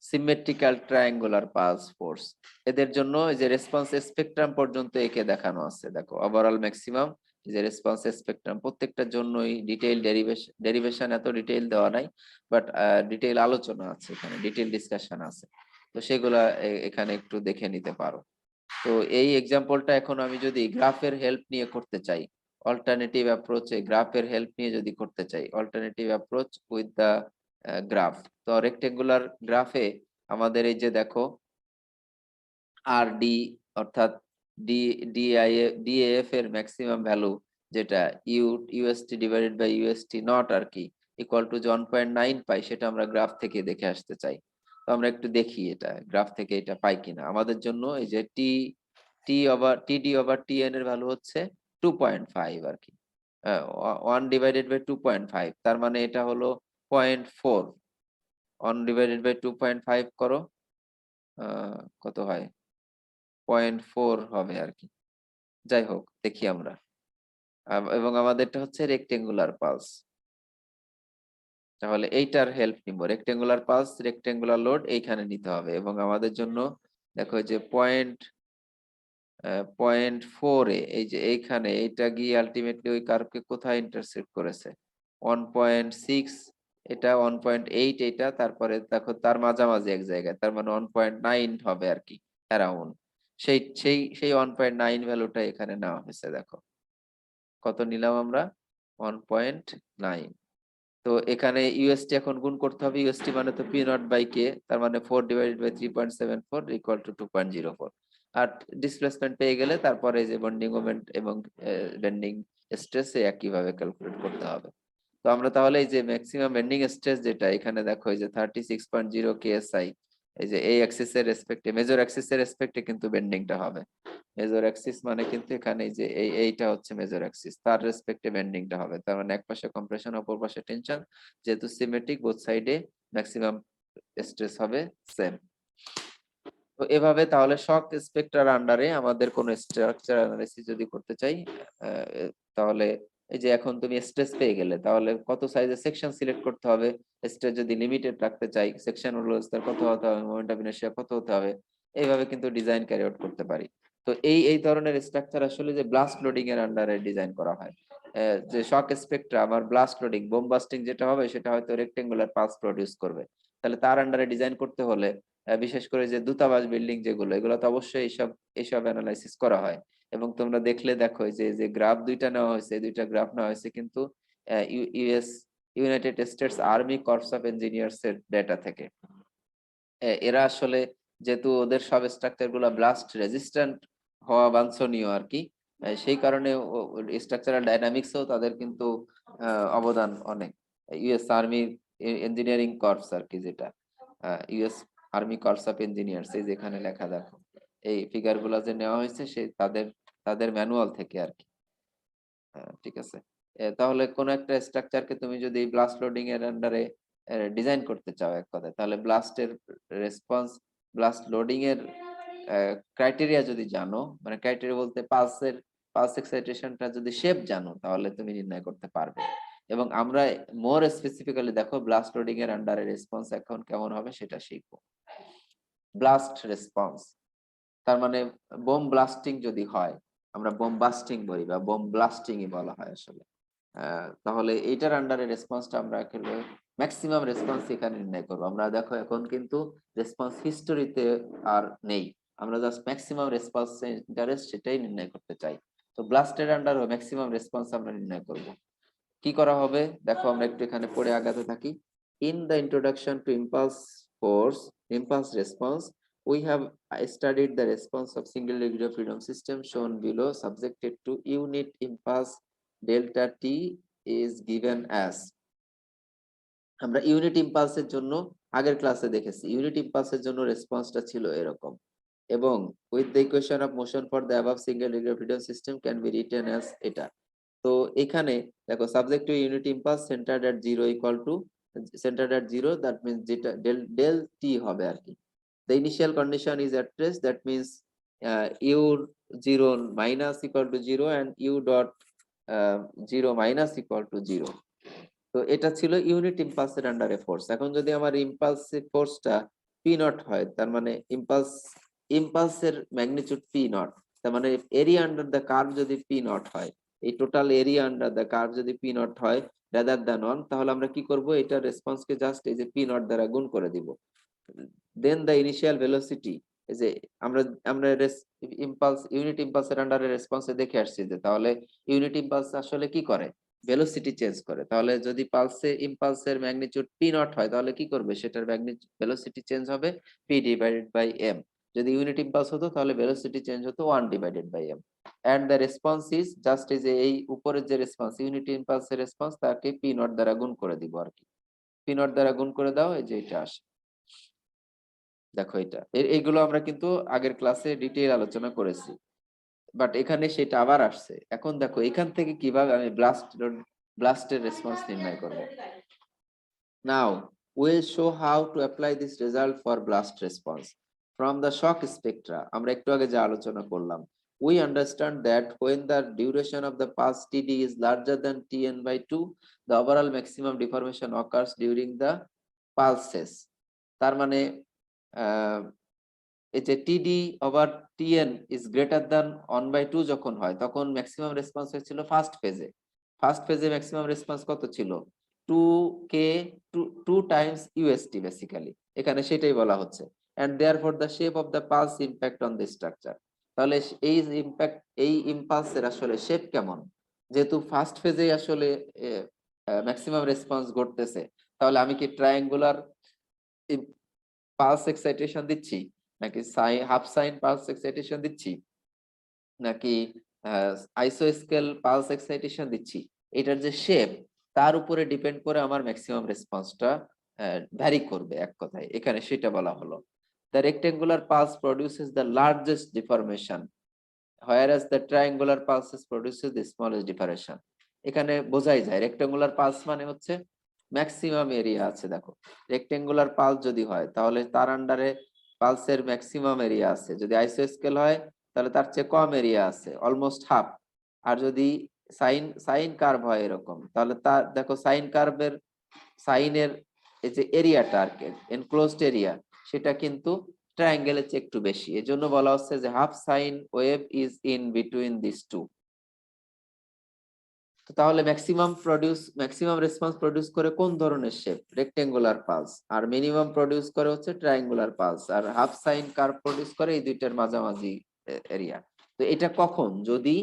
S1: সিমেট্রিক্যাল ট্রায়াঙ্গুলার পালস ফোর্স। এদের জন্য এই যে রেসপন্স স্পেকট্রাম পর্যন্ত একে দেখানো আছে। দেখো ওভারঅল ম্যাক্সিমাম যে রেসপন্স স্পেকট্রাম প্রত্যেকটার জন্যই ডিটেইল ডেরিভেশন এত ডিটেইল দেওয়া নাই, বাট ডিটেইল আলোচনা আছে এখানে, ডিটেইল ডিসকাশন আছে। তো সেগুলা এখানে একটু দেখে নিতে পারো। তো এই এক্সাম্পলটা এখন আমি যদি গ্রাফের হেল্প নিয়ে করতে চাই, অল্টারনেটিভ অ্যাপ্রোচে গ্রাফের হেল্প নিয়ে যদি করতে চাই, alternative approach with the graph. তো রেক্টেঙ্গুলার গ্রাফে আমাদের এই যে দেখো আর ডি অর্থাৎ ডি ডিএএফ এর ম্যাক্সিমাম ভ্যালু যেটা UST divided by UST not আর কি ইকুয়াল টু যে 1.9 পাই, সেটা আমরা গ্রাফ থেকে দেখে আসতে চাই। তো আমরা একটু দেখি এটা গ্রাফ থেকে এটা পাই কিনা। আমাদের জন্য এই যে টিডি ওভার টিএন এর ভ্যালু হচ্ছে 2.5 আর কি, 1 ডিভাইডেড বাই 2.5, তার মানে এটা হলো 0.4। 1 ডিভাইডেড বাই 2.5 করো, কত হয়, 0.4 হবে আর কি। যাই হোক দেখি আমরা, এবং আমাদেরটা হচ্ছে রেক্টেঙ্গুলার পালস। তাহলে এইটার হেল্প নিব, রেক্টেঙ্গুলার পালস রেক্টেঙ্গুলার লোড এইখানে নিতে হবে। এবং আমাদের জন্য দেখো যে পয়েন্ট ফোর এই যে এইখানে এইটা গিয়ে আলটিমেটলি ওই কার্ভকে কোথায় ইন্টারসেক্ট করেছে, 1.6, এটা 1.8, এটা তারপরে দেখো তার মাঝামাঝি এক জায়গায়, তার মানে 1.9 হবে আর কি অ্যারাউন্ড। সেই সেই সেই 1.9 ভ্যালুটা এখানে নেওয়া হয়েছে। দেখো কত নিলাম আমরা, 1.9। তো এখানে ইউএসটি এখন গুণ করতে হবে, ইউএসটি মানে তো পি নট বাই কে, তার মানে 4 ডিভাইডেড বাই 3.74 ইকুয়াল টু 2.04। আর ডিসপ্লেসমেন্ট পেয়ে গেলে তারপরে যে বেন্ডিং মোমেন্ট এবং বেন্ডিং স্ট্রেস একইভাবে ক্যালকুলেট করতে হবে। তো আমরা তাহলে এই যে ম্যাক্সিমাম বেন্ডিং স্ট্রেস যেটা এখানে দেখো এই যে 36.0 কেএসআই, এই যে এই অ্যাক্সিস এর রেসপেক্টে মেজর অ্যাক্সিস এর রেসপেক্টে কিন্তু বেন্ডিংটা হবে। মেজর অ্যাক্সিস মানে কিন্তু এখানে এই যে এইটা হচ্ছে মেজর অ্যাক্সিস, তার রেসপেক্টে বেন্ডিংটা হবে। তার মানে এক পাশে কম্প্রেশন অপর পাশে টেনশন, যেহেতু সিমেট্রিক বোথ সাইডে ম্যাক্সিমাম স্ট্রেস হবে সেম। তো এভাবে তাহলে শক স্পেক্ট্রার আন্ডারে আমাদের কোন স্ট্রাকচার অ্যানালিসিস যদি করতে চাই, তাহলে এই যে এখন তুমি স্ট্রেস পেয়ে গেলে, তাহলে কত সাইজের সেকশন সিলেক্ট করতে হবে, স্ট্রেস যদি লিমিটেড রাখতে চাই সেকশন রোলসটার কত হতে হবে, মোমেন্ট অফ ইনার্শিয়া কত হতে হবে, এইভাবে কিন্তু ডিজাইন ক্যারি আউট করতে পারি। তো এই ধরনের স্ট্রাকচার আসলে যে ব্লাস্ট লোডিং এর আন্ডারে ডিজাইন করা হয়। যে শক স্পেক্ট্রা আমার ব্লাস্ট লোডিং বোম বাস্টিং যেটা হবে সেটা হয়তো রেক্টেঙ্গুলার পালস প্রডিউস করবে, তাহলে তার আন্ডারে ডিজাইন করতে হলে বিশেষ করে যে দূতাবাস বিল্ডিং যেগুলো, এগুলো তো অবশ্যই এইসব অ্যানালাইসিস করা হয়। এবং তোমরা দেখলে দেখো যে যে গ্রাফ দুইটা নেওয়া হয়েছে, দুইটা গ্রাফ নেওয়া হয়েছে কিন্তু US United states army corps of engineers এর ডেটা থেকে। এরা আসলে যেহেতু ওদের সব স্ট্রাকচার গুলা ব্লাস্ট রেজিস্ট্যান্ট হওয়া বাঞ্ছনীয় আর কি, সেই কারণে স্ট্রাকচারাল ডাইনামিক্সেও তাদের কিন্তু অবদান অনেক। ইউএস আর্মি ইঞ্জিনিয়ারিং কর্পস আর কি, যেটা US army corps of engineers, এই যেখানে লেখা দেখো এই ফিগার গুলা যে নেওয়া হয়েছে সেই তাদের তাদের ম্যানুয়াল থেকে আর কি। ঠিক আছে। তাহলে কোন একটা স্ট্রাকচারকে তুমি যদি ব্লাস্ট লোডিং এর আন্ডারে ডিজাইন করতে চাও এক কথায়, তাহলে ব্লাস্টের রেসপন্স, ব্লাস্ট লোডিং এর ক্রাইটেরিয়া যদি জানো, মানে ক্রাইটেরিয়া বলতে পালস এক্সাইটেশনটা যদি শেপ জানো, তাহলে তুমি নির্ণয় করতে পারবে। এবং আমরা মোর স্পেসিফিক্যালি দেখো ব্লাস্ট লোডিং এর আন্ডারে রেসপন্স এখন কেমন হবে সেটা শিখবো। ব্লাস্ট রেসপন্স তার মানে বোম ব্লাস্টিং যদি হয়, আমরা বোম বাস্টিং বলি বা বোম ব্লাস্টিংই বলা হয় আসলে, তাহলে এইটার আন্ডারে রেসপন্সটা আমরা ম্যাক্সিমাম রেসপন্স এখানে নির্ণয় করবো। আমরা দেখো এখন কিন্তু রেসপন্স হিস্টোরিতে আর নেই, আমরা জাস্ট ম্যাক্সিমাম রেসপন্স ইন্টারেস্ট সেটাই নির্ণয় করতে চাই। তো ব্লাস্টের আন্ডারে ম্যাক্সিমাম রেসপন্স আমরা নির্ণয় করব। কি করা হবে দেখো, আমরা একটু এখানে পড়ে আগাতে থাকি। In the introduction to impulse force, impulse response, we have studied the response of single degree of freedom system shown below subjected to unit impulse delta t is given as। আমরা ইউনিট ইম্পালসের জন্য আগের ক্লাসে দেখেছি, unit ইম্পালসের জন্য রেসপন্সটা ছিল এরকম, এবং with the equation of motion for the above single degree of freedom system can be written as এটা। তো এখানে দেখো subject to unit impulse centred at zero equal to, centred at zero, that means যেটা del del T হবে আর কি। The initial condition is at rest, that means u 0 minus equal to 0 and u dot 0 minus equal to 0। তো এটা ছিল unit ইম্পালসের আন্ডারে force. এখন যদি আমার ইম্পালসিভ ফোর্সটা পি নট হয়, তার মানে ইম্পালসের ম্যাগনিটিউড পি নট, তার মানে এরিয়া আন্ডার দ্য কার্ভ যদি পি নট হয়, এই total area under the curve যদি পি নট হয় রাদার দ্যান 1, তাহলে আমরা কি করব, এটা রেসপন্সকে জাস্ট এই যে পি নট দ্বারা গুণ করে দিব। দেন দ্য ইনিশিয়াল ভেলোসিটি, এই যে আমরা আমরা ইম্পালস ইউনিট ইম্পালসের আন্ডারে রেসপন্সে দেখে আসছি যে তাহলে ইউনিট ইম্পালস আসলে কি করে, ভেলোসিটি চেঞ্জ করে। তাহলে যদি ইম্পালসের ম্যাগনিটিউড পি নট হয়, তাহলে কি করবে, সেটার ম্যাগনিটিউড ভেলোসিটি চেঞ্জ হবে পি ডিভাইডেড বাই এম। যদি ইউনিট ইম্পালস হতো তাহলে ভেলোসিটি চেঞ্জ হতো 1 divided by m. And the response is just এই যে এই উপরের যে রেসপন্স, ইউনিট ইম্পালসের রেসপন্স, তাকে পি নট দ্বারা গুণ করে দিব আর কি। পি নট দ্বারা গুণ করে দাও, এই যে এটা আসে। দেখো এটা এইগুলো আমরা কিন্তু আগের ক্লাসে ডিটেইল আলোচনা করেছি, বাট এখানে সেটা আবার আসছে। এখন দেখো এখান থেকে কিভাবে আমি ব্লাস্টের রেসপন্স নির্ণয় করব। নাও we'll show how to apply this result for blast response from the shock spectra। আমরা একটু আগে যা আলোচনা করলাম, we understand that when the duration of the pulse td is larger than tn by 2, the overall maximum deformation occurs during the pulses। তার মানে এই যে t d over TN is greater than 1/2 যখন হয়, তখন ম্যাক্সিমাম রেসপন্স হয়েছিল first ফেজে। First ফেজে ম্যাক্সিমাম রেসপন্স কত ছিল, 2k 2 টাইমস ইউএসটি বেসিক্যালি, এখানে সেটাই বলা হচ্ছে। And therefore the shape of the pulse impact on the structure. তাহলে এই ইমপ্যাক্ট, এই ইম্পালসের আসলে শেপ কেমন, যেহেতু ফার্স্ট ফেজে আসলে ম্যাক্সিমাম রেসপন্স ঘটতেছে, তাহলে আমি কি ট্রায়াঙ্গুলার পালস এক্সাইটেশন দিচ্ছি, নাকি হাফ সাইন পালস এক্সাইটেশন দিচ্ছি, নাকি আইসোস্কেল পালস এক্সাইটেশন দিচ্ছি, এটার যে শেপ তার উপরে ডিপেন্ড করে আমার ম্যাক্সিমাম রেসপন্সটা ভ্যারি করবে এক কথায়, এখানে সেটা বলা হলো। The rectangular pulse produces the largest deformation whereas the triangular pulses produces the smallest diffraction। এখানে বোঝাই যায় রেক্টেঙ্গুলার পালস মানে হচ্ছে ম্যাক্সিমাম এরিয়া আছে। দেখো রেক্টেঙ্গুলার পালস যদি হয় তাহলে তার আন্ডারে পালসের ম্যাক্সিমাম এরিয়া আছে, যদি আইসোস্কেল হয় তাহলে তার চেয়ে কম এরিয়া আছে, অলমোস্ট হাফ। আর যদি সাইন কার্ভ হয় এরকম, তাহলে তার দেখো সাইনের এই যে এরিয়াটা আর কি এনক্লোজড এরিয়া, সেটা কিন্তু ট্রায়াঙ্গেলের চেয়ে একটু বেশি। এজন্য বলা হচ্ছে যে half sine wave is in between this two. তো তাহলে ম্যাক্সিমাম রেসপন্স প্রডিউস করে কোন ধরনের শেপ, রেক্টেঙ্গুলার পালস, আর মিনিমাম প্রডিউস করে হচ্ছে ট্রায়াঙ্গুলার পালস, আর হাফ সাইন কার্ভ প্রডিউস করে এই দুইটার মাঝামাঝি এরিয়া। তো এটা কখন, যদি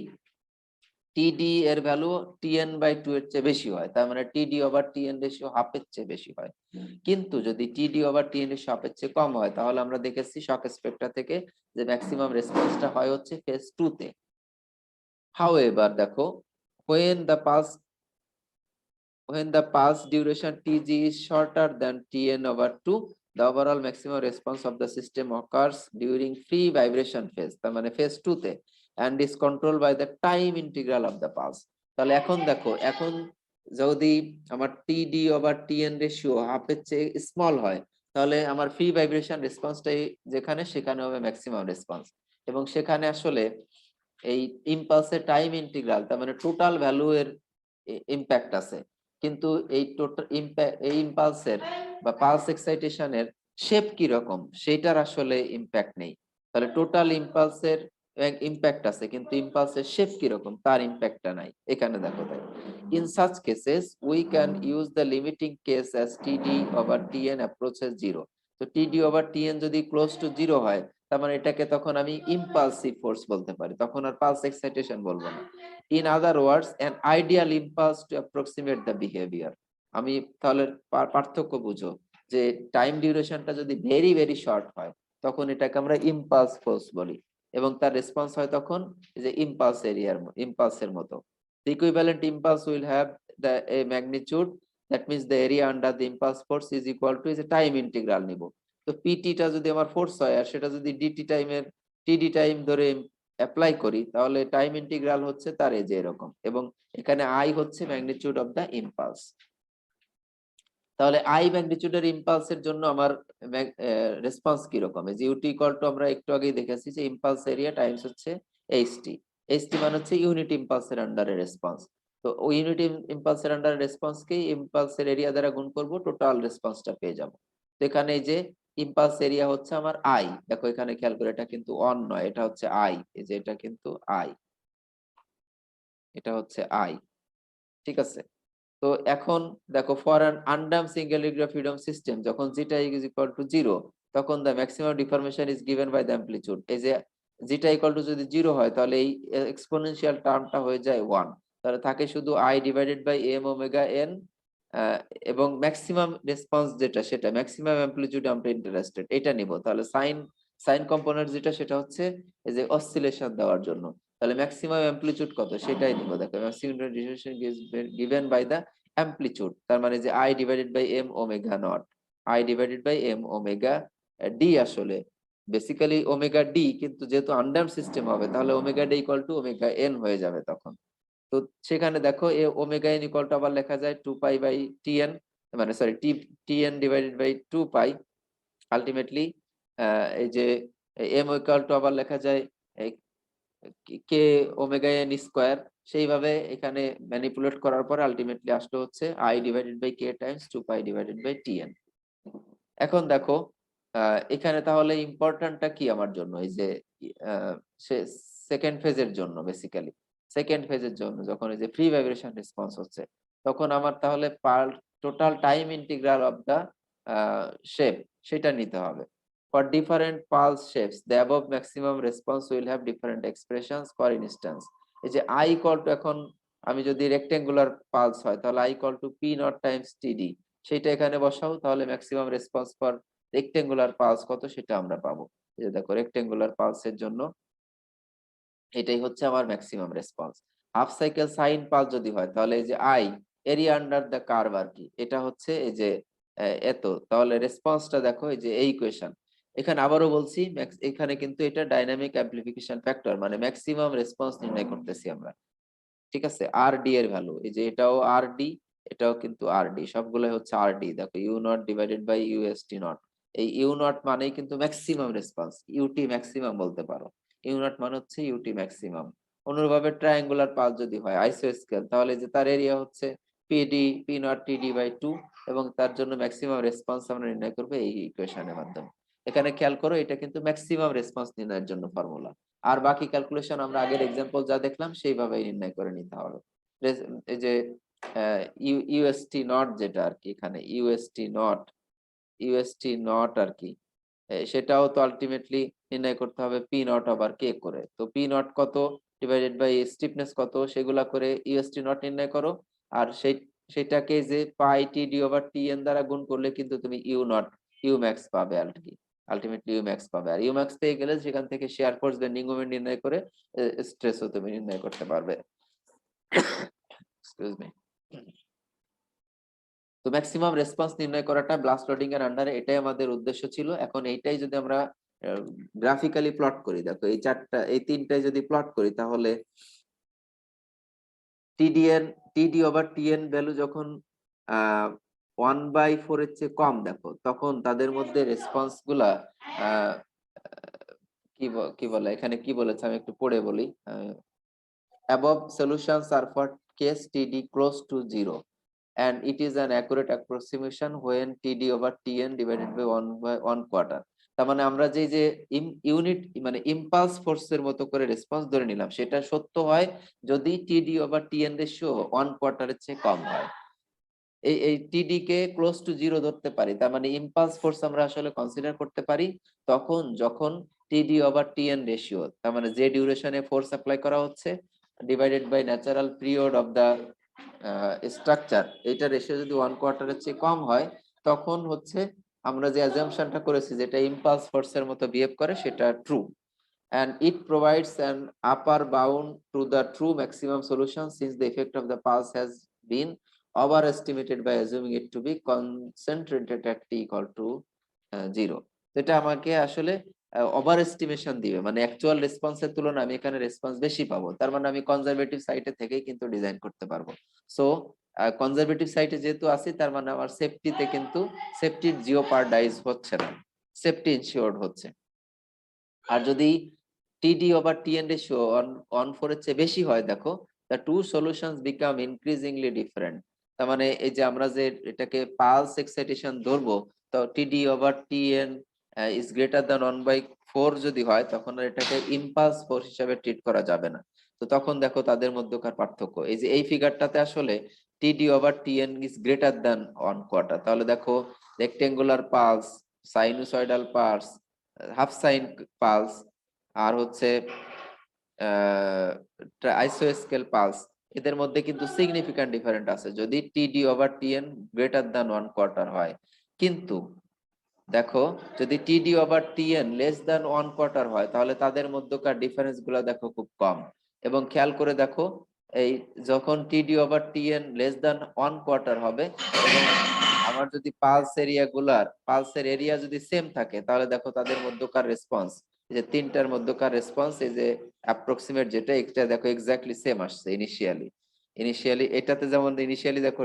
S1: টিডি এর ভ্যালু টিএন বাই 2 এর চেয়ে বেশি হয়, তার মানে টিডি ওভার টিএন রেশিও হাফের চেয়ে বেশি হয়। কিন্তু যদি টিডি ওভার টিএন রেশিও হাফের চেয়ে কম হয়, তাহলে আমরা দেখেছি শক স্পেক্ট্রা থেকে যে ম্যাক্সিমাম রেসপন্সটা হয় হচ্ছে ফেজ 2 তে। হাউএভার দেখো, when the pulse duration tg is shorter than tn over 2, the overall maximum response of the system occurs during free vibration phase, তার মানে phase 2 তে, and is controlled by the time integral of the pulse. তাহলে এখন দেখো, এখন যদি আমার TD over TN ratio হাফের চেয়ে স্মল হয়, তাহলে আমার ফ্রি ভাইব্রেশন রেসপন্সটাই যেখানে সেখানে হবে ম্যাক্সিমাম রেসপন্স। এবং সেখানে আসলে এই ইম্পালসের টাইম ইন্টিগ্রাল, তার মানে টোটাল ভ্যালু এর ইম্প্যাক্ট আছে, কিন্তু এই টোটাল ইম্প্যাক্ট, এই ইম্পালসের বা পালস এক্সাইটেশনের শেপ কি রকম সেটার আসলে ইম্প্যাক্ট নেই। তাহলে টোটাল ইম্পালসের ইম্প্যাক্ট আছে, কিন্তু ইম্পালসের শেপ কি রকম তার ইম্প্যাক্টটা নাই। এখানে দেখো তাই, in such cases we can use the limiting case as TD over TN approaches 0. তো TD over TN যদি ক্লোজ টু 0 হয়, তার মানে এটাকে তখন আমি ইম্পালসিভ ফোর্স বলতে পারি, তখন আর পালস এক্সাইটেশন বলবো না। In other words an ideal impulse to approximate the behavior. আমি তাহলে পার্থক্য বুঝো, যে টাইম ডিউরেশনটা যদি ভেরি ভেরি শর্ট হয়, তখন এটাকে আমরা ইম্পালস ফোর্স বলি, এবং তার রেসপন্স হয় তখন যে ইম্পালস এরিয়ার ইম্পালসের মতো। The equivalent impulse will have the a magnitude, that means the area under the impulse force is equal to is a time integral নিব। তো পিটি টা যদি আমার ফোর্স হয় আর সেটা যদি ডিটি টাইমের টিডি টাইম ধরে অ্যাপ্লাই করি, তাহলে টাইম ইন্টিগ্রাল হচ্ছে তার এই যে এরকম, এবং এখানে আই হচ্ছে ম্যাগনিটিউড অফ দা ইম্পালস। তাহলে আই ম্যাগনিটিউডের ইম্পালসের জন্য আমার রেসপন্স কি রকম, এই যে ইউটি ইকুয়াল টু আমরা একটু আগেই দেখেছি যে ইম্পালস এরিয়া টাইমস হচ্ছে এইচটি। এইচটি মানে হচ্ছে ইউনিট ইম্পালসের আন্ডারে রেসপন্স। তো ওই ইউনিট ইম্পালসের আন্ডারে রেসপন্সকে ইম্পালসের এরিয়া দ্বারা গুণ করব, টোটাল রেসপন্সটা পেয়ে যাব। তো এখানে এই যে ইম্পালস এরিয়া হচ্ছে আমার আই, দেখো এখানে খেয়াল করে, এটা কিন্তু অন নয়, এটা হচ্ছে আই, এই যে এটা কিন্তু আই, এটা হচ্ছে আই, ঠিক আছে। তো এখন দেখো, for an undamped single degree of freedom system, যখন জিটা ইজ ইকুয়াল টু 0, তখন the maximum deformation is given by the amplitude. এই যে জিটা ইকুয়াল টু যদি 0 হয়, তাহলে এই এক্সপোনেনশিয়াল টার্মটা হয়ে যায় 1, তাহলে থাকে শুধু I divided by m omega n, এবং ম্যাক্সিমাম রেসপন্স যেটা, সেটা ম্যাক্সিমাম অ্যামপ্লিটিউড আমরা ইন্টারেস্টেড, এটা নিব। তাহলে সাইন সাইন কম্পোনেন্ট যেটা, সেটা হচ্ছে এই যে অসিলেশন দেওয়ার জন্য, তাহলে ম্যাক্সিমাম অ্যামপ্লিটিউড কত সেটাই নিব। দেখো maximum differentiation given by the amplitude, তার মানে যে I divided by m omega not, I divided by m omega d, আসলে বেসিক্যালি ওমেগা ডি, কিন্তু যেহেতু আনড্যাম্পড সিস্টেম হবে, তাহলে omega d equal to omega n হয়ে যাবে তখন। তো সেখানে দেখো এ ওমেগা এন ইকুয়াল টু আবার লেখা যায় 2 পাই বাই টিএন, মানে sorry t n divided by 2 pi ultimately. এই যে এম ইকুয়াল টু আবার লেখা যায় কে ওমেগা এন স্কয়ার। সেইভাবে এখানে ম্যানিপুলেট করার পরে আলটিমেটলি আসলো হচ্ছে I divided by K times 2 pi divided by t n. এখন দেখো এখানে তাহলে ইম্পর্টেন্টটা কি আমার জন্য, এই যে সেকেন্ড ফেজের জন্য, বেসিক্যালি সেকেন্ড ফেজের জন্য যখন এই যে ফ্রি ভাইব্রেশন রেসপন্স হচ্ছে, তখন আমার তাহলে total time integral of the shape সেটা নিতে হবে। For different pulse shapes, the above maximum response will have different expressions. For instance, এই যে I equal to, এখন আমি যদি রেক্টেঙ্গুলার পালস হয়, তাহলে I equal to P naught times TD, সেটা এখানে বসাও, তাহলে maximum response for rectangular pulse কত সেটা আমরা পাবো। এই যে দেখো, রেক্টেঙ্গুলার পালসের জন্য এটাই হচ্ছে আমার maximum response. Half cycle sine pulse যদি হয়, তাহলে এই যে I area under the curve আর কি, এটা হচ্ছে এই যে এত, তাহলে রেসপন্সটা দেখো এই যে এই ইকুয়েশন। এখানে আবারও বলছি, এখানে কিন্তু এটা ডাইনামিক অ্যামপ্লিফিকেশন ফ্যাক্টর, মানে ম্যাক্সিমাম রেসপন্স নির্ণয় করতেছি আমরা, ঠিক আছে। আর ডি এর ভ্যালু, এই যে এটাও আর ডি, এটাও কিন্তু আর ডি, সবগুলো হচ্ছে আর ডি। দেখো u not divided by UST not, এই ইউ নট মানেই কিন্তু ম্যাক্সিমাম রেসপন্স, ইউটি ম্যাক্সিমাম বলতে পারো, ইউ নট মানে হচ্ছে ইউটি ম্যাক্সিমাম। অনুরূপভাবে ট্রায়াঙ্গুলার পালস যদি হয় আইসো স্কেল, তাহলে যে তার এরিয়া হচ্ছে পিডি পি নট টিডি বাই 2, এবং তার জন্য ম্যাক্সিমাম রেসপন্স আমরা নির্ণয় করবো এই ইকুয়েশনের মাধ্যমে। এখানে খেয়াল করো, এটা কিন্তু ম্যাক্সিমাম রেসপন্স নির্ণয়ের জন্য ফর্মুলা, আর বাকি ক্যালকুলেশন আমরা আগের এক্সাম্পল যা দেখলাম সেইভাবেই নির্ণয় করে নিতে হবে। এই যে ইউএসটি নট যেটা আর কি, এখানে ইউএসটি নট আর কি, সেটাও তো আলটিমেটলি নির্ণয় করতে হবে পি নট ওভার কে করে। তো পি নট কত ডিভাইডেড বাই স্টিফনেস কত, সেগুলা করে ইউএসটি নট নির্ণয় করো, আর সেটাকে যে পাই টিডি ওভার টিএন দ্বারা গুণ করলে কিন্তু তুমি ইউ নট ইউ ম্যাক্স পাবে আর কি, আলটিমেটলি ইউ ম্যাক্স পাবে। আর ইউ ম্যাক্স পেয়ে গেলে সেখান থেকে শেয়ার ফোর্স বেন্ডিং মোমেন্ট নির্ণয় করে স্ট্রেসও তুমি নির্ণয় করতে পারবে। Excuse me. তো ম্যাক্সিমাম রেসপন্স নির্ণয় করাটা ব্লাস্ট লোডিং এর আন্ডারে, এটাই আমাদের উদ্দেশ্য ছিল। এখন এইটাই যদি আমরা গ্রাফিক্যালি প্লট করি, দেখো এই চারটা এই তিনটাই যদি প্লট করি, তাহলে টিডিএন টিডি ওভার টিএন ভ্যালু যখন 1/4 এর চেয়ে কম, দেখো তখন তাদের মধ্যে রেসপন্স গুলা আহ, কি বলে, এখানে কি বলেছে আমি একটু পড়ে বলি। Above solutions are for case TD close to zero, and it is an accurate approximation when TD over TN divided by 1/1/4. তার মানে আমরা যে ইউনিট মানে ইম্পালস ফোর্সের মতো করে রেসপন্স ধরে নিলাম, সেটা সত্য হয় যদি টিডি ওভার টিএন রেশিও 1/4 চেয়ে কম হয়। এই টিডি কে ক্লোজ টু জিরো ধরতে পারি, তার মানে ইম্পালস ফোর্স আমরা আসলে কনসিডার করতে পারি তখন যখন টিডি ওভার টিএন রেশিও, তার মানে যে ডিউরেশনে ফোর্স অ্যাপ্লাই করা হচ্ছে divided by natural period of the structure, এইটা রেশিও যদি 1/4 চেয়ে কম হয়, তখন হচ্ছে আমরা যে অ্যাজাম্পশনটা করেছি যেটা ইম্পালস ফোর্সের মতো বিহেভ করে সেটা true. And it provides an upper bound to the true maximum solution since the effect of the pulse has been overestimated by assuming it to be concentrated at t equal to 0. এটা আমাকে আসলে over estimation দিবে, মানে actual রেসপন্সের তুলনায় আমি এখানে response বেশি পাবো, তার মানে আমি কনজারভেটিভ সাইটে থেকেই কিন্তু ডিজাইন করতে পারবো। সো কনজারভেটিভ সাইটে যেহেতু আছি, তার মানে আমার সেফটিতে কিন্তু সেফটির জিওপারডাইজ হচ্ছে না, সেফটি ইনশিওরড হচ্ছে। আর যদি টিডি ওভার টিএন রেশিও 1/4 এর চেয়ে বেশি হয়, দেখো the two solutions become increasingly different। তার মানে এই যে আমরা যে এটাকে পালস এক্সাইটেশন ধরবো, তো t d over TN is greater than 1/4 যদি হয়, তখন আর এটাকে ইম্পালস ফোর্স হিসেবে ট্রিট করা যাবে না। তো তখন দেখো তাদের মধ্যকার পার্থক্য, এই যে এই ফিগারটাতে আসলে TD over TN is greater than 1/4। তাহলে দেখো rectangular pulse, sinusoidal pulse, half sine pulse, আর হচ্ছে আইসোস্কেল পালস, এদের মধ্যে কিন্তু সিগনিফিক্যান্ট ডিফারেন্ট আছে যদি TD over TN greater than 1/4 হয়। কিন্তু দেখো যদি TD over TN less than 1/4 হয়, তাহলে তাদের মধ্যকার ডিফারেন্স গুলো দেখো খুব কম। এবং খেয়াল করে দেখো, এই যখন TD over TN less than 1/4 হবে এবং আমার যদি পালসের এরিয়া যদি সেম থাকে, তাহলে দেখো তাদের মধ্যকার রেসপন্স, এই যে তিনটার মধ্যকার রেসপন্স, এই যে অ্যাপ্রক্সিমেট যেটা, এটা দেখো এক্স্যাক্টলি সেম আসছে। ইনিশিয়ালি এটাতে যেমন ইনিশিয়ালি দেখো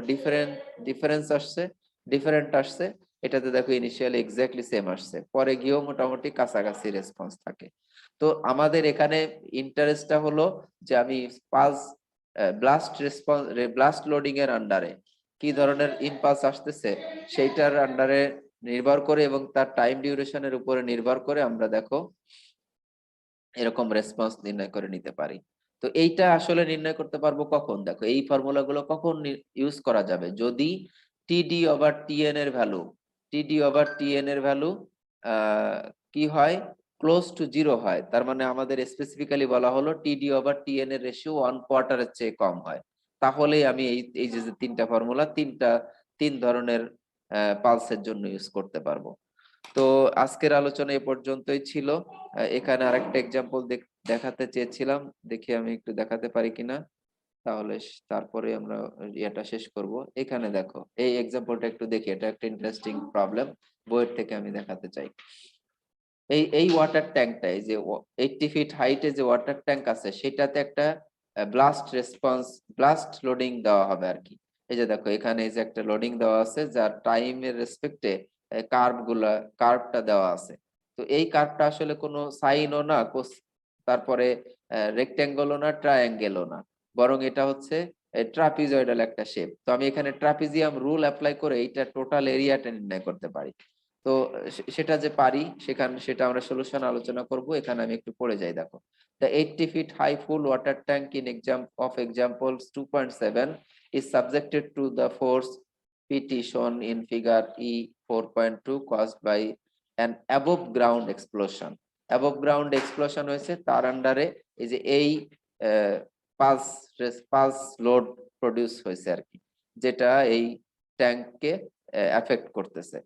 S1: ডিফারেন্স আসছে, ডিফারেন্ট আসছে, এটাতে দেখো ইনিশিয়ালি এক্স্যাক্টলি সেম আসছে, পরে গিয়েও মোটামুটি কাছাকাছি রেসপন্স থাকে। তো আমাদের এখানে ইন্টারেস্টটা হলো যে আমি পালস ব্লাস্ট লোডিং এর আন্ডারে কি ধরনের ইম্পালস আসতেছে সেইটার আন্ডারে নির্ভর করে এবং তার টাইম ডিউরেশনের উপরে নির্ভর করে আমরা দেখো এরকম রেসপন্স নির্ণয় করে নিতে পারি। তো এইটা আসলে নির্ণয় করতে পারবো কখন, দেখো এই ফর্মুলাগুলো কখন ইউজ করা যাবে, যদি টিডি ওভার টিএন এর ভ্যালু কি হয়, ক্লোজ টু জিরো হয়। তার মানে আমাদের স্পেসিফিক্যালি বলা হলো টিডি ওভার টিএন এর রেশিও 1/4 এর চেয়ে কম হয়, তাহলেই আমি এই যে তিনটা ফর্মুলা তিন ধরনের পালসের জন্য ইউজ করতে পারবো। তো আজকের আলোচনা এ পর্যন্তই ছিল। এখানে আরেকটা এক্সাম্পল দেখাতে চেয়েছিলাম, দেখি আমি একটু দেখাতে পারি কিনা, তাহলে তারপরে আমরা এটা শেষ করব। এখানে দেখো এই এক্সাম্পলটা একটু দেখি, এটা একটা ইন্টারেস্টিং প্রবলেম, বইয়ের থেকে আমি দেখাতে চাই। এই ওয়াটার ট্যাঙ্কটা, এই যে 80 ফিট হাইটে যে ওয়াটার ট্যাঙ্ক আছে, সেটাতে একটা ব্লাস্ট লোডিং দেওয়া হবে আর কি। এই যে দেখো এখানে এই যে একটা লোডিং দেওয়া আছে, যার টাইমের রেসপেক্টে কার্ভটা দেওয়া আছে। তো এই কার্ভটা আসলে কোনো সাইনও না, তারপরে রেক্টেঙ্গলও না, ট্রায়াঙ্গেলও না, বরং এটা হচ্ছে ট্রাপিজয়েডাল একটা শেপ। তো আমি এখানে ট্রাপিজিয়াম রুল অ্যাপ্লাই করে এইটা টোটাল এরিয়াটা নির্ণয় করতে পারি। তো সেটা যে পারি সেটা আমরা সলিউশন আলোচনা করব। এখানে আমি একটু পড়ে যাই, দেখো the 80 feet high full water tank in examples 2.7 is subjected to the force PT shown in figure E 4.2 caused by an above ground explosion হয়েছে, তার আন্ডারে এই যে এই পালস লোড প্রডিউস হয়েছে আর কি, যেটা এই ট্যাঙ্ককে এফেক্ট করতেছে।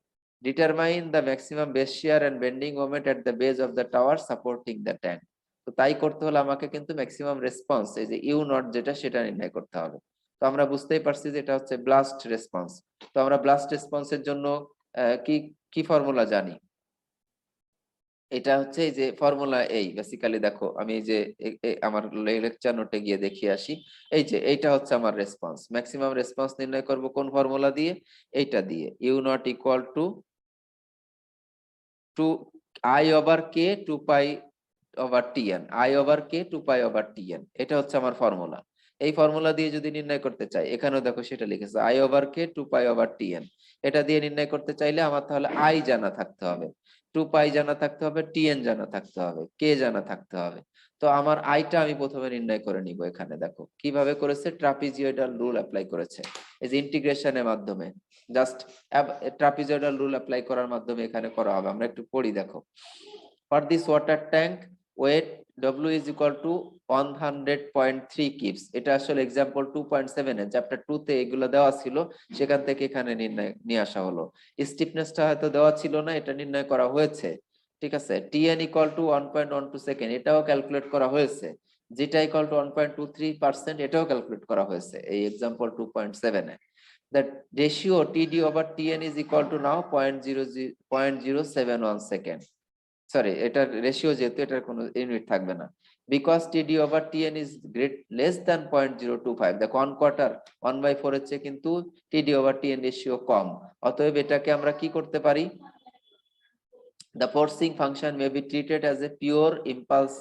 S1: Determine the maximum base shear and bending moment at the base of the tower supporting the tank। তো তাই করতে হলে আমাকে কিন্তু ম্যাক্সিমাম রেসপন্স, এই যে ইউ নট যেটা, সেটা নির্ণয় করতে হবে। তো আমরা বুঝতেই পারছি যে এটা হচ্ছে ব্লাস্ট রেসপন্স। তো আমরা ব্লাস্ট রেসপন্সের জন্য কি কি ফর্মুলা জানি? এটা হচ্ছে এই যে ফর্মুলা, এই বেসিক্যালি দেখো আমি এই যে আমার লেকচার নোটে গিয়ে দেখিয়ে আসি। এই যে এইটা হচ্ছে আমার রেসপন্স, ম্যাক্সিমাম রেসপন্স নির্ণয় করব কোন ফর্মুলা দিয়ে? এইটা দিয়ে, u not equal to two I over k two pi over t n, I over k two pi over t n, এটা হচ্ছে আমার ফর্মুলা। এই ফর্মুলা দিয়ে যদি নির্ণয় করতে চাই, এখানেও দেখো সেটা লিখেছে I over k two pi over t n. এটা দিয়ে নির্ণয় করতে চাইলে আমার তাহলে আই জানা থাকতে হবে, টু পাই জানা থাকতে হবে, টিএন জানা থাকতে হবে, কে জানা থাকতে হবে। তো আমার আইটা আমি প্রথমে নির্ণয় করে নিব। এখানে দেখো কিভাবে করেছে, ট্রাপিজিওইডাল রুল অ্যাপ্লাই করেছে এই যে ইন্টিগ্রেশনের মাধ্যমে। জাস্ট ট্রাপিজয়েডাল রুল অ্যাপ্লাই করার মাধ্যমে এখানে করা হবে। আমরা একটু পড়ি দেখো। For this water tank weight W is equal to 100.3 kips. এটা আসলে এক্সাম্পল 2.7 এর চ্যাপ্টার 2 তে এগুলো দেওয়া ছিল, সেখান থেকে এখানে নির্ণয় নিয়ে আসা হলো। স্টিফনেসটা হয়তো দেওয়া ছিল না, এটা নির্ণয় করা হয়েছে। ঠিক আছে, Tn equal to 1.12 সেকেন্ড, এটাও ক্যালকুলেট করা হয়েছে। যেটা ইকুয়াল টু 1.23%, এটাও ক্যালকুলেট করা হয়েছে এই example 2.7 A. That ratio TD over Tn is equal to now 0.071 second. Sorry, এটার রেশিও যেহেতু এটার কোনো ইউনিট থাকবে না, because t d over TN is great less than 0.025। দেখো 1/4 1/4 এর চেয়ে কিন্তু টিডি ওভার টিএন রেশিও কম। অতএব এটাকে আমরা কি করতে পারি? the forcing function may be treated as a pure impulse।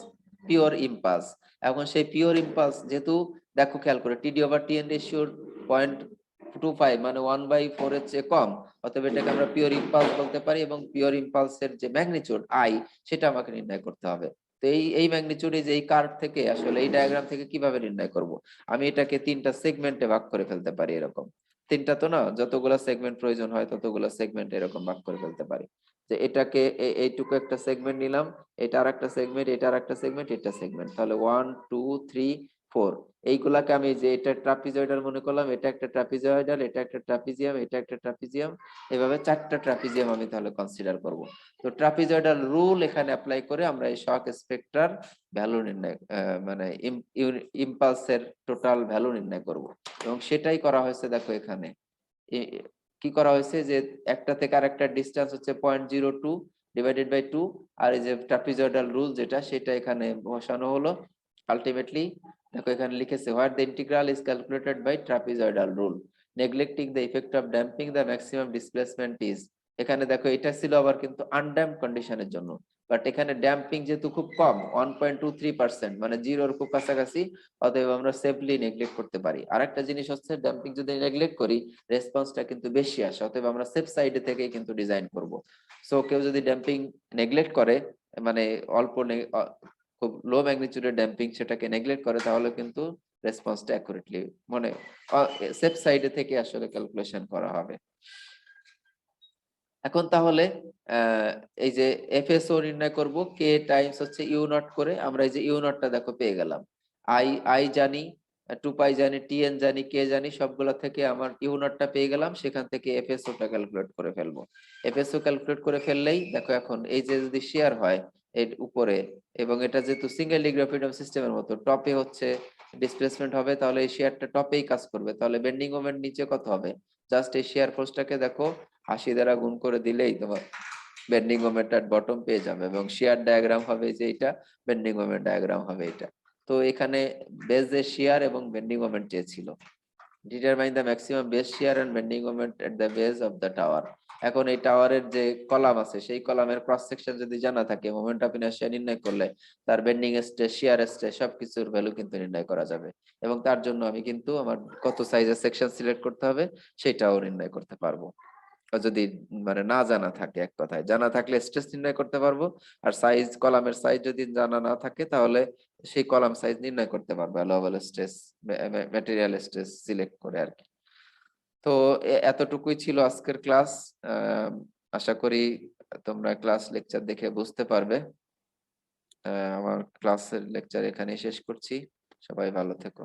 S1: এখন সেই পিওর ইম্পালস যেহেতু দেখো খেয়াল করে টিডি ওভার টিএন রেশিও 0.25 মানে 1/4 এর চেয়ে কম, অতএব এটাকে আমরা পিওর ইম্পালস বলতে পারি। এবং পিওর ইম্পালসের যে ম্যাগনিটিউড আই, সেটা আমাকে নির্ণয় করতে হবে। তো এই ম্যাগনিটিউড এই কার্ভ থেকে আসলে এই ডায়াগ্রাম থেকে কিভাবে নির্ণয় করব? আমি এটাকে তিনটা সেগমেন্টে ভাগ করে ফেলতে পারি এরকম। তিনটা তো না, যতগুলো সেগমেন্ট প্রয়োজন হয় ততগুলো সেগমেন্ট এরকম ভাগ করে ফেলতে পারি। যে এটাকে এইটুকু একটা সেগমেন্ট নিলাম, এটা আর একটা সেগমেন্ট, এটা আর একটা সেগমেন্ট, এটা সেগমেন্ট, তাহলে 1 2 3 4। এইগুলাকে আমি যে এটা ট্রাপিজয়েডাল মনে করলাম, এটা একটা ট্রাপিজয়েডাল, এটা একটা ট্রাপিজিয়াম, এটা একটা ট্রাপিজিয়াম, এভাবে চারটা ট্রাপিজিয়াম আমি তাহলে কনসিডার করব। তো ট্রাপিজয়েডাল রুল এখানে অ্যাপ্লাই করে আমরা এই শক স্পেক্ট্রার ভ্যালু নির্ণয় মানে ইম্পালসের টোটাল ভ্যালু নির্ণয় করব। এবং সেটাই করা হয়েছে দেখো এখানে। কি করা হয়েছে যে একটা থেকে আরেকটা ডিসটেন্স হচ্ছে 0.02 ডিভাইডেড বাই 2, আর এই যে ট্রাপিজয়েডাল রুল যেটা, সেটা এখানে বসানো হলো। আলটিমেটলি দেখো এখানে লিখেছে what the integral is calculated by trapezoidal rule, neglecting the effect of damping the maximum displacement is. এখানে দেখো এটা ছিল আবার কিন্তু আনড্যাম্প কন্ডিশনের জন্য, বাট এখানে ড্যাম্পিং যেহেতু খুব কম 1.23% মানে জিরোর খুব কাছাকাছি, অতএব আমরা সেফলি নেগলেক্ট করতে পারি। আরেকটা জিনিস হচ্ছে ড্যাম্পিং যদি নেগলেক্ট করি রেসপন্সটা কিন্তু বেশি আসে, অতএব আমরা সেফ সাইডে থেকেই কিন্তু ডিজাইন করব। সো কেউ যদি ড্যাম্পিং নেগলেক্ট করে, মানে অল্প খুব লো ম্যাগনিটিউডের ড্যাম্পিং সেটাকে নেগলেক্ট করে, তাহলে কিন্তু রেসপন্সটা অ্যাকুরেটলি মানে সেফ সাইডে থেকে আসলে ক্যালকুলেশন করা হবে। এখন তাহলে এই যে এফএসও নির্ণয় করব, কে টাইমস হচ্ছে ইউ নট করে, আমরা এই যে ইউ নটটা দেখো পেয়ে গেলাম। আই জানি, 2 পাই জানি, টিএন জানি, কে জানি, সবগুলা থেকে আমার ইউ নটটা পেয়ে গেলাম। সেখান থেকে এফএসও টা ক্যালকুলেট করে ফেলবো। এফএসও ক্যালকুলেট করে ফেললেই দেখো এখন এই যে যদি শেয়ার হয় এর উপরে, এবং এটা যেহেতু সিঙ্গেল ডিগ্রি অফ ফ্রিডম সিস্টেমের মতো টপে হচ্ছে ডিসপ্লেসমেন্ট হবে, তাহলে এই শেয়ারটা টপেই কাজ করবে। তাহলে বেন্ডিং মোমেন্ট নিচে কত হবে? জাস্ট এই শেয়ার ফোর্সটাকে দেখো 80 দ্বারা গুণ করে দিলেই তোমার বেন্ডিং মোমেন্ট এট বটম পেয়ে যাবে, এবং শিয়ার ডায়াগ্রাম হবে যে এটা, বেন্ডিং মোমেন্ট ডায়াগ্রাম হবে এটা। তো এখানে বেস যে শিয়ার এবং বেন্ডিং মোমেন্ট চেয়েছিল, determine the maximum base shear and bending moment at the base of the tower. এখন এই টাওয়ারের যে কলাম আছে, সেই কলামের ক্রস সেকশন যদি জানা থাকে, মোমেন্ট অফ ইনার্শিয়া নির্ণয় করলে তার বেন্ডিং স্ট্রেস, শিয়ার স্ট্রেস সবকিছুর ভ্যালু কিন্তু নির্ণয় করা যাবে। এবং তার জন্য আমি কিন্তু আমার কত সাইজের সেকশন সিলেক্ট করতে হবে সেটাও নির্ণয় করতে পারবো। যদি মানে না জানা থাকে, এক কথায় জানা থাকলে স্ট্রেস নির্ণয় করতে পারবো, আর সাইজ, কলামের সাইজ যদি জানা না থাকে তাহলে সেই কলাম সাইজ নির্ণয় করতে পারবো allowable stress, material stress select করে আর কি। তো এতটুকুই ছিল আজকের ক্লাস। আশা করি তোমরা ক্লাস লেকচার দেখে বুঝতে পারবে। আমার ক্লাসের লেকচার এখানেই শেষ করছি। সবাই ভালো থেকো।